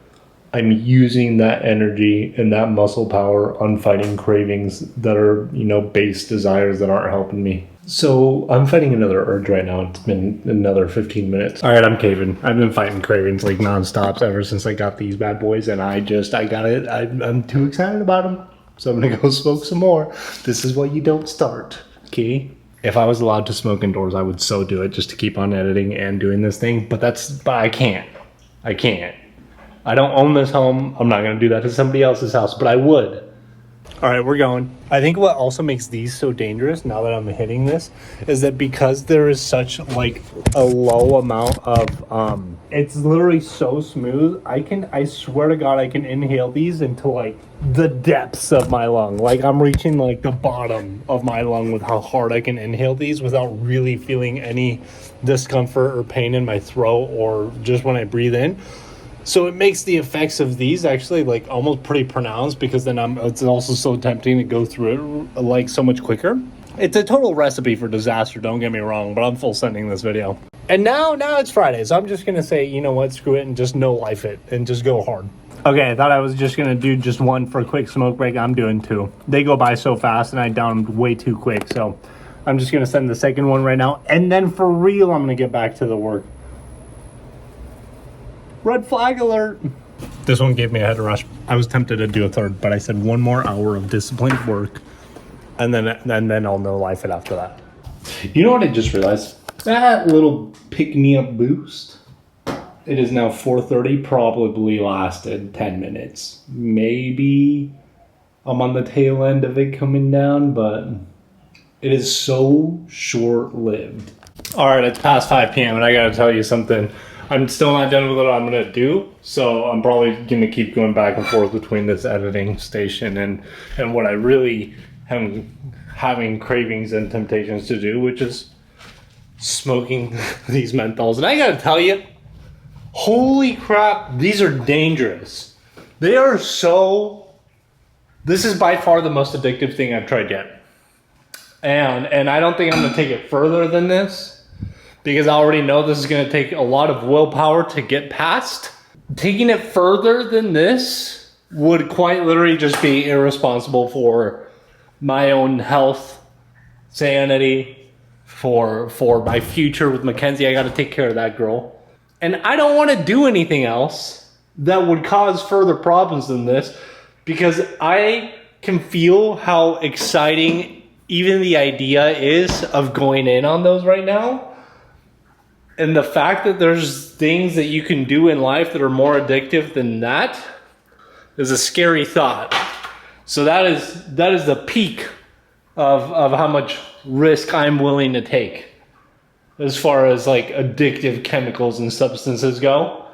I'm using that energy and that muscle power on fighting cravings that are, you know, base desires that aren't helping me. So I'm fighting another urge right now. It's been another 15 minutes. All right, I'm caving. I've been fighting cravings like nonstop ever since I got these bad boys, and I got it. I'm too excited about them. So I'm gonna go smoke some more. This is what you don't start, okay? If I was allowed to smoke indoors, I would so do it just to keep on editing and doing this thing. But I can't. I don't own this home. I'm not going to do that to somebody else's house, but I would. All right, we're going. I think what also makes these so dangerous now that I'm hitting this is that because there is such like a low amount of it's literally so smooth. I swear to God, I can inhale these into like the depths of my lung. Like I'm reaching like the bottom of my lung with how hard I can inhale these without really feeling any discomfort or pain in my throat or just when I breathe in. So it makes the effects of these actually like almost pretty pronounced because then it's also so tempting to go through it like so much quicker. It's a total recipe for disaster, don't get me wrong, but I'm full sending this video. And now it's Friday, so I'm just going to say, you know what, screw it and just no life it and just go hard. Okay, I thought I was just going to do just one for a quick smoke break. I'm doing two. They go by so fast and I downed way too quick, so I'm just going to send the second one right now. And then for real, I'm going to get back to the work. Red flag alert. This one gave me a head rush. I was tempted to do a third, but I said 1 more hour of disciplined work, and then I'll no life it after that. You know what I just realized? That little pick-me-up boost, it is now 4:30, probably lasted 10 minutes. Maybe I'm on the tail end of it coming down, but it is so short-lived. All right, it's past 5 p.m. and I gotta tell you something. I'm still not done with what I'm gonna do, so I'm probably gonna keep going back and forth between this editing station and what I really am having cravings and temptations to do, which is smoking these menthols. And I gotta tell you, holy crap, these are dangerous. They are so. This is by far the most addictive thing I've tried yet, and I don't think I'm gonna take it further than this. Because I already know this is going to take a lot of willpower to get past. Taking it further than this would quite literally just be irresponsible for my own health, sanity, for my future with Mackenzie. I got to take care of that girl. And I don't want to do anything else that would cause further problems than this, because I can feel how exciting even the idea is of going in on those right now. And the fact that there's things that you can do in life that are more addictive than that is a scary thought. So that is the peak of how much risk I'm willing to take as far as like addictive chemicals and substances go.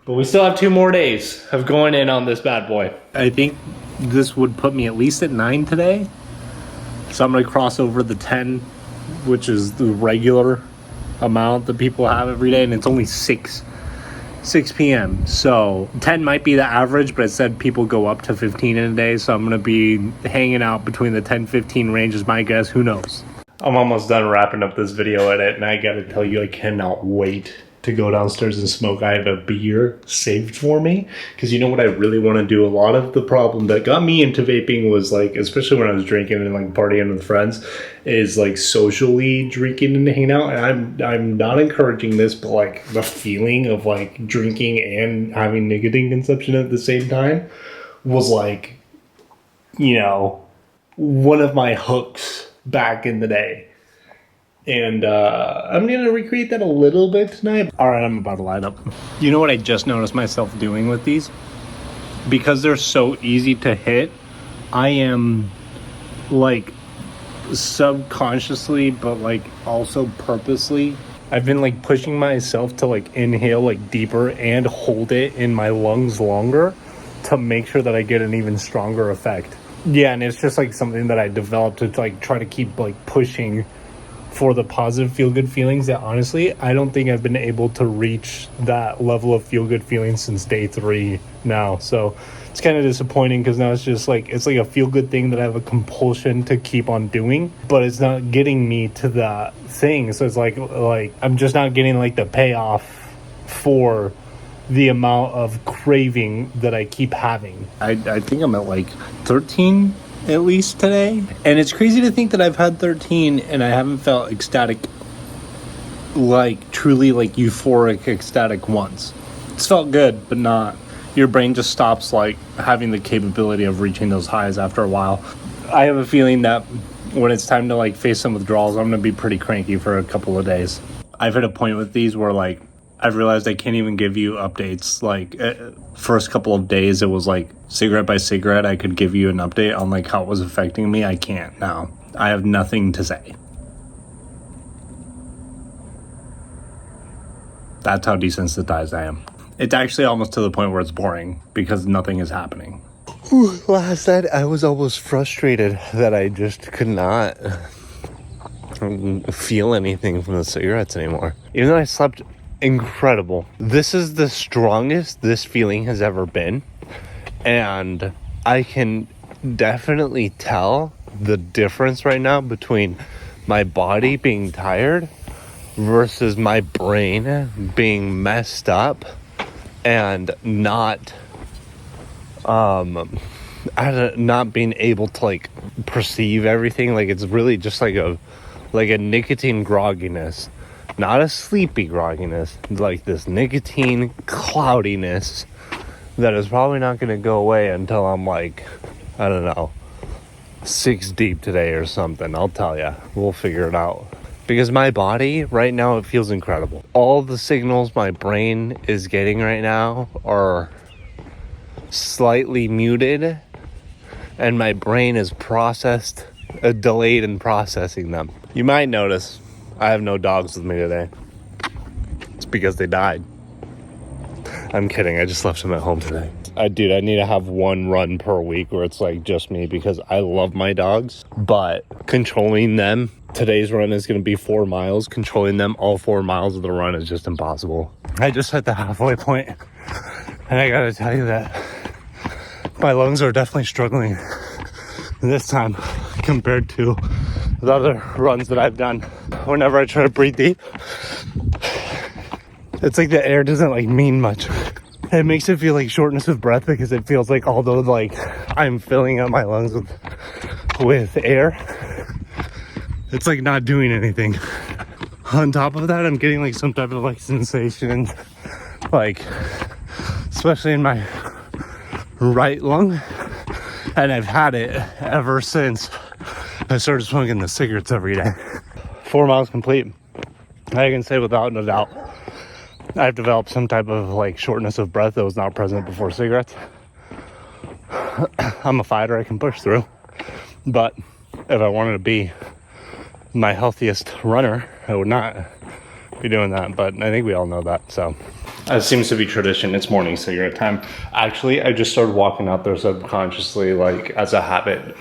But we still have 2 more days of going in on this bad boy. I think this would put me at least at 9 today. So I'm going to cross over the 10, which is the regular amount that people have every day, and it's only 6 p.m. So 10 might be the average, but it said people go up to 15 in a day, so I'm gonna be hanging out between the 10-15 range is my guess. Who knows? I'm almost done wrapping up this video edit, and I gotta tell you, I cannot wait to go downstairs and smoke. I have a beer saved for me, because you know what I really want to do? A lot of the problem that got me into vaping was like, especially when I was drinking and like partying with friends, is like socially drinking and hanging out. And I'm not encouraging this, but like the feeling of like drinking and having nicotine consumption at the same time was like, you know, one of my hooks back in the day. And I'm going to recreate that a little bit tonight. All right, I'm about to light up. You know what I just noticed myself doing with these? Because they're so easy to hit, I am like subconsciously, but like also purposely, I've been like pushing myself to like inhale like deeper and hold it in my lungs longer to make sure that I get an even stronger effect. Yeah, and it's just like something that I developed to like try to keep like pushing for the positive feel-good feelings that honestly, I don't think I've been able to reach that level of feel-good feelings since day 3 now. So it's kind of disappointing because now it's just like, it's like a feel-good thing that I have a compulsion to keep on doing, but it's not getting me to that thing. So it's like I'm just not getting like the payoff for the amount of craving that I keep having. I think I'm at like 13 at least today, and it's crazy to think that I've had 13 and I haven't felt ecstatic, like truly like euphoric ecstatic once. It's felt good, but not. Your brain just stops like having the capability of reaching those highs after a while. I have a feeling that when it's time to like face some withdrawals, I'm gonna be pretty cranky for a couple of days. I've hit a point with these where like I've realized I can't even give you updates. Like, first couple of days, it was like cigarette by cigarette. I could give you an update on like how it was affecting me. I can't now. I have nothing to say. That's how desensitized I am. It's actually almost to the point where it's boring because nothing is happening. Last night, I was almost frustrated that I just could not feel anything from the cigarettes anymore. Even though I slept incredible. This is the strongest this feeling has ever been. And I can definitely tell the difference right now between my body being tired versus my brain being messed up and not being able to like perceive everything. Like it's really just like a nicotine grogginess, not a sleepy grogginess, like this nicotine cloudiness that is probably not going to go away until I'm like, I don't know, 6 deep today or something. I'll tell you, we'll figure it out. Because my body right now, it feels incredible. All the signals my brain is getting right now are slightly muted, and my brain is delayed in processing them. You might notice I have no dogs with me today. It's because they died. I'm kidding, I just left them at home today. I need to have one run per week where it's like just me, because I love my dogs, but controlling them, today's run is going to be 4 miles. Controlling them all 4 miles of the run is just impossible. I just hit the halfway point, and I gotta tell you that my lungs are definitely struggling this time compared to the other runs that I've done. Whenever I try to breathe deep, it's like the air doesn't like mean much. It makes it feel like shortness of breath, because it feels like although like I'm filling up my lungs with air, it's like not doing anything. On top of that, I'm getting like some type of like sensation, like especially in my right lung, and I've had it ever since I started smoking the cigarettes every day. 4 miles complete. I can say without a doubt I've developed some type of like shortness of breath that was not present before cigarettes. I'm a fighter, I can push through, but if I wanted to be my healthiest runner, I would not be doing that. But I think we all know that. So it seems to be tradition. It's morning cigarette time. Actually, I just started walking out there subconsciously, like as a habit,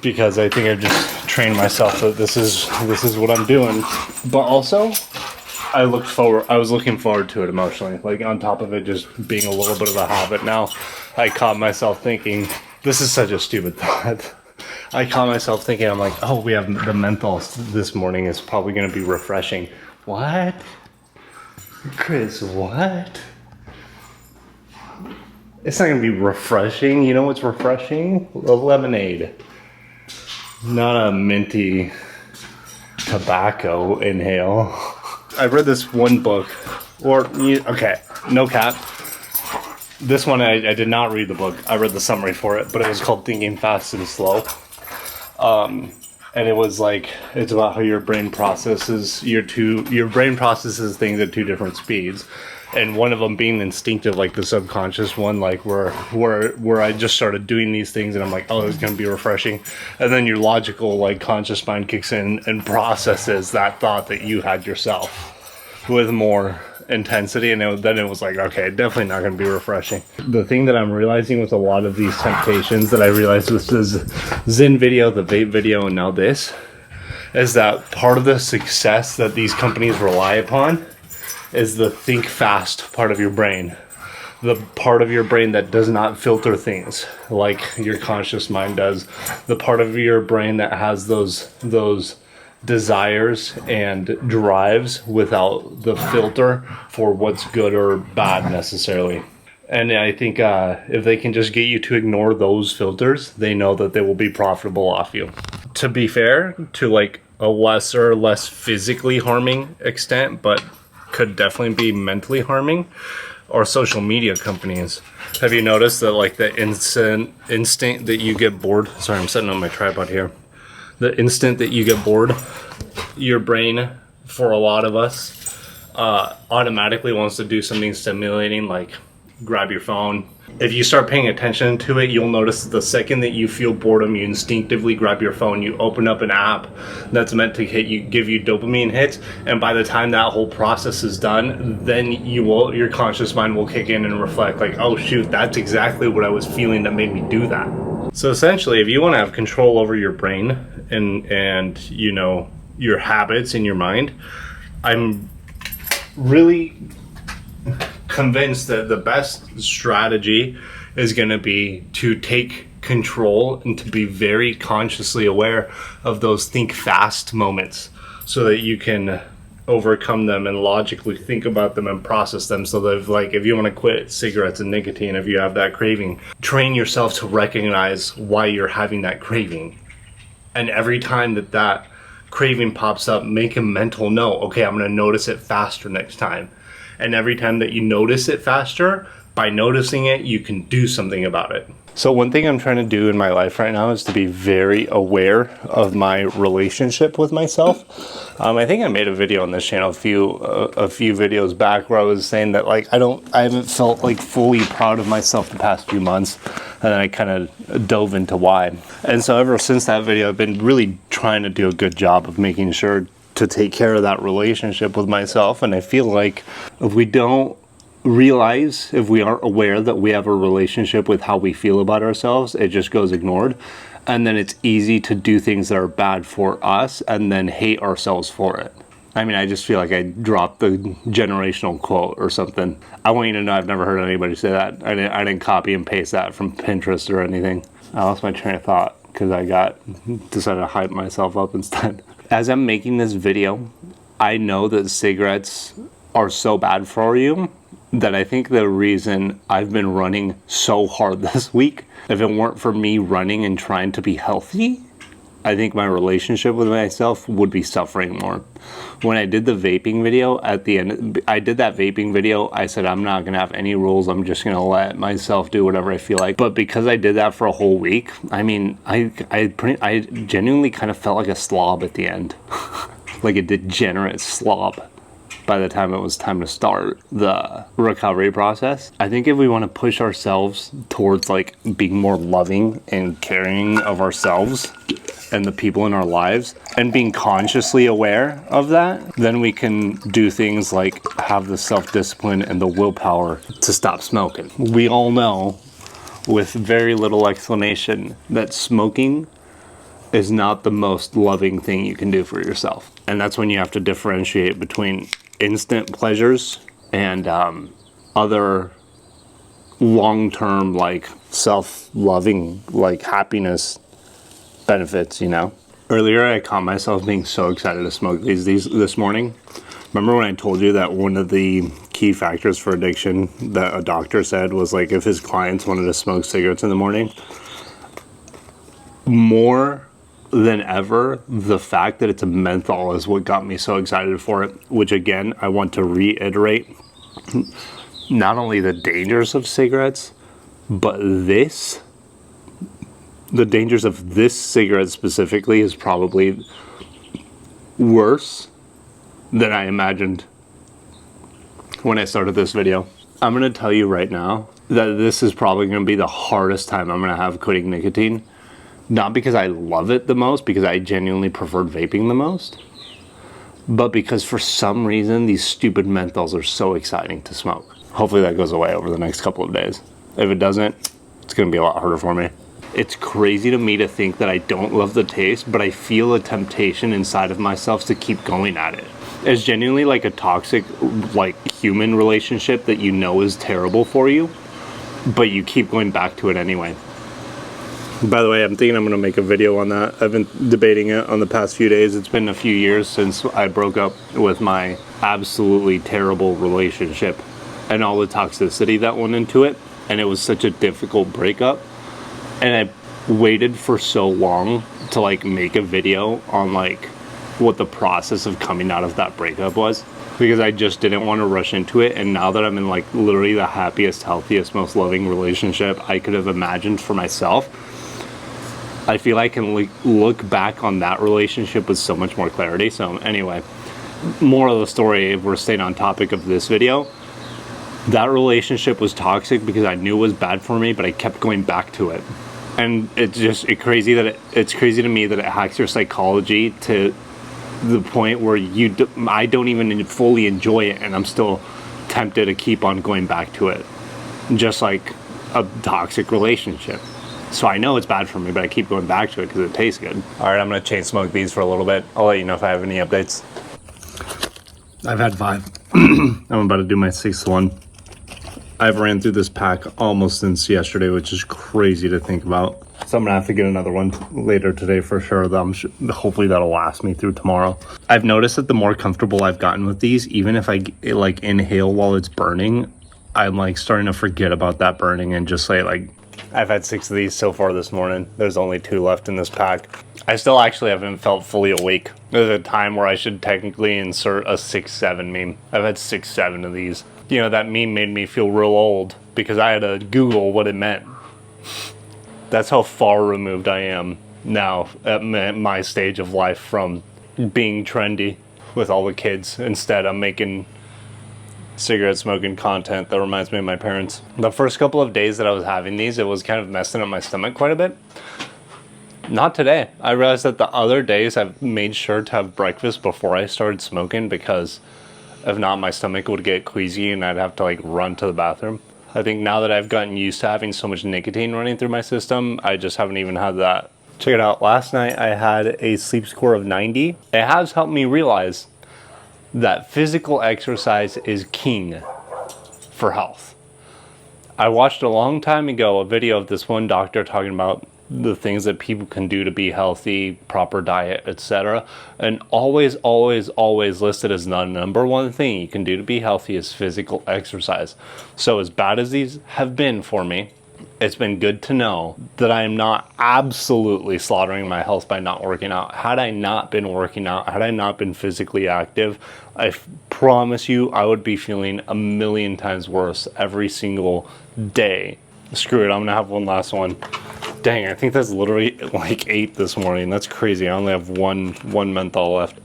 because I think I've just trained myself that this is what I'm doing. But also, I was looking forward to it emotionally. Like on top of it just being a little bit of a habit now, I caught myself thinking, this is such a stupid thought. I caught myself thinking, I'm like, oh, we have the menthol this morning. It's probably going to be refreshing. What? Chris, what? It's not going to be refreshing. You know what's refreshing? A lemonade. Not a minty tobacco inhale. I read this one book, okay, no cap. This one, I did not read the book. I read the summary for it, but it was called Thinking Fast and Slow. And it was like, it's about how your brain processes your brain processes things at 2 different speeds. And one of them being instinctive, like the subconscious one, like where I just started doing these things and I'm like, oh, it's going to be refreshing. And then your logical, like conscious mind kicks in and processes that thought that you had yourself with more intensity. And then it was like, okay, definitely not going to be refreshing. The thing that I'm realizing with a lot of these temptations that I realized with the Zyn video, the vape video, and now this, is that part of the success that these companies rely upon is the think fast part of your brain. The part of your brain that does not filter things like your conscious mind does. The part of your brain that has those desires and drives without the filter for what's good or bad necessarily. And I think if they can just get you to ignore those filters, they know that they will be profitable off you. To be fair, to like a less physically harming extent, but could definitely be mentally harming, or social media companies. Have you noticed that like the instant that you get bored, sorry, I'm setting up my tripod here. The instant that you get bored, your brain, for a lot of us, automatically wants to do something stimulating, like grab your phone. If you start paying attention to it, you'll notice the second that you feel boredom, you instinctively grab your phone, you open up an app that's meant to give you dopamine hits, and by the time that whole process is done, then your conscious mind will kick in and reflect like, oh shoot, that's exactly what I was feeling that made me do that. So essentially, if you want to have control over your brain and you know, your habits in your mind, I'm really convinced that the best strategy is going to be to take control and to be very consciously aware of those think fast moments so that you can overcome them and logically think about them and process them. So that if you want to quit cigarettes and nicotine, if you have that craving, train yourself to recognize why you're having that craving. And every time that craving pops up, make a mental note. Okay, I'm going to notice it faster next time. And every time that you notice it faster, by noticing it, you can do something about it. So one thing I'm trying to do in my life right now is to be very aware of my relationship with myself. I think I made a video on this channel a few videos back where I was saying that I haven't felt fully proud of myself the past few months, and then I kind of dove into why. And so ever since that video, I've been really trying to do a good job of making sure to take care of that relationship with myself. And I feel like if we don't realize, if we aren't aware that we have a relationship with how we feel about ourselves, it just goes ignored. And then it's easy to do things that are bad for us and then hate ourselves for it. I mean, I just feel like I dropped the generational quote or something. I want you to know I've never heard anybody say that. I didn't copy and paste that from Pinterest or anything. I lost my train of thought because I decided to hype myself up instead. As I'm making this video, I know that cigarettes are so bad for you that I think the reason I've been running so hard this week, if it weren't for me running and trying to be healthy, I think my relationship with myself would be suffering more. When I did the vaping video at the end, I said I'm not going to have any rules. I'm just going to let myself do whatever I feel like. But because I did that for a whole week, I mean, I genuinely kind of felt like a slob at the end. Like a degenerate slob by the time it was time to start the recovery process. I think if we want to push ourselves towards being more loving and caring of ourselves and the people in our lives and being consciously aware of that, then we can do things like have the self-discipline and the willpower to stop smoking. We all know with very little explanation that smoking is not the most loving thing you can do for yourself. And that's when you have to differentiate between instant pleasures and other long-term self-loving happiness benefits, you know. Earlier I caught myself being so excited to smoke these this morning. Remember when I told you that one of the key factors for addiction that a doctor said was if his clients wanted to smoke cigarettes in the morning? More than ever, the fact that it's a menthol is what got me so excited for it, which again, I want to reiterate, not only the dangers of cigarettes, but the dangers of this cigarette specifically is probably worse than I imagined when I started this video. I'm going to tell you right now that this is probably going to be the hardest time I'm going to have quitting nicotine. Not because I love it the most, because I genuinely preferred vaping the most, but because for some reason these stupid menthols are so exciting to smoke. Hopefully that goes away over the next couple of days. If it doesn't, it's going to be a lot harder for me. It's crazy to me to think that I don't love the taste, but I feel a temptation inside of myself to keep going at it. It's genuinely like a toxic, human relationship that you know is terrible for you, but you keep going back to it anyway. By the way, I'm thinking I'm going to make a video on that. I've been debating it on the past few days. It's been a few years since I broke up with my absolutely terrible relationship and all the toxicity that went into it. And it was such a difficult breakup. And I waited for so long to make a video on what the process of coming out of that breakup was, because I just didn't want to rush into it. And now that I'm in literally the happiest, healthiest, most loving relationship I could have imagined for myself, I feel I can look back on that relationship with so much more clarity. So anyway, Moral of the story, if we're staying on topic of this video, that relationship was toxic because I knew it was bad for me, but I kept going back to it. And it's crazy to me that it hacks your psychology to the point where I don't even fully enjoy it, and I'm still tempted to keep on going back to it, just like a toxic relationship. So I know it's bad for me, but I keep going back to it because it tastes good. All right, I'm gonna chain smoke these for a little bit. I'll let you know if I have any updates. I've had 5. I'm about to do my 6th one. I've ran through this pack almost since yesterday, which is crazy to think about. So I'm gonna have to get another one later today for sure. Hopefully that'll last me through tomorrow. I've noticed that the more comfortable I've gotten with these, even if I like inhale while it's burning, I'm like starting to forget about that burning and just say like, I've had 6 of these so far this morning. There's only 2 left in this pack. I still actually haven't felt fully awake. There's a time where I should technically insert a 6-7 meme. I've had 6-7 of these. You know, that meme made me feel real old because I had to Google what it meant. That's how far removed I am now at my stage of life from being trendy with all the kids. Instead, I'm making cigarette smoking content that reminds me of my parents. The first couple of days that I was having these, it was kind of messing up my stomach quite a bit. Not today. I realized that the other days I've made sure to have breakfast before I started smoking because if not, my stomach would get queasy and I'd have to like run to the bathroom. I think now that I've gotten used to having so much nicotine running through my system, I just haven't even had that. Check it out. Last night I had a sleep score of 90. It has helped me realize that physical exercise is king for health. I watched a long time ago a video of this one doctor talking about the things that people can do to be healthy, proper diet, etc. And always listed as the number one thing you can do to be healthy is physical exercise. So as bad as these have been for me, it's been good to know that I am not absolutely slaughtering my health by not working out. Had I not been working out, had I not been physically active, I promise you I would be feeling a million times worse every single day. Screw it, I'm gonna have one last one. Dang, I think that's literally like 8 this morning. That's crazy. I only have one menthol left.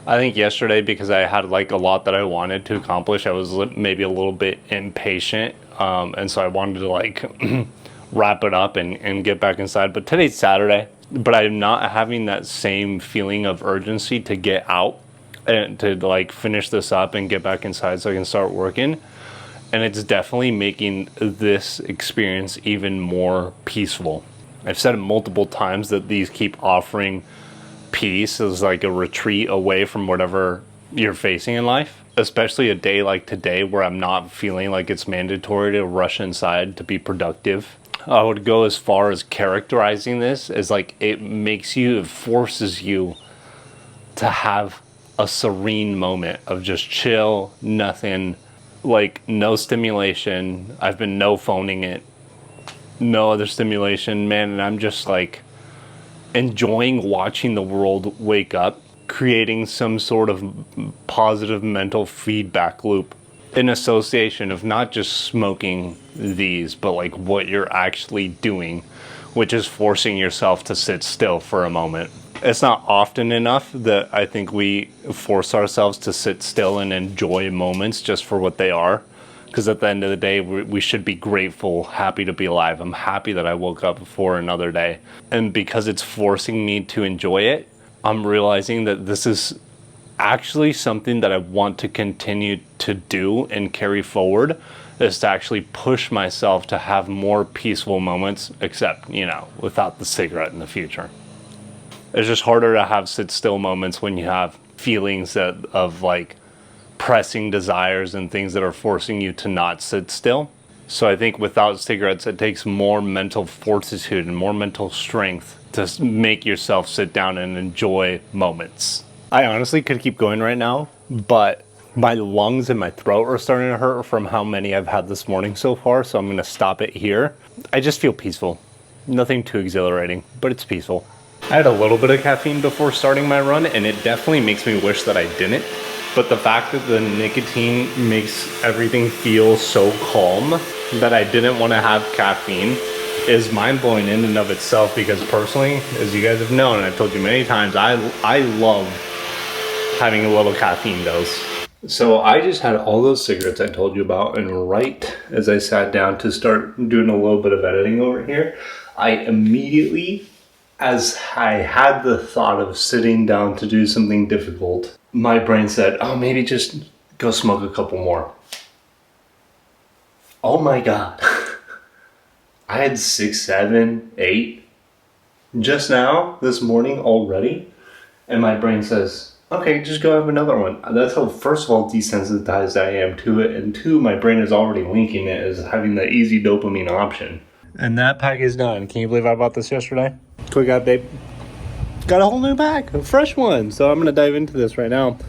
I think yesterday, because I had like a lot that I wanted to accomplish, I was maybe a little bit impatient. And so I wanted to like wrap it up and get back inside. But today's Saturday, but I'm not having that same feeling of urgency to get out and to like finish this up and get back inside so I can start working. And it's definitely making this experience even more peaceful. I've said it multiple times that these keep offering peace as like a retreat away from whatever you're facing in life, especially a day like today where I'm not feeling like it's mandatory to rush inside to be productive. I would go as far as characterizing this as like it forces you to have a serene moment of just chill, nothing, like no stimulation. I've been no phoning it, no other stimulation, man, and I'm just like enjoying watching the world wake up, creating some sort of positive mental feedback loop in association of not just smoking these, but like what you're actually doing, which is forcing yourself to sit still for a moment. It's not often enough that I think we force ourselves to sit still and enjoy moments just for what they are. Because at the end of the day, we should be grateful, happy to be alive. I'm happy that I woke up for another day. And because it's forcing me to enjoy it, I'm realizing that this is actually something that I want to continue to do and carry forward, is to actually push myself to have more peaceful moments, except, you know, without the cigarette in the future. It's just harder to have sit still moments when you have feelings of like pressing desires and things that are forcing you to not sit still. So I think without cigarettes, it takes more mental fortitude and more mental strength to make yourself sit down and enjoy moments. I honestly could keep going right now, but my lungs and my throat are starting to hurt from how many I've had this morning so far, so I'm gonna stop it here. I just feel peaceful. Nothing too exhilarating, but it's peaceful. I had a little bit of caffeine before starting my run, and it definitely makes me wish that I didn't. But the fact that the nicotine makes everything feel so calm that I didn't want to have caffeine is mind-blowing in and of itself, because personally, as you guys have known, and I've told you many times, I love having a little caffeine dose. So I just had all those cigarettes I told you about, and right as I sat down to start doing a little bit of editing over here, I immediately, as I had the thought of sitting down to do something difficult, my brain said, oh, maybe just go smoke a couple more. Oh my God. I had 6, 7, 8 just now, this morning already, and my brain says, okay, just go have another one. That's how, first of all, desensitized I am to it, and 2, my brain is already linking it as having the easy dopamine option. And that pack is done. Can you believe I bought this yesterday? Quick update. Got a whole new pack, a fresh one. So I'm gonna dive into this right now.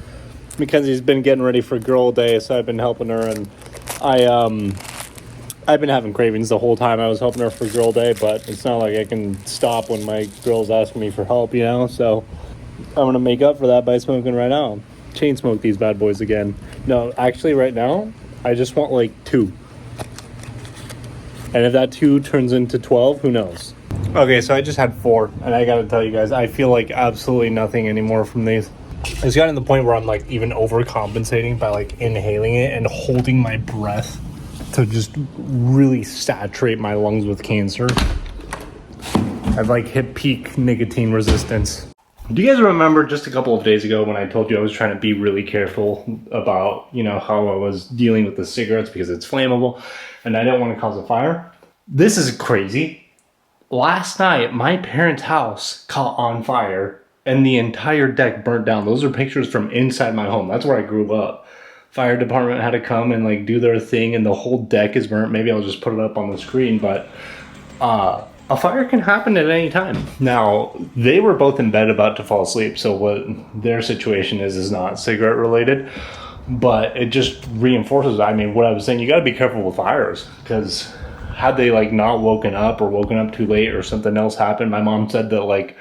Mackenzie's been getting ready for girl day, so I've been helping her, and I've been having cravings the whole time I was helping her for girl day, but it's not like I can stop when my girl's asking me for help, you know? So I'm gonna make up for that by smoking right now. Chain smoke these bad boys again. No, actually right now, I just want like 2. And if that 2 turns into 12, who knows? Okay, so I just had 4, and I gotta tell you guys, I feel like absolutely nothing anymore from these. It's gotten to the point where I'm like even overcompensating by like inhaling it and holding my breath to just really saturate my lungs with cancer. I've like hit peak nicotine resistance. Do you guys remember just a couple of days ago when I told you I was trying to be really careful about, you know, how I was dealing with the cigarettes because it's flammable and I don't want to cause a fire? This is crazy. Last night, my parents' house caught on fire and the entire deck burnt down. Those are pictures from inside my home. That's where I grew up. Fire department had to come and like do their thing and the whole deck is burnt. Maybe I'll just put it up on the screen, but a fire can happen at any time. Now, they were both in bed about to fall asleep, so what their situation is not cigarette related, but it just reinforces, I mean, what I was saying, you gotta be careful with fires, because had they like not woken up or woken up too late or something else happened, my mom said that like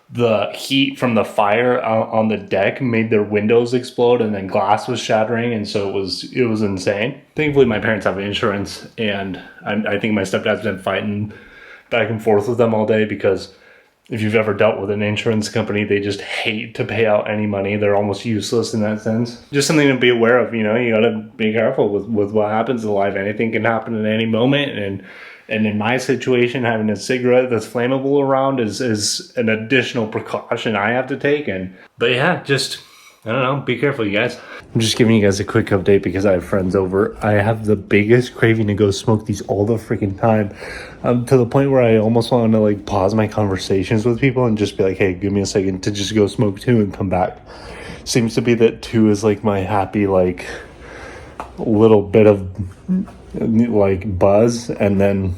the heat from the fire on the deck made their windows explode and then glass was shattering, and so it was insane. Thankfully, my parents have insurance, and I think my stepdad's been fighting back and forth with them all day, because if you've ever dealt with an insurance company, they just hate to pay out any money. They're almost useless in that sense. Just something to be aware of, you know, you gotta be careful with what happens in life. Anything can happen at any moment, and in my situation, having a cigarette that's flammable around is an additional precaution I have to take. But yeah, just, I don't know, be careful, you guys. I'm just giving you guys a quick update because I have friends over. I have the biggest craving to go smoke these all the freaking time, to the point where I almost want to like pause my conversations with people and just be like, hey, give me a second to just go smoke 2 and come back. Seems to be that 2 is like my happy like little bit of like buzz, and then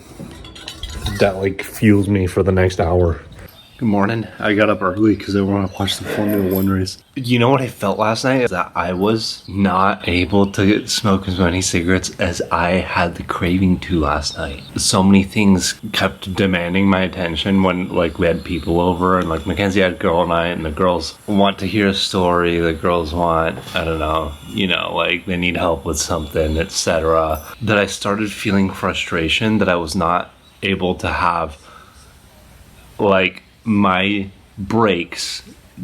that like fuels me for the next hour. Good morning. I got up early because I want to watch the Formula 1 race. You know what I felt last night? Is that I was not able to smoke as many cigarettes as I had the craving to last night. So many things kept demanding my attention when like we had people over, and like Mackenzie had girl night, and the girls want to hear a story. The girls want, I don't know, you know, like they need help with something, etc. That I started feeling frustration that I was not able to have like my breaks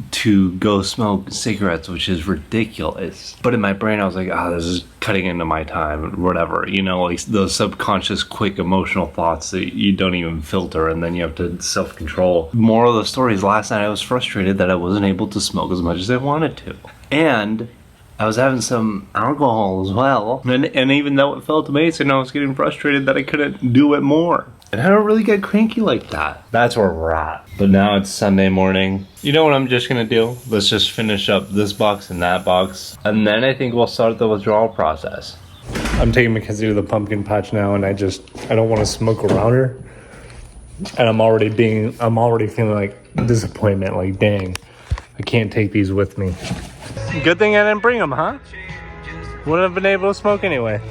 to go smoke cigarettes, which is ridiculous. But in my brain, I was like, this is cutting into my time, whatever, you know, like those subconscious, quick emotional thoughts that you don't even filter, and then you have to self-control. Moral of the story is last night I was frustrated that I wasn't able to smoke as much as I wanted to. And I was having some alcohol as well. And even though it felt amazing, I was getting frustrated that I couldn't do it more. And I don't really get cranky like that. That's where we're at. But now it's Sunday morning. You know what I'm just gonna do? Let's just finish up this box and that box, and then I think we'll start the withdrawal process. I'm taking Mackenzie to the pumpkin patch now, and I don't want to smoke around her. And I'm already feeling like disappointment, like dang, I can't take these with me. Good thing I didn't bring them, huh? Wouldn't have been able to smoke anyway.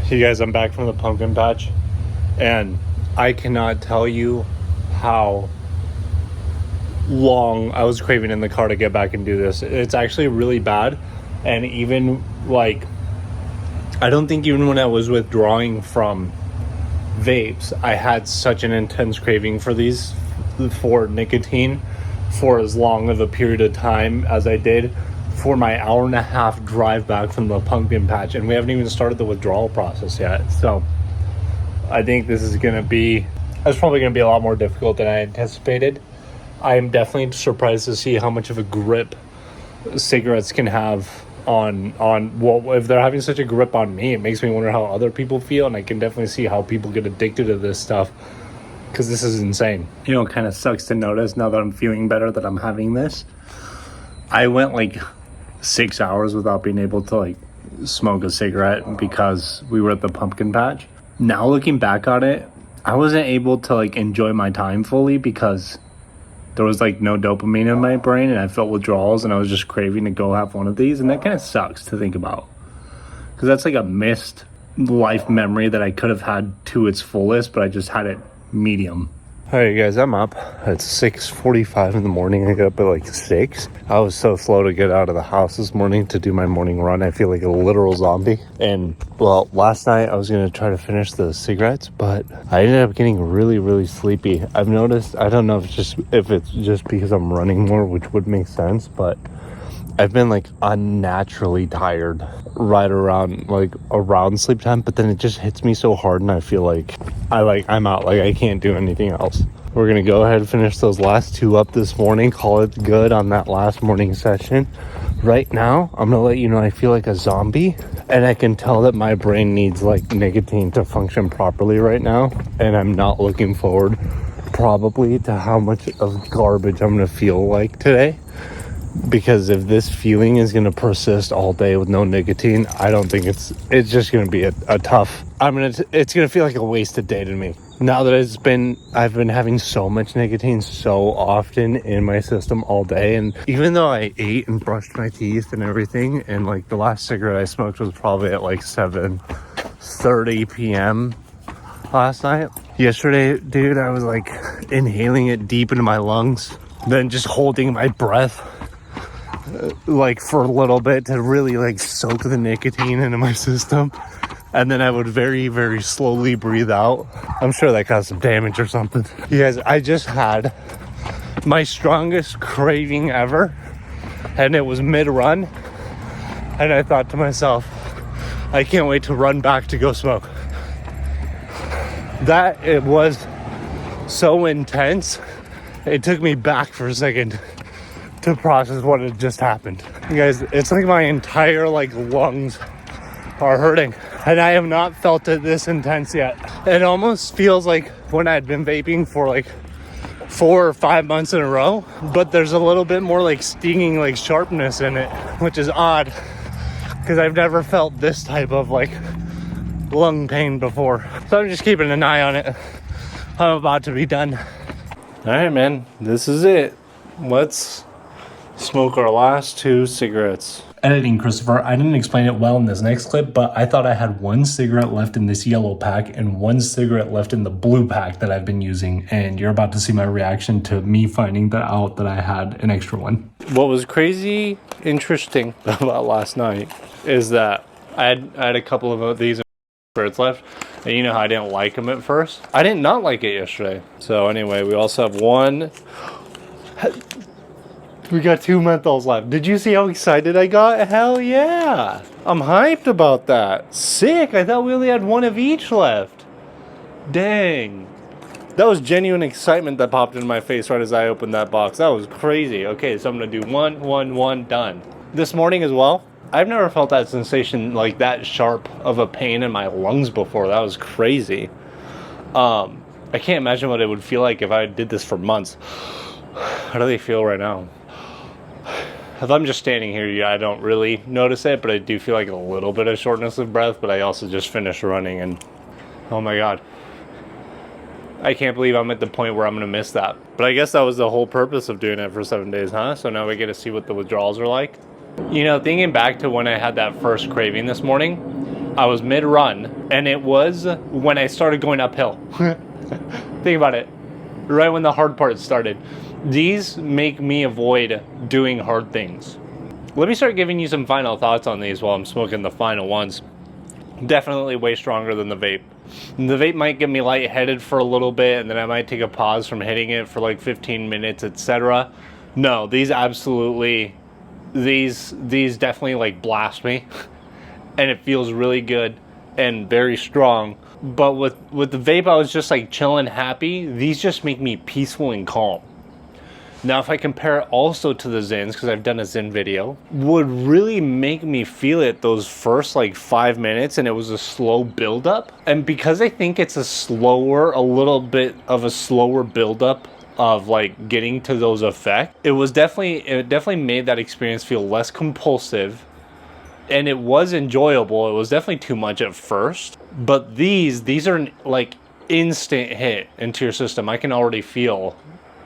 You guys, I'm back from the pumpkin patch, and I cannot tell you how long I was craving in the car to get back and do this. It's actually really bad. And even like, I don't think even when I was withdrawing from vapes, I had such an intense craving for these, for nicotine, for as long of a period of time as I did for my hour-and-a-half drive back from the pumpkin patch, and we haven't even started the withdrawal process yet. So I think this is gonna be, that's probably gonna be a lot more difficult than I anticipated. I am definitely surprised to see how much of a grip cigarettes can have on well, if they're having such a grip on me, it makes me wonder how other people feel, and I can definitely see how people get addicted to this stuff, because this is insane. You know, it kind of sucks to notice now that I'm feeling better that I'm having this. I went like 6 hours without being able to like smoke a cigarette because we were at the pumpkin patch. Now looking back on it, I wasn't able to like enjoy my time fully because there was like no dopamine in my brain, and I felt withdrawals, and I was just craving to go have one of these, and that kind of sucks to think about, because that's like a missed life memory that I could have had to its fullest, but I just had it medium. All right, guys, I'm up. It's 6:45 in the morning. I got up at like 6. I was so slow to get out of the house this morning to do my morning run. I feel like a literal zombie. And, well, last night I was going to try to finish the cigarettes, but I ended up getting really, really sleepy. I've noticed, I don't know if it's just because I'm running more, which would make sense, but I've been like unnaturally tired right around sleep time, but then it just hits me so hard, and I feel like I'm out, like I can't do anything else. We're gonna go ahead and finish those last 2 up this morning, call it good on that last morning session. Right now, I'm gonna let you know I feel like a zombie, and I can tell that my brain needs like nicotine to function properly right now, and I'm not looking forward probably to how much of garbage I'm gonna feel like today. Because if this feeling is going to persist all day with no nicotine, I don't think it's just going to be a tough, it's going to feel like a wasted day to me. Now that I've been having so much nicotine so often in my system all day, and even though I ate and brushed my teeth and everything, and like the last cigarette I smoked was probably at like 7:30 p.m. last night. Yesterday, dude, I was like inhaling it deep into my lungs, then just holding my breath like for a little bit to really like soak the nicotine into my system, and then I would very, very slowly breathe out. I'm sure that caused some damage or something. You guys, I just had my strongest craving ever, and it was mid-run, and I thought to myself, I can't wait to run back to go smoke. That it was so intense, it took me back for a second to process what had just happened. You guys, it's like my entire like lungs are hurting, and I have not felt it this intense yet. It almost feels like when I'd been vaping for like 4 or 5 months in a row, but there's a little bit more like stinging, like sharpness in it, which is odd because I've never felt this type of like lung pain before. So I'm just keeping an eye on it. I'm about to be done. All right, man, this is it. Let's smoke our last 2 cigarettes. Editing, Christopher. I didn't explain it well in this next clip, but I thought I had 1 cigarette left in this yellow pack and 1 cigarette left in the blue pack that I've been using, and you're about to see my reaction to me finding out that I had an extra one. What was crazy interesting about last night is that I had a couple of these cigarettes left, and you know how I didn't like them at first? I did not like it yesterday. So anyway, we also have 1. We got 2 menthols left. Did you see how excited I got? Hell yeah. I'm hyped about that. Sick. I thought we only had 1 of each left. Dang. That was genuine excitement that popped into my face right as I opened that box. That was crazy. Okay, so I'm going to do 1, 1, 1, done. This morning as well, I've never felt that sensation like that sharp of a pain in my lungs before. That was crazy. I can't imagine what it would feel like if I did this for months. How do they feel right now? If I'm just standing here, yeah, I don't really notice it, but I do feel like a little bit of shortness of breath, but I also just finished running, and oh my God. I can't believe I'm at the point where I'm going to miss that. But I guess that was the whole purpose of doing it for 7 days, huh? So now we get to see what the withdrawals are like. You know, thinking back to when I had that first craving this morning, I was mid-run, and it was when I started going uphill. Think about it. Right when the hard part started. These make me avoid doing hard things. Let me start giving you some final thoughts on these while I'm smoking the final ones. Definitely way stronger than the vape. And the vape might get me lightheaded for a little bit, and then I might take a pause from hitting it for like 15 minutes, etc. No, these absolutely these definitely like blast me, and it feels really good and very strong. But with the vape, I was just like chilling, happy. These just make me peaceful and calm. Now, if I compare it also to the Zins, because I've done a Zin video, would really make me feel it those first like 5 minutes, and it was a slow buildup. And because I think it's a little bit of a slower buildup of like getting to those effects, it definitely made that experience feel less compulsive, and it was enjoyable. It was definitely too much at first, but these are like instant hit into your system. I can already feel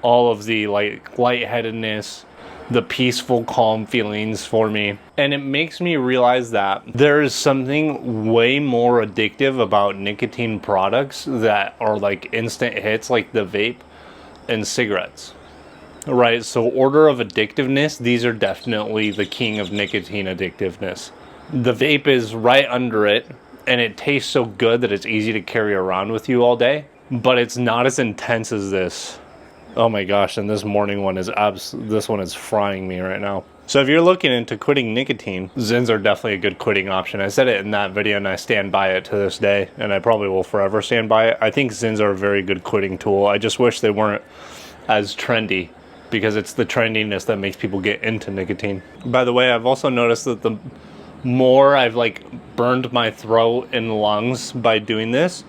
all of the like lightheadedness, the peaceful, calm feelings for me. And it makes me realize that there is something way more addictive about nicotine products that are like instant hits, like the vape and cigarettes. Right, so order of addictiveness, these are definitely the king of nicotine addictiveness. The vape is right under it, and it tastes so good that it's easy to carry around with you all day, but it's not as intense as this. Oh my gosh, and this morning one is this one is frying me right now. So if you're looking into quitting nicotine, Zins are definitely a good quitting option. I said it in that video and I stand by it to this day, and I probably will forever stand by it. I think Zins are a very good quitting tool. I just wish they weren't as trendy, because it's the trendiness that makes people get into nicotine. By the way, I've also noticed that the more I've like burned my throat and lungs by doing this,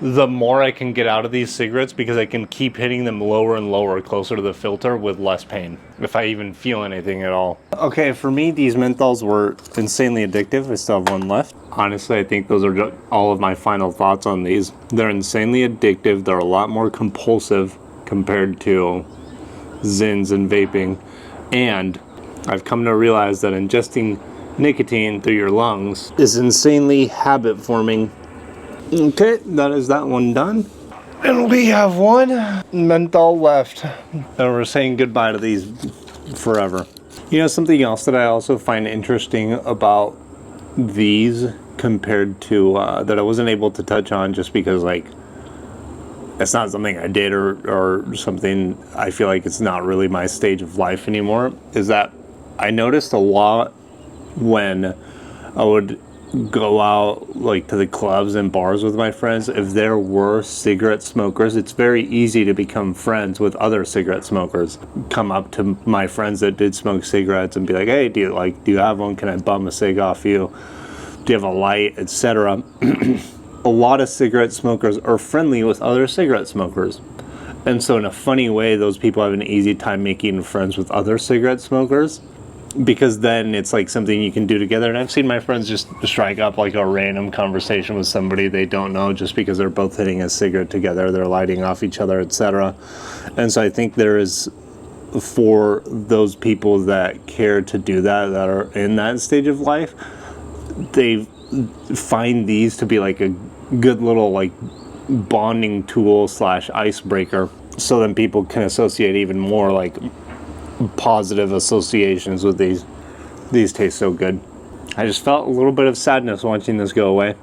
the more I can get out of these cigarettes, because I can keep hitting them lower and lower closer to the filter with less pain, if I even feel anything at all. Okay, for me, these menthols were insanely addictive. I still have one left. Honestly, I think those are all of my final thoughts on these. They're insanely addictive. They're a lot more compulsive compared to Zins and vaping, and I've come to realize that ingesting nicotine through your lungs is insanely habit forming. Okay, that is that one done, and we have one menthol left, and we're saying goodbye to these forever. You know, something else that I also find interesting about these compared to that I wasn't able to touch on just because like it's not something I did or something I feel like it's not really my stage of life anymore, is that I noticed a lot when I would go out like to the clubs and bars with my friends. If there were cigarette smokers, it's very easy to become friends with other cigarette smokers. Come up to my friends that did smoke cigarettes and be like, hey, do you have one? Can I bum a cig off you? Do you have a light, etc.? A lot of cigarette smokers are friendly with other cigarette smokers. And so in a funny way, those people have an easy time making friends with other cigarette smokers, because then it's like something you can do together. And I've seen my friends just strike up like a random conversation with somebody they don't know just because they're both hitting a cigarette together, they're lighting off each other, etc. And so I think there is, for those people that care to do that, that are in that stage of life, they find these to be like a good little like bonding tool / icebreaker, so then people can associate even more like positive associations with these. These taste so good. I just felt a little bit of sadness watching this go away.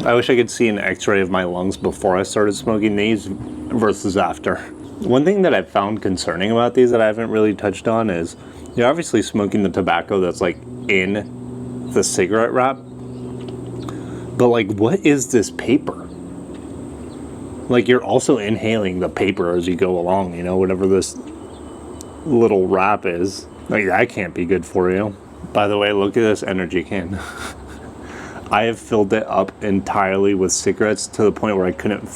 I wish I could see an x-ray of my lungs before I started smoking these versus after. One thing that I found concerning about these that I haven't really touched on is you're obviously smoking the tobacco that's like in the cigarette wrap, but like what is this paper? Like you're also inhaling the paper as you go along, you know, whatever this little wrap is. Like that can't be good for you. By the way, look at this energy can. I have filled it up entirely with cigarettes to the point where I couldn't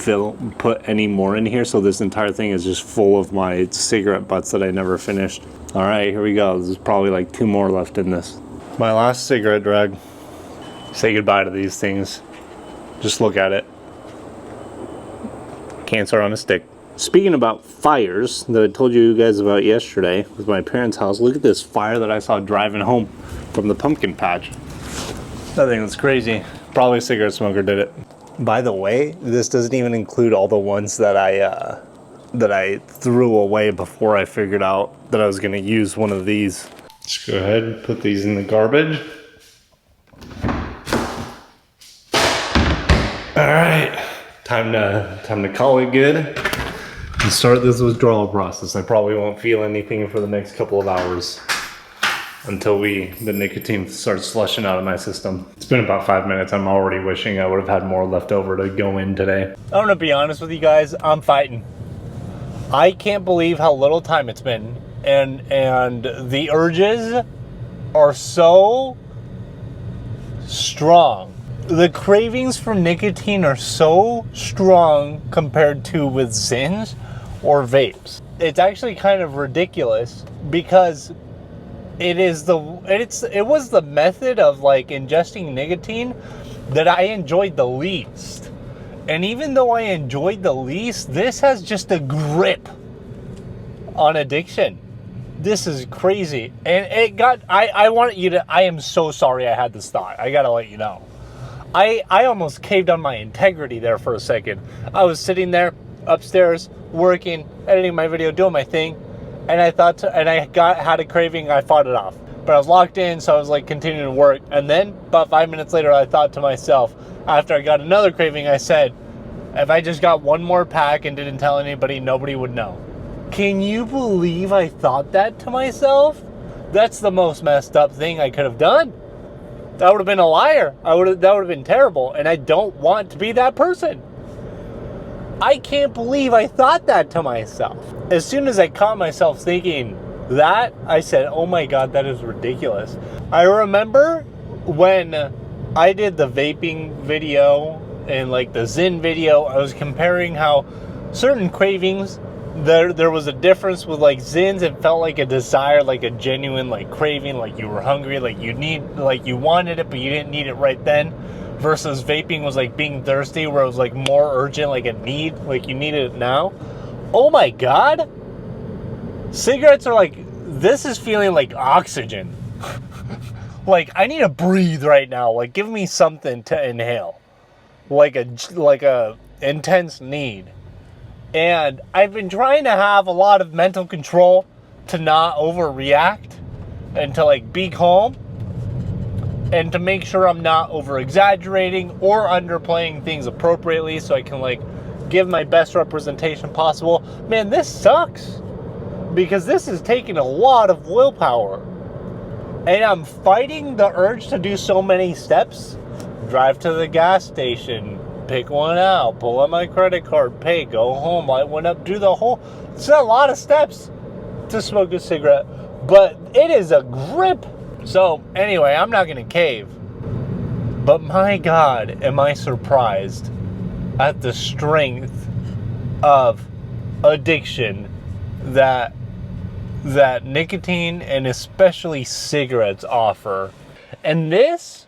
put any more in here, so this entire thing is just full of my cigarette butts that I never finished. All right, here we go. There's probably like 2 more left in this. My last cigarette drag. Say goodbye to these things. Just look at it. Cancer on a stick. Speaking about fires that I told you guys about yesterday with my parents' house, look at this fire that I saw driving home from the pumpkin patch. That thing was crazy. Probably a cigarette smoker did it. By the way, this doesn't even include all the ones that I threw away before I figured out that I was going to use one of these. Just go ahead and put these in the garbage. All right, time to call it good and start this withdrawal process. I probably won't feel anything for the next couple of hours. until the nicotine starts flushing out of my system. It's been about 5 minutes. I'm already wishing I would have had more left over to go in today. I'm gonna be honest with you guys, I'm fighting. I can't believe how little time it's been, and the urges are so strong. The cravings for nicotine are so strong compared to with Zins or vapes. It's actually kind of ridiculous because it was the method of like ingesting nicotine that I enjoyed the least. And even though I enjoyed the least, this has just a grip on addiction. This is crazy. And it got, I want you to, I am so sorry I had this thought. I gotta let you know. I almost caved on my integrity there for a second. I was sitting there upstairs working, editing my video, doing my thing, and I thought, had a craving. I fought it off, but I was locked in, so I was like continuing to work. And then about 5 minutes later, I thought to myself, after I got another craving, I said, if I just got one more pack and didn't tell anybody, nobody would know. Can you believe I thought that to myself? That's the most messed up thing I could have done. That would have been a liar. That would have been terrible, and I don't want to be that person. I can't believe I thought that to myself. As soon as I caught myself thinking that, I said, oh my God, that is ridiculous. I remember when I did the vaping video and like the Zyn video, I was comparing how certain cravings, there was a difference with like Zins. It felt like a desire, like a genuine like craving, like you were hungry, like you wanted it, but you didn't need it right then. Versus vaping was like being thirsty, where it was like more urgent, like a need, like you needed it now. Oh my God. Cigarettes are like, this is feeling like oxygen. Like I need to breathe right now. Like give me something to inhale. Like a intense need. And I've been trying to have a lot of mental control to not overreact and to like be calm and to make sure I'm not over exaggerating or underplaying things appropriately so I can like give my best representation possible. Man, this sucks because this is taking a lot of willpower and I'm fighting the urge to do so many steps. Drive to the gas station, pick one out, pull out my credit card, pay, go home, light one up, do the whole... It's a lot of steps to smoke a cigarette, but it is a grip. So anyway, I'm not going to cave. But my God, am I surprised at the strength of addiction that nicotine and especially cigarettes offer. And this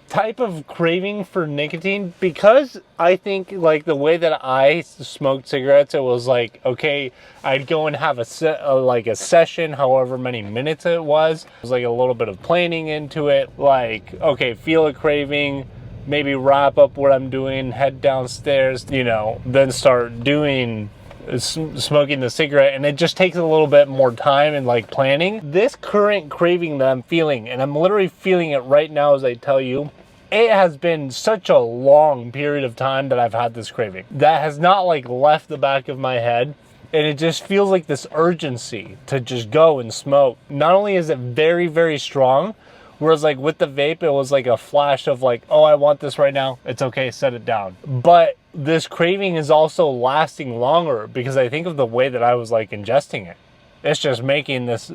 type of craving for nicotine, because I think like the way that I smoked cigarettes, it was like, okay, I'd go and have a session, however many minutes it was. It was like a little bit of planning into it, like, okay, feel a craving, maybe wrap up what I'm doing, head downstairs, then start doing smoking the cigarette, and it just takes a little bit more time and like planning. This current craving that I'm feeling, and I'm literally feeling it right now as I tell you, it has been such a long period of time that I've had this craving that has not like left the back of my head, and it just feels like this urgency to just go and smoke. Not only is it very, very strong, whereas like with the vape, it was like a flash of like, oh, I want this right now. It's okay, set it down. But this craving is also lasting longer because I think of the way that I was like ingesting it. It's just making this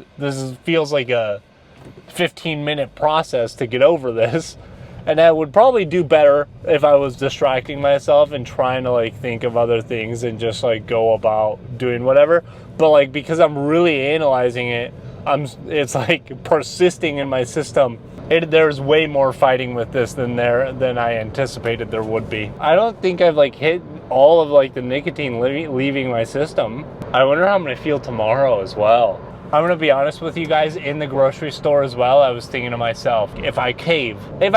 feels like a 15-minute process to get over this. And I would probably do better if I was distracting myself and trying to like think of other things and just like go about doing whatever. But like, because I'm really analyzing it, it's like persisting in my system. There's way more fighting with this than I anticipated there would be. I don't think I've like hit all of like the nicotine leaving my system. I wonder how I'm gonna feel tomorrow as well. I'm gonna be honest with you guys, in the grocery store as well, I was thinking to myself, if I cave, I'm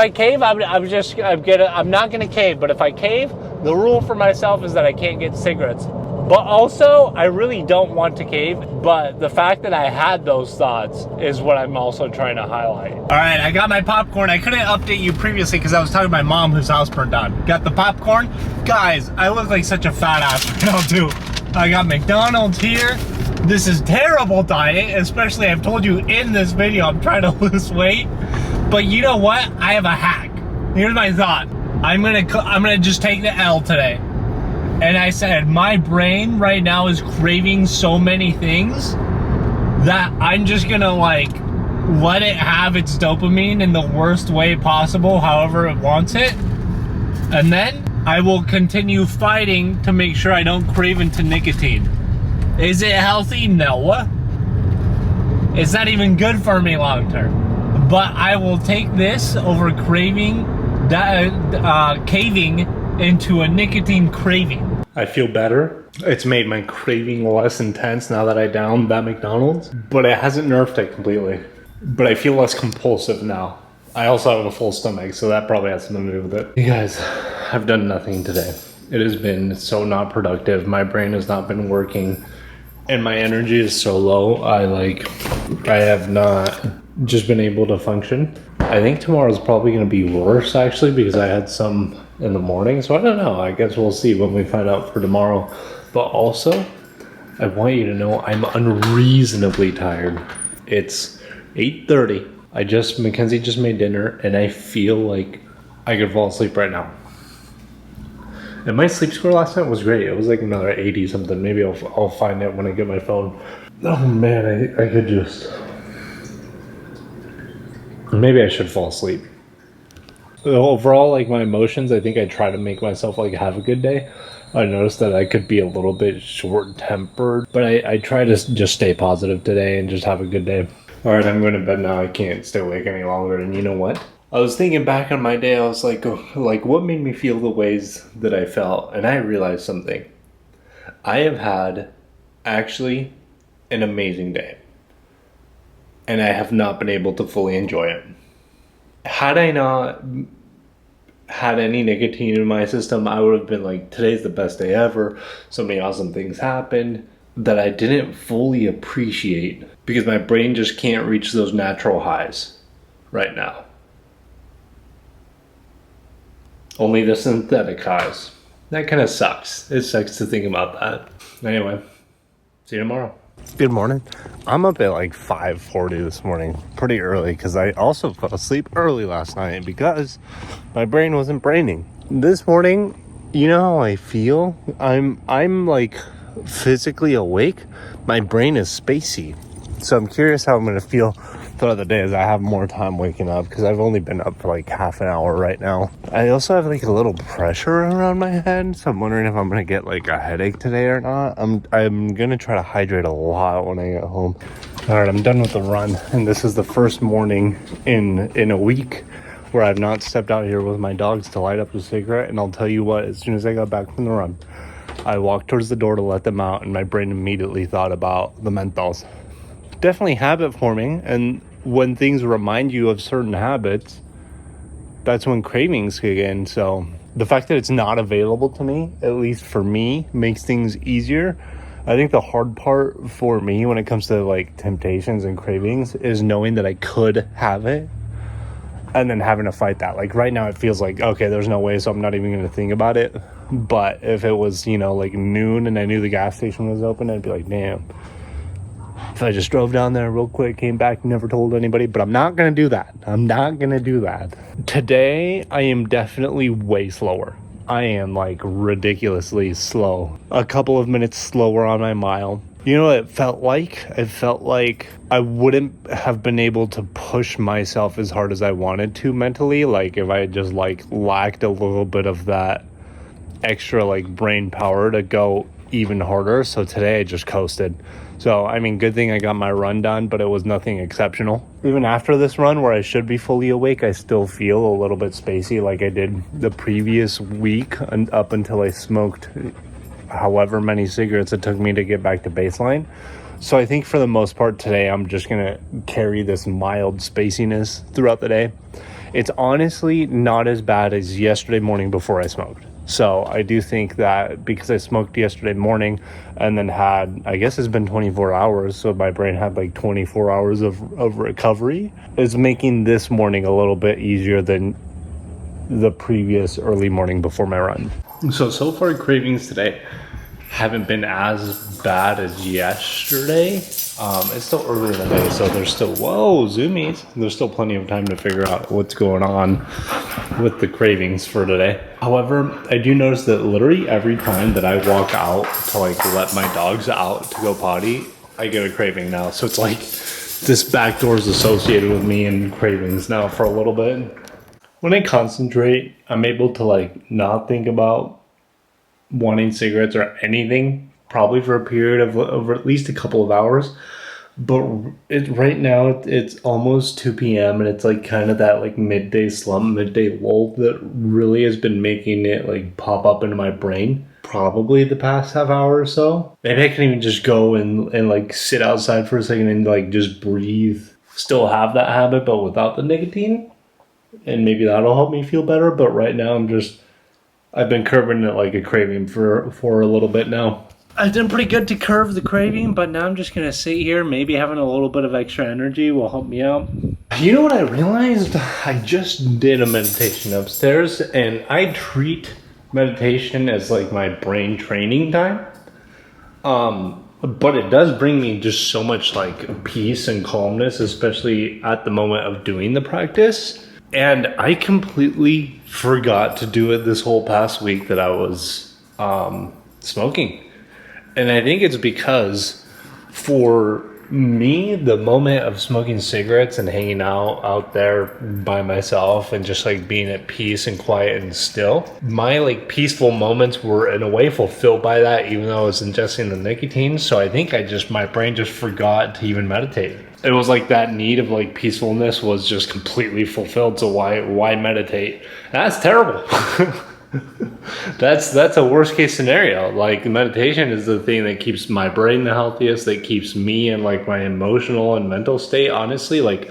not gonna cave, but if I cave, the rule for myself is that I can't get cigarettes. But also, I really don't want to cave, but the fact that I had those thoughts is what I'm also trying to highlight. All right, I got my popcorn. I couldn't update you previously because I was talking to my mom whose house burned down. Got the popcorn. Guys, I look like such a fat ass right now too. I got McDonald's here. This is terrible diet, especially I've told you in this video I'm trying to lose weight. But you know what? I have a hack. Here's my thought. I'm gonna just take the L today. And I said my brain right now is craving so many things that I'm just gonna like let it have its dopamine in the worst way possible, however it wants it. And then I will continue fighting to make sure I don't crave into nicotine. Is it healthy? No. It's not even good for me long term. But I will take this over caving into a nicotine craving. I feel better. It's made my craving less intense now that I downed that McDonald's, but it hasn't nerfed it completely. But I feel less compulsive now. I also have a full stomach, so that probably has something to do with it. You guys, I've done nothing today. It has been so not productive. My brain has not been working, and my energy is so low. I have not just been able to function. I think tomorrow's probably going to be worse, actually, because I had some in the morning. So I don't know. I guess we'll see when we find out for tomorrow. But also, I want you to know I'm unreasonably tired. It's 8:30. Mackenzie just made dinner, and I feel like I could fall asleep right now. And my sleep score last night was great. It was like another 80 something. Maybe I'll find it when I get my phone. Oh man, I could just... Maybe I should fall asleep. Overall, like my emotions, I think I try to make myself like have a good day. I noticed that I could be a little bit short-tempered, but I try to just stay positive today and just have a good day. All right, I'm going to bed now. I can't stay awake any longer. And you know what? I was thinking back on my day. I was like, what made me feel the ways that I felt? And I realized something. I have had actually an amazing day. And I have not been able to fully enjoy it. Had I not had any nicotine in my system, I would have been like, today's the best day ever. So many awesome things happened that I didn't fully appreciate because my brain just can't reach those natural highs right now. Only the synthetic highs. That kind of sucks. It sucks to think about that. Anyway, see you tomorrow. Good morning. I'm up at like 5:40 this morning, pretty early, because I also fell asleep early last night because my brain wasn't braining. This morning, you know how I feel? I'm like physically awake. My brain is spacey. So I'm curious how I'm going to feel throughout the day as I have more time waking up, because I've only been up for like half an hour right now. I also have like a little pressure around my head, so I'm wondering if I'm going to get like a headache today or not. I'm going to try to hydrate a lot when I get home. All right, I'm done with the run, and this is the first morning in a week where I've not stepped out here with my dogs to light up a cigarette. And I'll tell you what, as soon as I got back from the run, I walked towards the door to let them out, and my brain immediately thought about the menthols. Definitely habit forming, and when things remind you of certain habits, that's when cravings kick in. So the fact that it's not available to me, at least for me, makes things easier. I think the hard part for me when it comes to like temptations and cravings is knowing that I could have it and then having to fight that. Like right now it feels like, okay, there's no way, so I'm not even going to think about it. But if it was, you know, like noon and I knew the gas station was open, I'd be like, damn, if I just drove down there real quick, came back, never told anybody. But I'm not going to do that. I'm not going to do that. Today, I am definitely way slower. I am like ridiculously slow. A couple of minutes slower on my mile. You know what it felt like? It felt like I wouldn't have been able to push myself as hard as I wanted to mentally. Like if I had just like lacked a little bit of that extra like brain power to go even harder. So today I just coasted. So, I mean, good thing I got my run done, but it was nothing exceptional. Even after this run where I should be fully awake, I still feel a little bit spacey like I did the previous week and up until I smoked however many cigarettes it took me to get back to baseline. So I think for the most part today, I'm just going to carry this mild spaciness throughout the day. It's honestly not as bad as yesterday morning before I smoked. So I do think that because I smoked yesterday morning and then had, I guess it's been 24 hours, so my brain had like 24 hours of recovery, is making this morning a little bit easier than the previous early morning before my run. So far cravings today haven't been as bad as yesterday. It's still early in the day, so there's still, whoa, zoomies. There's still plenty of time to figure out what's going on with the cravings for today. However, I do notice that literally every time that I walk out to like let my dogs out to go potty, I get a craving now. So it's like this back door is associated with me and cravings now for a little bit. When I concentrate, I'm able to like not think about wanting cigarettes or anything, probably for a period of at least a couple of hours. But right now it's almost 2 p.m. and it's like kind of that like midday slump, midday lull that really has been making it like pop up into my brain. Probably the past half hour or so. Maybe I can even just go and like sit outside for a second and like just breathe. Still have that habit, but without the nicotine. And maybe that'll help me feel better. But right now I've been curbing it like a craving for a little bit now. I've done pretty good to curb the craving, but now I'm just going to sit here. Maybe having a little bit of extra energy will help me out. You know what I realized? I just did a meditation upstairs, and I treat meditation as like my brain training time. But it does bring me just so much like peace and calmness, especially at the moment of doing the practice. And I completely forgot to do it this whole past week that I was smoking. And I think it's because for me, the moment of smoking cigarettes and hanging out there by myself and just like being at peace and quiet and still, my like peaceful moments were in a way fulfilled by that, even though I was ingesting the nicotine. So I think my brain just forgot to even meditate. It was like that need of like peacefulness was just completely fulfilled. So why meditate? That's terrible. That's a worst case scenario. Like meditation is the thing that keeps my brain the healthiest, that keeps me in like my emotional and mental state. Honestly, like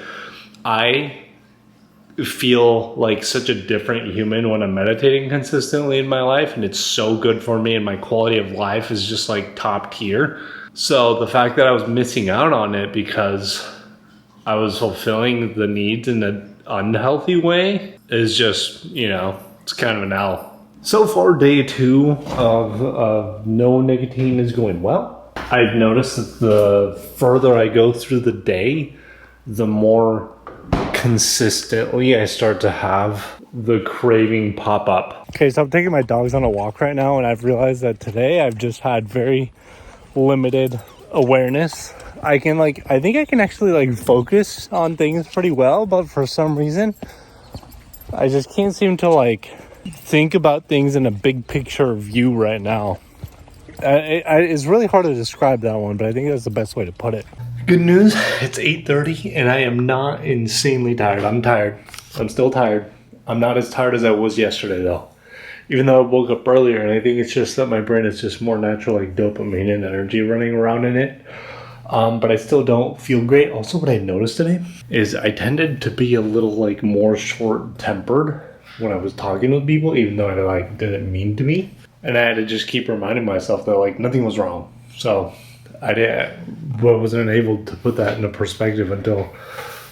I feel like such a different human when I'm meditating consistently in my life, and it's so good for me, and my quality of life is just like top tier. So the fact that I was missing out on it because I was fulfilling the needs in an unhealthy way is just, it's kind of an L. So far, day 2 of no nicotine is going well. I've noticed that the further I go through the day, the more consistently I start to have the craving pop up. Okay, so I'm taking my dogs on a walk right now, and I've realized that today I've just had very limited awareness. I think I can actually like focus on things pretty well, but for some reason, I just can't seem to like think about things in a big picture view right now. It's really hard to describe that one, but I think that's the best way to put it. Good news, it's 8:30 and I am not insanely tired. I'm tired. I'm still tired. I'm not as tired as I was yesterday though. Even though I woke up earlier, and I think it's just that my brain is just more natural like dopamine and energy running around in it. But I still don't feel great. Also, what I noticed today is I tended to be a little like more short-tempered when I was talking with people, even though I like didn't mean to be. And I had to just keep reminding myself that like nothing was wrong. So I wasn't able to put that into perspective until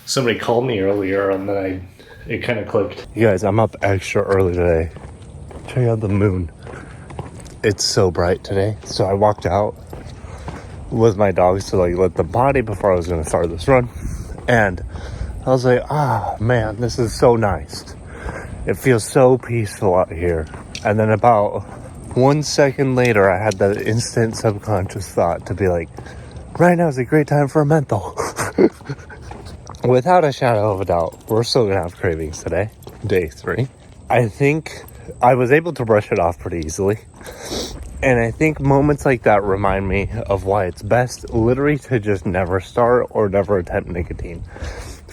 somebody called me earlier, and then it kind of clicked. You guys, I'm up extra early today. Check out the moon. It's so bright today. So I walked out with my dogs to like let them potty before I was going to start this run. And I was like, man, this is so nice. It feels so peaceful out here. And then about 1 second later, I had that instant subconscious thought to be like, right now is a great time for a menthol. Without a shadow of a doubt, we're still going to have cravings today, day 3. I think I was able to brush it off pretty easily. And I think moments like that remind me of why it's best literally to just never start or never attempt nicotine.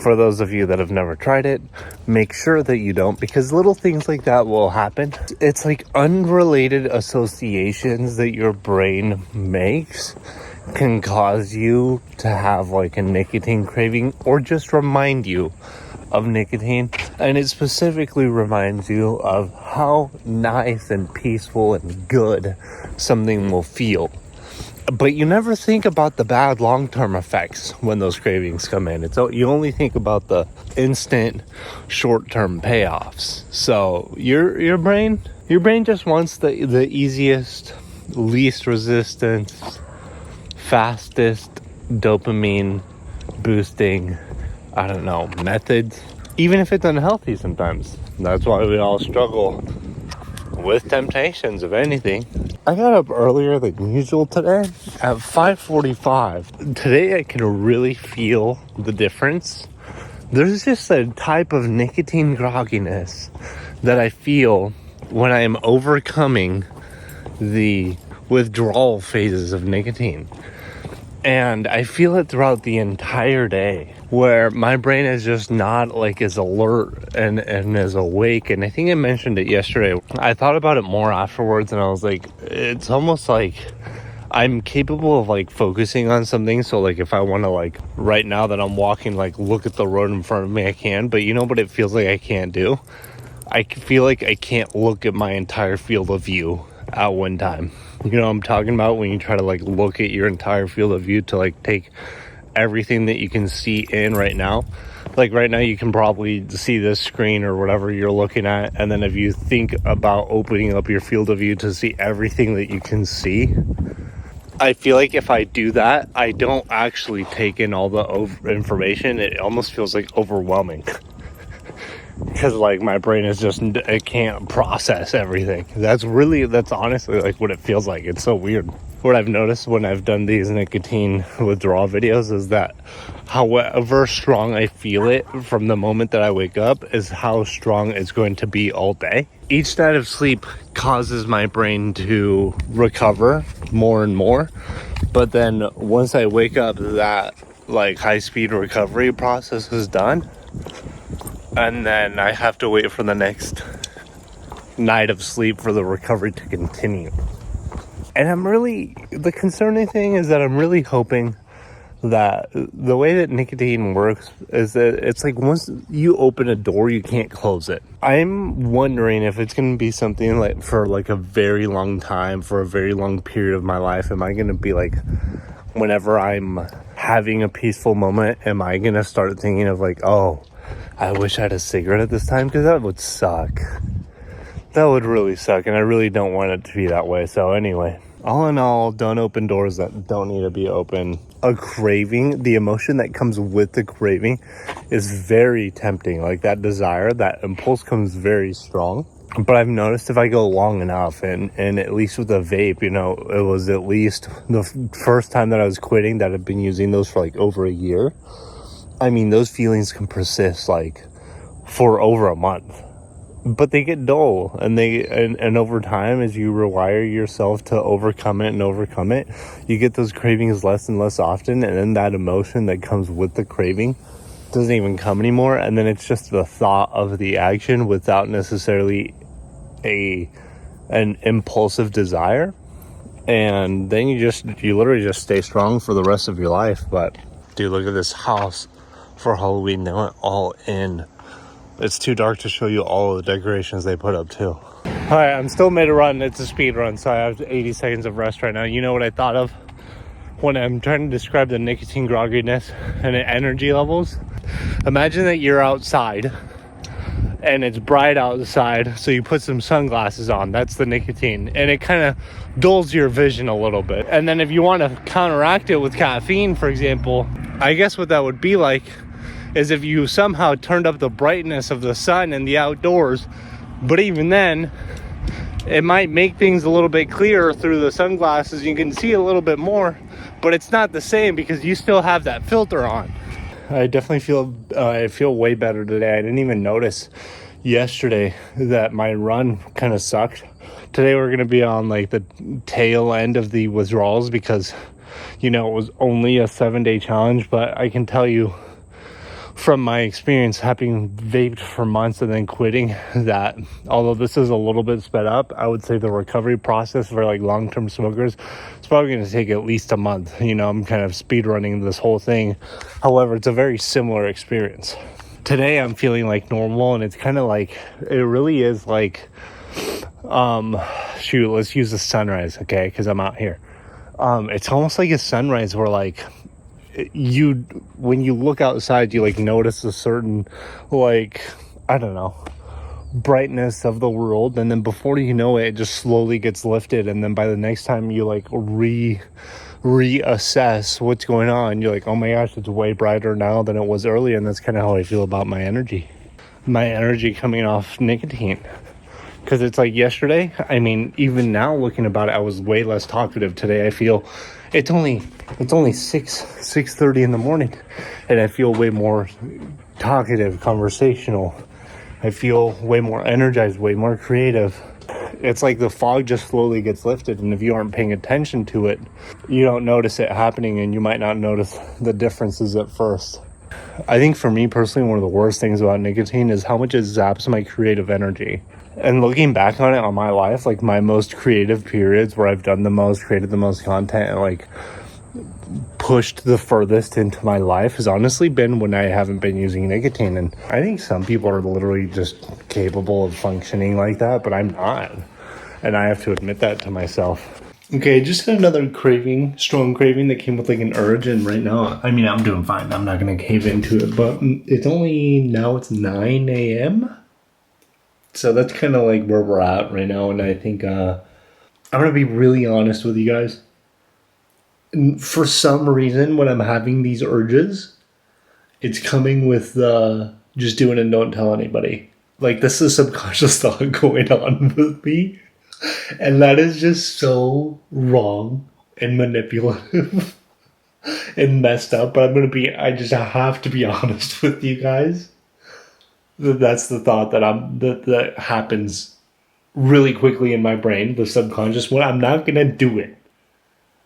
For those of you that have never tried it, make sure that you don't, because little things like that will happen. It's like unrelated associations that your brain makes can cause you to have like a nicotine craving or just remind you of nicotine. And it specifically reminds you of how nice and peaceful and good something will feel. But you never think about the bad long-term effects when those cravings come in. You only think about the instant short-term payoffs. So your brain just wants the easiest least resistance, fastest dopamine boosting, I don't know, methods, even if it's unhealthy sometimes. That's why we all struggle with temptations of anything. I got up earlier than usual today at 5:45. Today I can really feel the difference. There's just a type of nicotine grogginess that I feel when I am overcoming the withdrawal phases of nicotine. And I feel it throughout the entire day, where my brain is just not like as alert and as awake. And I think I mentioned it yesterday. I thought about it more afterwards, and I was like, it's almost like I'm capable of like focusing on something. So like if I want to, like right now that I'm walking, like look at the road in front of me, I can. But you know what it feels like I can't do? I feel like I can't look at my entire field of view at one time. You know what I'm talking about, when you try to like look at your entire field of view to like take everything that you can see in right now. Like right now you can probably see this screen or whatever you're looking at, and then if you think about opening up your field of view to see everything that you can see, I feel like if I do that, I don't actually take in all the information. It almost feels like overwhelming. Because like my brain is just, it can't process everything. That's honestly like what it feels like. It's so weird. What I've noticed when I've done these nicotine withdrawal videos is that however strong I feel it from the moment that I wake up is how strong it's going to be all day. Each night of sleep causes my brain to recover more and more. But then once I wake up, that like high-speed recovery process is done. And then I have to wait for the next night of sleep for the recovery to continue. And the concerning thing is that I'm really hoping that the way that nicotine works is that it's like once you open a door, you can't close it. I'm wondering if it's going to be something like for like a very long time, for a very long period of my life. Am I going to be like, whenever I'm having a peaceful moment, am I going to start thinking of like, oh, I wish I had a cigarette at this time? Because that would suck. That would really suck, and I really don't want it to be that way. So anyway, all in all, don't open doors that don't need to be open. A craving, the emotion that comes with the craving is very tempting. Like that desire, that impulse comes very strong. But I've noticed if I go long enough, and at least with a vape, you know, it was at least the first time that I was quitting that I've been using those for like over a year. I mean, those feelings can persist like for over a month, but they get dull, and and over time, as you rewire yourself to overcome it, you get those cravings less and less often, and then that emotion that comes with the craving doesn't even come anymore, and then it's just the thought of the action without necessarily an impulsive desire, and then you literally just stay strong for the rest of your life. But dude, look at this house. For Halloween, they went all in. It's too dark to show you all of the decorations they put up too. Alright, I'm still mid run. It's a speed run, so I have 80 seconds of rest right now. You know what I thought of when I'm trying to describe the nicotine grogginess and the energy levels? Imagine that you're outside and it's bright outside, so you put some sunglasses on. That's the nicotine, and it kind of dulls your vision a little bit. And then if you want to counteract it with caffeine, for example, I guess what that would be like is if you somehow turned up the brightness of the sun in the outdoors. But even then, it might make things a little bit clearer through the sunglasses. You can see a little bit more, but it's not the same because you still have that filter on. I definitely feel way better today. I didn't even notice yesterday that my run kind of sucked. Today we're going to be on like the tail end of the withdrawals because, you know, it was only a 7-day challenge. But I can tell you from my experience having vaped for months and then quitting that although this is a little bit sped up, I would say the recovery process for like long-term smokers is probably going to take at least a month. You know, I'm kind of speed running this whole thing. However, it's a very similar experience. Today I'm feeling like normal, and it's kind of like, it really is like, shoot, let's use the sunrise, okay, because I'm out here. It's almost like a sunrise where like when you look outside, you like notice a certain, like, I don't know, brightness of the world, and then before you know it, it just slowly gets lifted, and then by the next time you like reassess what's going on, you're like, oh my gosh, it's way brighter now than it was earlier. And that's kind of how I feel about my energy coming off nicotine. Because it's like yesterday, I mean, even now looking about it, I was way less talkative. Today I feel it's only 6:30 in the morning, and I feel way more talkative, conversational. I feel way more energized, way more creative. It's like the fog just slowly gets lifted, and if you aren't paying attention to it, you don't notice it happening, and you might not notice the differences at first. I think for me personally, one of the worst things about nicotine is how much it zaps my creative energy. And looking back on it on my life, like my most creative periods where I've done the most, created the most content, and like pushed the furthest into my life has honestly been when I haven't been using nicotine. And I think some people are literally just capable of functioning like that, but I'm not. And I have to admit that to myself. Okay, just had another strong craving that came with like an urge, and right now, I mean, I'm doing fine. I'm not going to cave into it, but it's 9 a.m. So that's kind of like where we're at right now, and I think I'm going to be really honest with you guys. For some reason, when I'm having these urges, it's coming with just doing and don't tell anybody. Like, this is subconscious thought going on with me. And that is just so wrong and manipulative and messed up. But I just have to be honest with you guys. That's the thought that happens really quickly in my brain, the subconscious one. I'm not going to do it.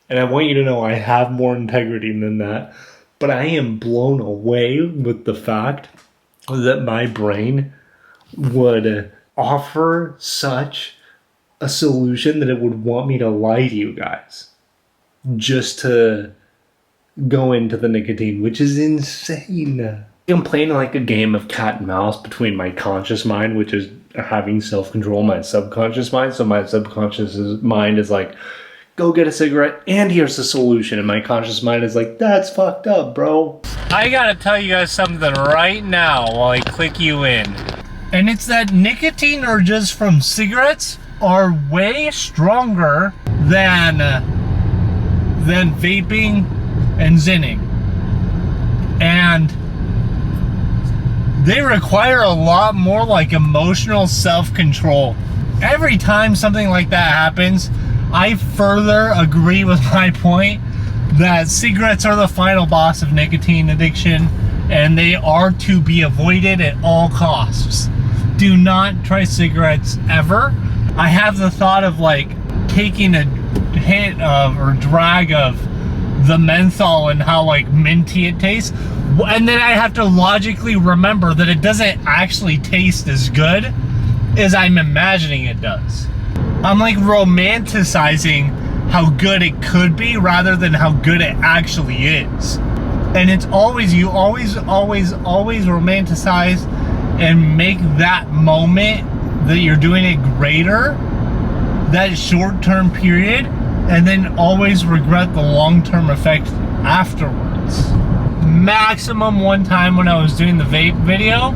And I want you to know I have more integrity than that. But I am blown away with the fact that my brain would offer such a solution that it would want me to lie to you guys just to go into the nicotine, which is insane. I'm playing like a game of cat and mouse between my conscious mind, which is having self-control, my subconscious mind. So my subconscious mind is like, go get a cigarette, and here's the solution. And my conscious mind is like, that's fucked up, bro. I gotta tell you guys something right now while I click you in. And it's that nicotine urges from cigarettes are way stronger than vaping and zinning. And they require a lot more like emotional self-control. Every time something like that happens, I further agree with my point that cigarettes are the final boss of nicotine addiction, and they are to be avoided at all costs. Do not try cigarettes ever. I have the thought of like taking a hit of or drag of the menthol and how like minty it tastes, and then I have to logically remember that it doesn't actually taste as good as I'm imagining it does. I'm like romanticizing how good it could be rather than how good it actually is. And it's always, you always romanticize and make that moment that you're doing it greater, that short-term period, and then always regret the long-term effect afterwards. Maximum one time when I was doing the vape video,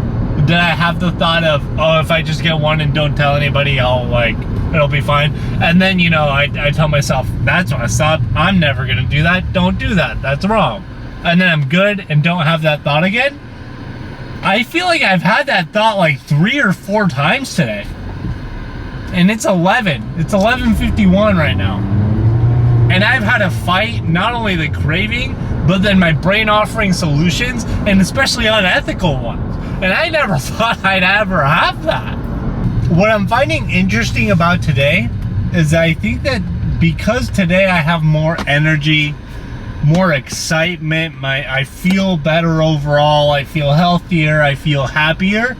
did I have the thought of, oh, if I just get one and don't tell anybody, it'll be fine. And then, you know, I tell myself, that's messed up. I'm never going to do that. Don't do that. That's wrong. And then I'm good and don't have that thought again. I feel like I've had that thought like 3 or 4 times today. And it's 11. It's 11:51 right now. And I've had to fight not only the craving, but then my brain offering solutions, and especially unethical ones. And I never thought I'd ever have that. What I'm finding interesting about today is I think that because today I have more energy, more excitement, I feel better overall, I feel healthier, I feel happier,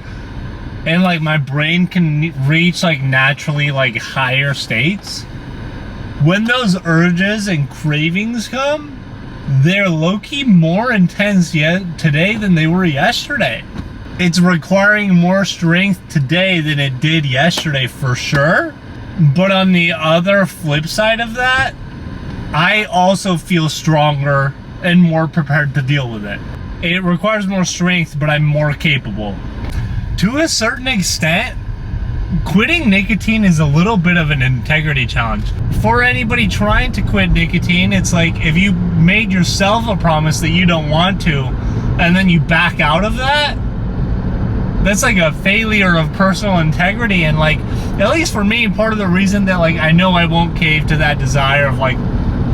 and like my brain can reach like naturally like higher states. When those urges and cravings come, they're low-key more intense today than they were yesterday. It's requiring more strength today than it did yesterday for sure. But on the other flip side of that, I also feel stronger and more prepared to deal with it. It requires more strength, but I'm more capable. To a certain extent, quitting nicotine is a little bit of an integrity challenge. For anybody trying to quit nicotine, it's like if you made yourself a promise that you don't want to, and then you back out of that, that's like a failure of personal integrity. And like, at least for me, part of the reason that like I know I won't cave to that desire of like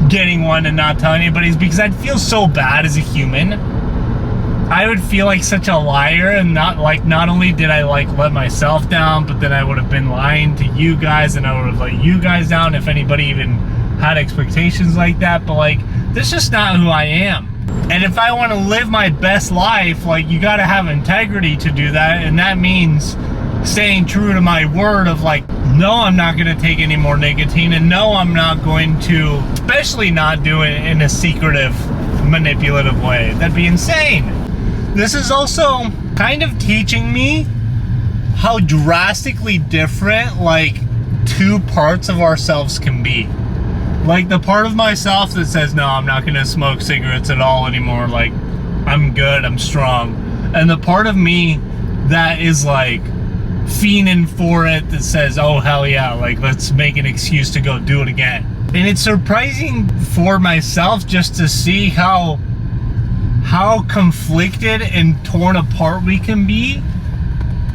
getting one and not telling anybody is because I'd feel so bad as a human. I would feel like such a liar, and not only did I like let myself down, but then I would have been lying to you guys, and I would have let you guys down if anybody even had expectations like that. But like, that's just not who I am. And if I want to live my best life, like, you got to have integrity to do that. And that means staying true to my word of like, no, I'm not going to take any more nicotine, and no, I'm not going to, especially not do it in a secretive, manipulative way. That'd be insane. This is also kind of teaching me how drastically different like two parts of ourselves can be. Like the part of myself that says, no, I'm not gonna smoke cigarettes at all anymore, like I'm good, I'm strong. And the part of me that is like fiending for it, that says, oh hell yeah, like let's make an excuse to go do it again. And it's surprising for myself just to see how conflicted and torn apart we can be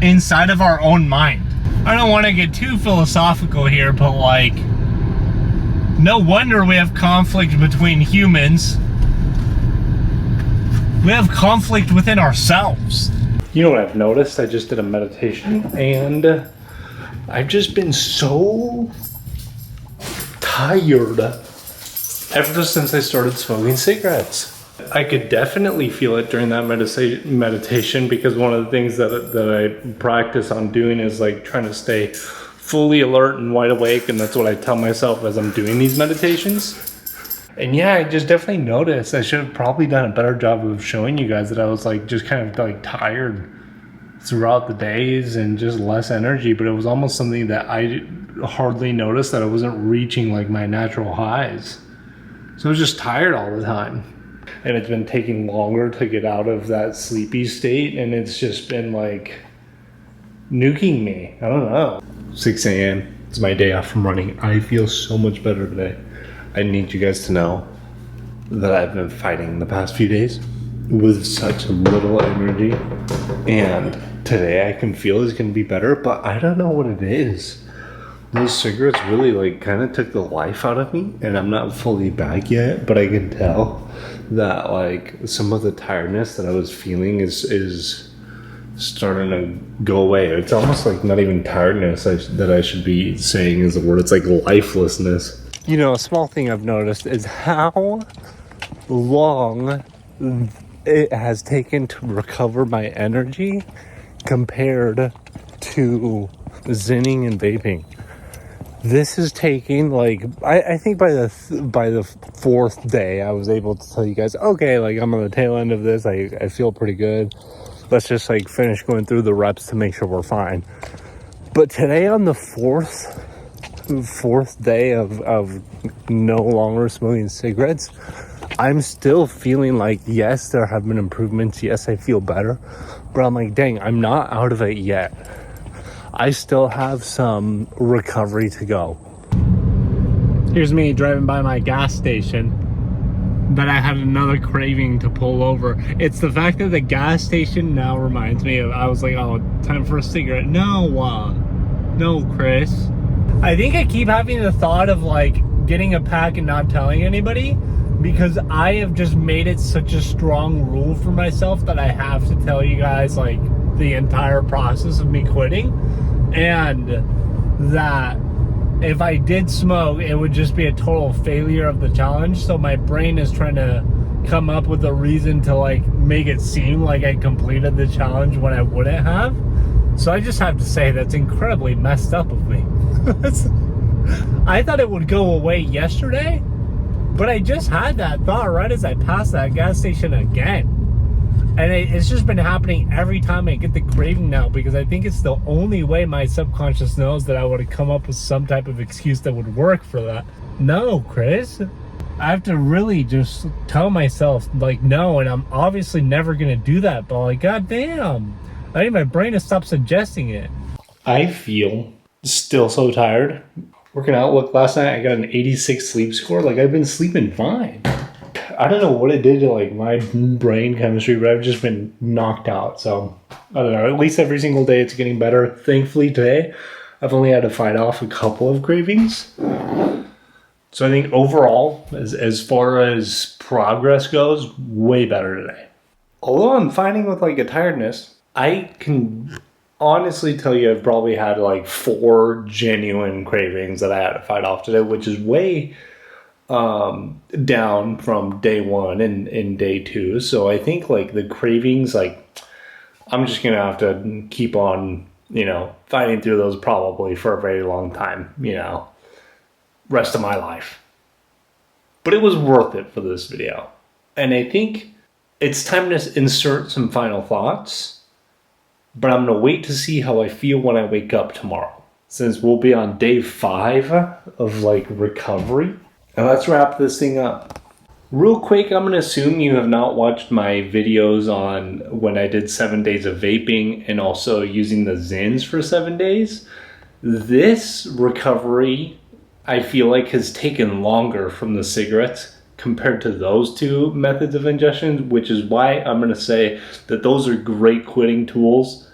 inside of our own mind. I don't want to get too philosophical here, but like, no wonder we have conflict between humans. We have conflict within ourselves. You know what I've noticed? I just did a meditation and I've just been so tired ever since I started smoking cigarettes. I could definitely feel it during that meditation, because one of the things that I practice on doing is like trying to stay fully alert and wide awake, and that's what I tell myself as I'm doing these meditations. And yeah, I just definitely noticed I should have probably done a better job of showing you guys that I was like just kind of like tired throughout the days and just less energy, but it was almost something that I hardly noticed, that I wasn't reaching like my natural highs. So I was just tired all the time. And it's been taking longer to get out of that sleepy state, and it's just been like nuking me. I don't know. 6 a.m. It's my day off from running. I feel so much better today. I need you guys to know that I've been fighting the past few days with such little energy, and today I can feel it's gonna be better, but I don't know what it is. Those cigarettes really like kind of took the life out of me, and I'm not fully back yet, but I can tell that like some of the tiredness that I was feeling is starting to go away. It's almost like not even tiredness that I should be saying is the word. It's like lifelessness. You know, a small thing I've noticed is how long it has taken to recover my energy compared to zenning and vaping. This is taking like, I think by the fourth day I was able to tell you guys, okay, like I'm on the tail end of this, I feel pretty good. Let's just like finish going through the reps to make sure we're fine. But today, on the fourth day of no longer smoking cigarettes, I'm still feeling like, yes, there have been improvements, yes, I feel better, but I'm like, dang, I'm not out of it yet. I still have some recovery to go. Here's me driving by my gas station, but I had another craving to pull over. It's the fact that the gas station now reminds me of, I was like, oh, time for a cigarette. No, Chris. I think I keep having the thought of like getting a pack and not telling anybody, because I have just made it such a strong rule for myself that I have to tell you guys like the entire process of me quitting, and that if I did smoke, it would just be a total failure of the challenge. So my brain is trying to come up with a reason to like make it seem like I completed the challenge when I wouldn't have. So I just have to say that's incredibly messed up of me. I thought it would go away yesterday, but I just had that thought right as I passed that gas station again. And it's just been happening every time I get the craving now, because I think it's the only way my subconscious knows that I would have come up with some type of excuse that would work for that. No, Chris. I have to really just tell myself, like, no, and I'm obviously never going to do that, but like, goddamn. I need my brain to stop suggesting it. I feel still so tired. Working out, look, last night I got an 86 sleep score. Like, I've been sleeping fine. I don't know what it did to, like, my brain chemistry, but I've just been knocked out. So, I don't know. At least every single day it's getting better. Thankfully, today, I've only had to fight off a couple of cravings. So I think overall, as far as progress goes, way better today. Although I'm fighting with, like, a tiredness, I can honestly tell you I've probably had like 4 genuine cravings that I had to fight off today, which is way down from day 1 and day 2. So I think like the cravings, like I'm just gonna have to keep on, you know, fighting through those probably for a very long time, you know, rest of my life. But it was worth it for this video. And I think it's time to insert some final thoughts. But I'm going to wait to see how I feel when I wake up tomorrow, since we'll be on day 5 of like recovery. And let's wrap this thing up. Real quick, I'm going to assume you have not watched my videos on when I did 7 days of vaping and also using the Zins for 7 days. This recovery, I feel like, has taken longer from the cigarettes compared to those 2 methods of ingestion, which is why I'm going to say that those are great quitting tools.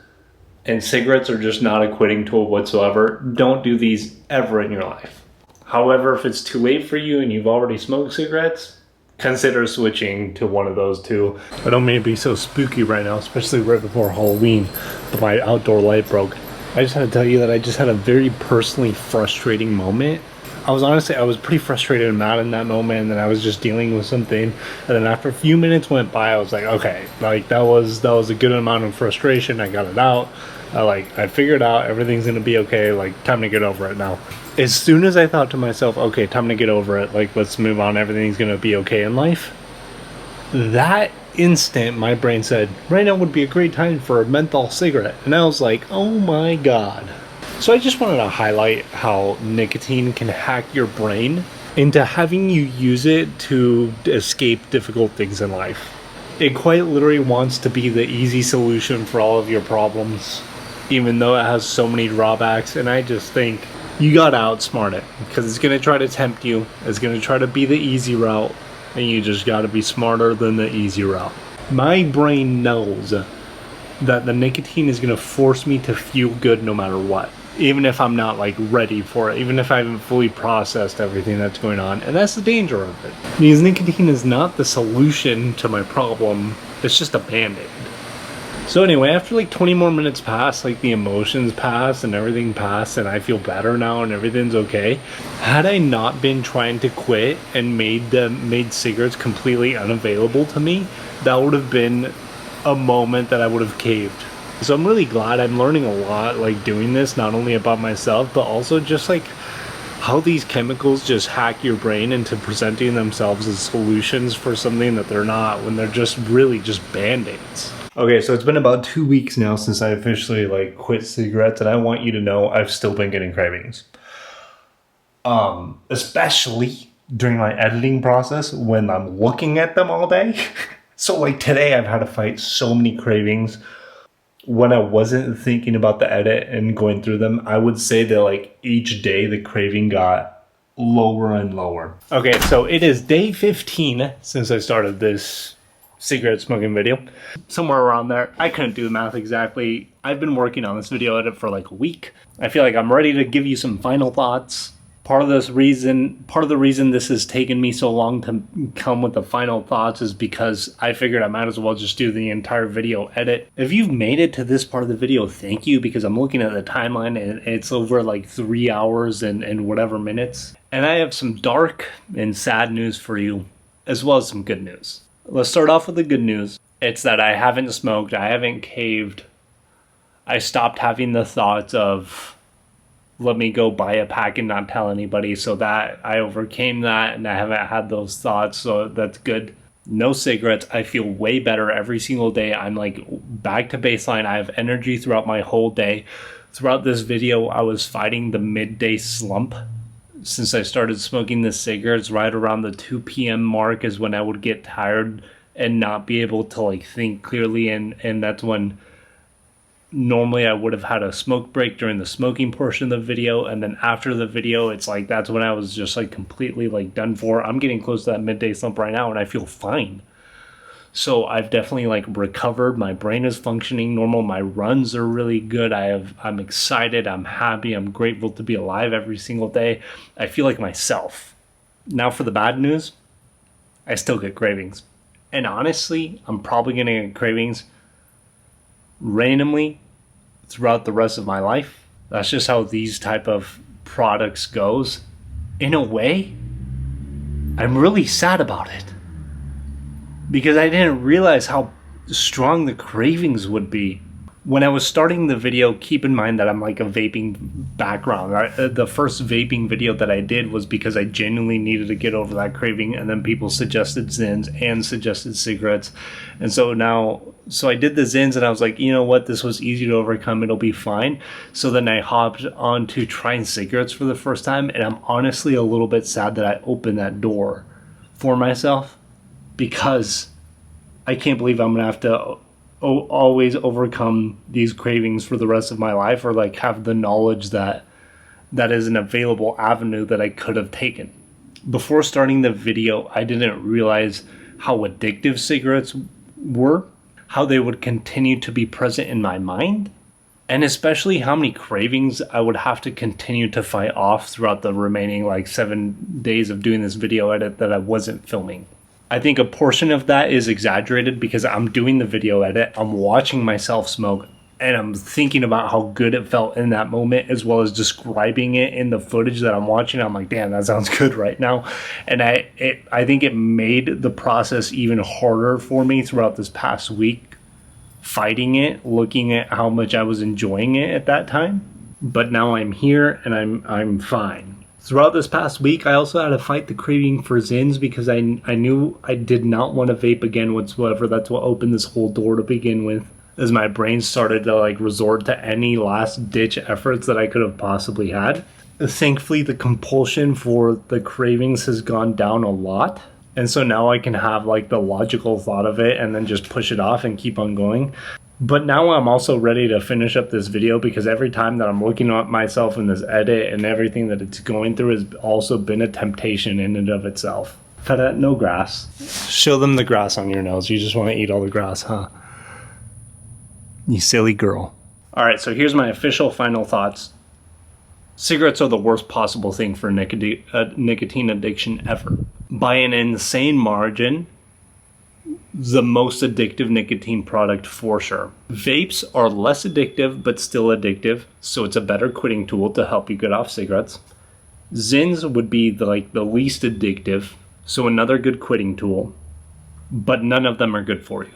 And cigarettes are just not a quitting tool whatsoever. Don't do these ever in your life. However, if it's too late for you and you've already smoked cigarettes, consider switching to one of those 2. I don't mean to be so spooky right now, especially right before Halloween, but my outdoor light broke. I just had to tell you that I just had a very personally frustrating moment. I was pretty frustrated and mad in that moment, and then I was just dealing with something, and then after a few minutes went by, I was like, okay, like that was a good amount of frustration. I got it out. I figured out everything's gonna be okay. Like, time to get over it now. As soon as I thought to myself, okay, time to get over it, like, let's move on, everything's gonna be okay in life, that instant my brain said, right now would be a great time for a menthol cigarette. And I was like, oh my god. So I just wanted to highlight how nicotine can hack your brain into having you use it to escape difficult things in life. It quite literally wants to be the easy solution for all of your problems, even though it has so many drawbacks. And I just think you gotta outsmart it, because it's gonna try to tempt you, it's gonna try to be the easy route, and you just gotta be smarter than the easy route. My brain knows that the nicotine is gonna force me to feel good no matter what, even if I'm not like ready for it, even if I haven't fully processed everything that's going on. And that's the danger of it, because nicotine is not the solution to my problem, it's just a band-aid. So anyway, after like 20 more minutes pass, like the emotions pass and everything pass, and I feel better now and everything's okay. Had I not been trying to quit and made cigarettes completely unavailable to me, that would have been a moment that I would have caved. So I'm really glad. I'm learning a lot, like, doing this, not only about myself, but also just like how these chemicals just hack your brain into presenting themselves as solutions for something that they're not, when they're just really just band-aids. Okay, so it's been about 2 weeks now since I officially like quit cigarettes, and I want you to know I've still been getting cravings. Especially during my editing process when I'm looking at them all day. So like today I've had to fight so many cravings. When I wasn't thinking about the edit and going through them, I would say that like each day the craving got lower and lower. Okay, so it is day 15 since I started this cigarette smoking video. Somewhere around there. I couldn't do the math exactly. I've been working on this video edit for like a week. I feel like I'm ready to give you some final thoughts. Part of the reason this has taken me so long to come with the final thoughts is because I figured I might as well just do the entire video edit. If you've made it to this part of the video, thank you, because I'm looking at the timeline and it's over like 3 hours and whatever minutes. And I have some dark and sad news for you, as well as some good news. Let's start off with the good news. It's that I haven't smoked, I haven't caved. I stopped having the thoughts of, let me go buy a pack and not tell anybody, so that I overcame that and I haven't had those thoughts, so that's good. No cigarettes. I feel way better every single day. I'm like back to baseline. I have energy throughout my whole day. Throughout this video, I was fighting the midday slump. Since I started smoking the cigarettes, right around the 2 p.m. mark is when I would get tired and not be able to like think clearly, and that's when normally I would have had a smoke break during the smoking portion of the video, and then after the video, it's like that's when I was just like completely like done for. I'm getting close to that midday slump right now, and I feel fine. So I've definitely like recovered. My brain is functioning normal. My runs are really good. I'm excited. I'm happy. I'm grateful to be alive every single day. I feel like myself. Now for the bad news, I still get cravings. And honestly, I'm probably going to get cravings randomly throughout the rest of my life. That's just how these type of products goes. In a way, I'm really sad about it, because I didn't realize how strong the cravings would be. When I was starting the video, keep in mind that I'm like a vaping background. The first vaping video that I did was because I genuinely needed to get over that craving, and then people suggested Zins and suggested cigarettes. And so I did the Zins, and I was like, you know what, this was easy to overcome, it'll be fine. So then I hopped on to trying cigarettes for the first time, and I'm honestly a little bit sad that I opened that door for myself, because I can't believe I'm gonna have to always overcome these cravings for the rest of my life, or like have the knowledge that is an available avenue that I could have taken. Before starting the video, I didn't realize how addictive cigarettes were, how they would continue to be present in my mind, and especially how many cravings I would have to continue to fight off throughout the remaining like 7 days of doing this video edit that I wasn't filming. I think a portion of that is exaggerated because I'm doing the video edit, I'm watching myself smoke, and I'm thinking about how good it felt in that moment, as well as describing it in the footage that I'm watching. I'm like, damn, that sounds good right now. And I think it made the process even harder for me throughout this past week, fighting it, looking at how much I was enjoying it at that time. But now I'm here and I'm fine. Throughout this past week, I also had to fight the craving for Zins, because I knew I did not want to vape again whatsoever. That's what opened this whole door to begin with, as my brain started to like resort to any last ditch efforts that I could have possibly had. Thankfully, the compulsion for the cravings has gone down a lot. And so now I can have like the logical thought of it and then just push it off and keep on going. But now I'm also ready to finish up this video, because every time that I'm looking at myself in this edit and everything that it's going through has also been a temptation in and of itself. Feta, no grass. Show them the grass on your nose. You just want to eat all the grass, huh? You silly girl. All right, so here's my official final thoughts. Cigarettes are the worst possible thing for nicotine addiction ever. By an insane margin, the most addictive nicotine product for sure. Vapes are less addictive, but still addictive, so it's a better quitting tool to help you get off cigarettes. Zins would be the least addictive, so another good quitting tool, but none of them are good for you.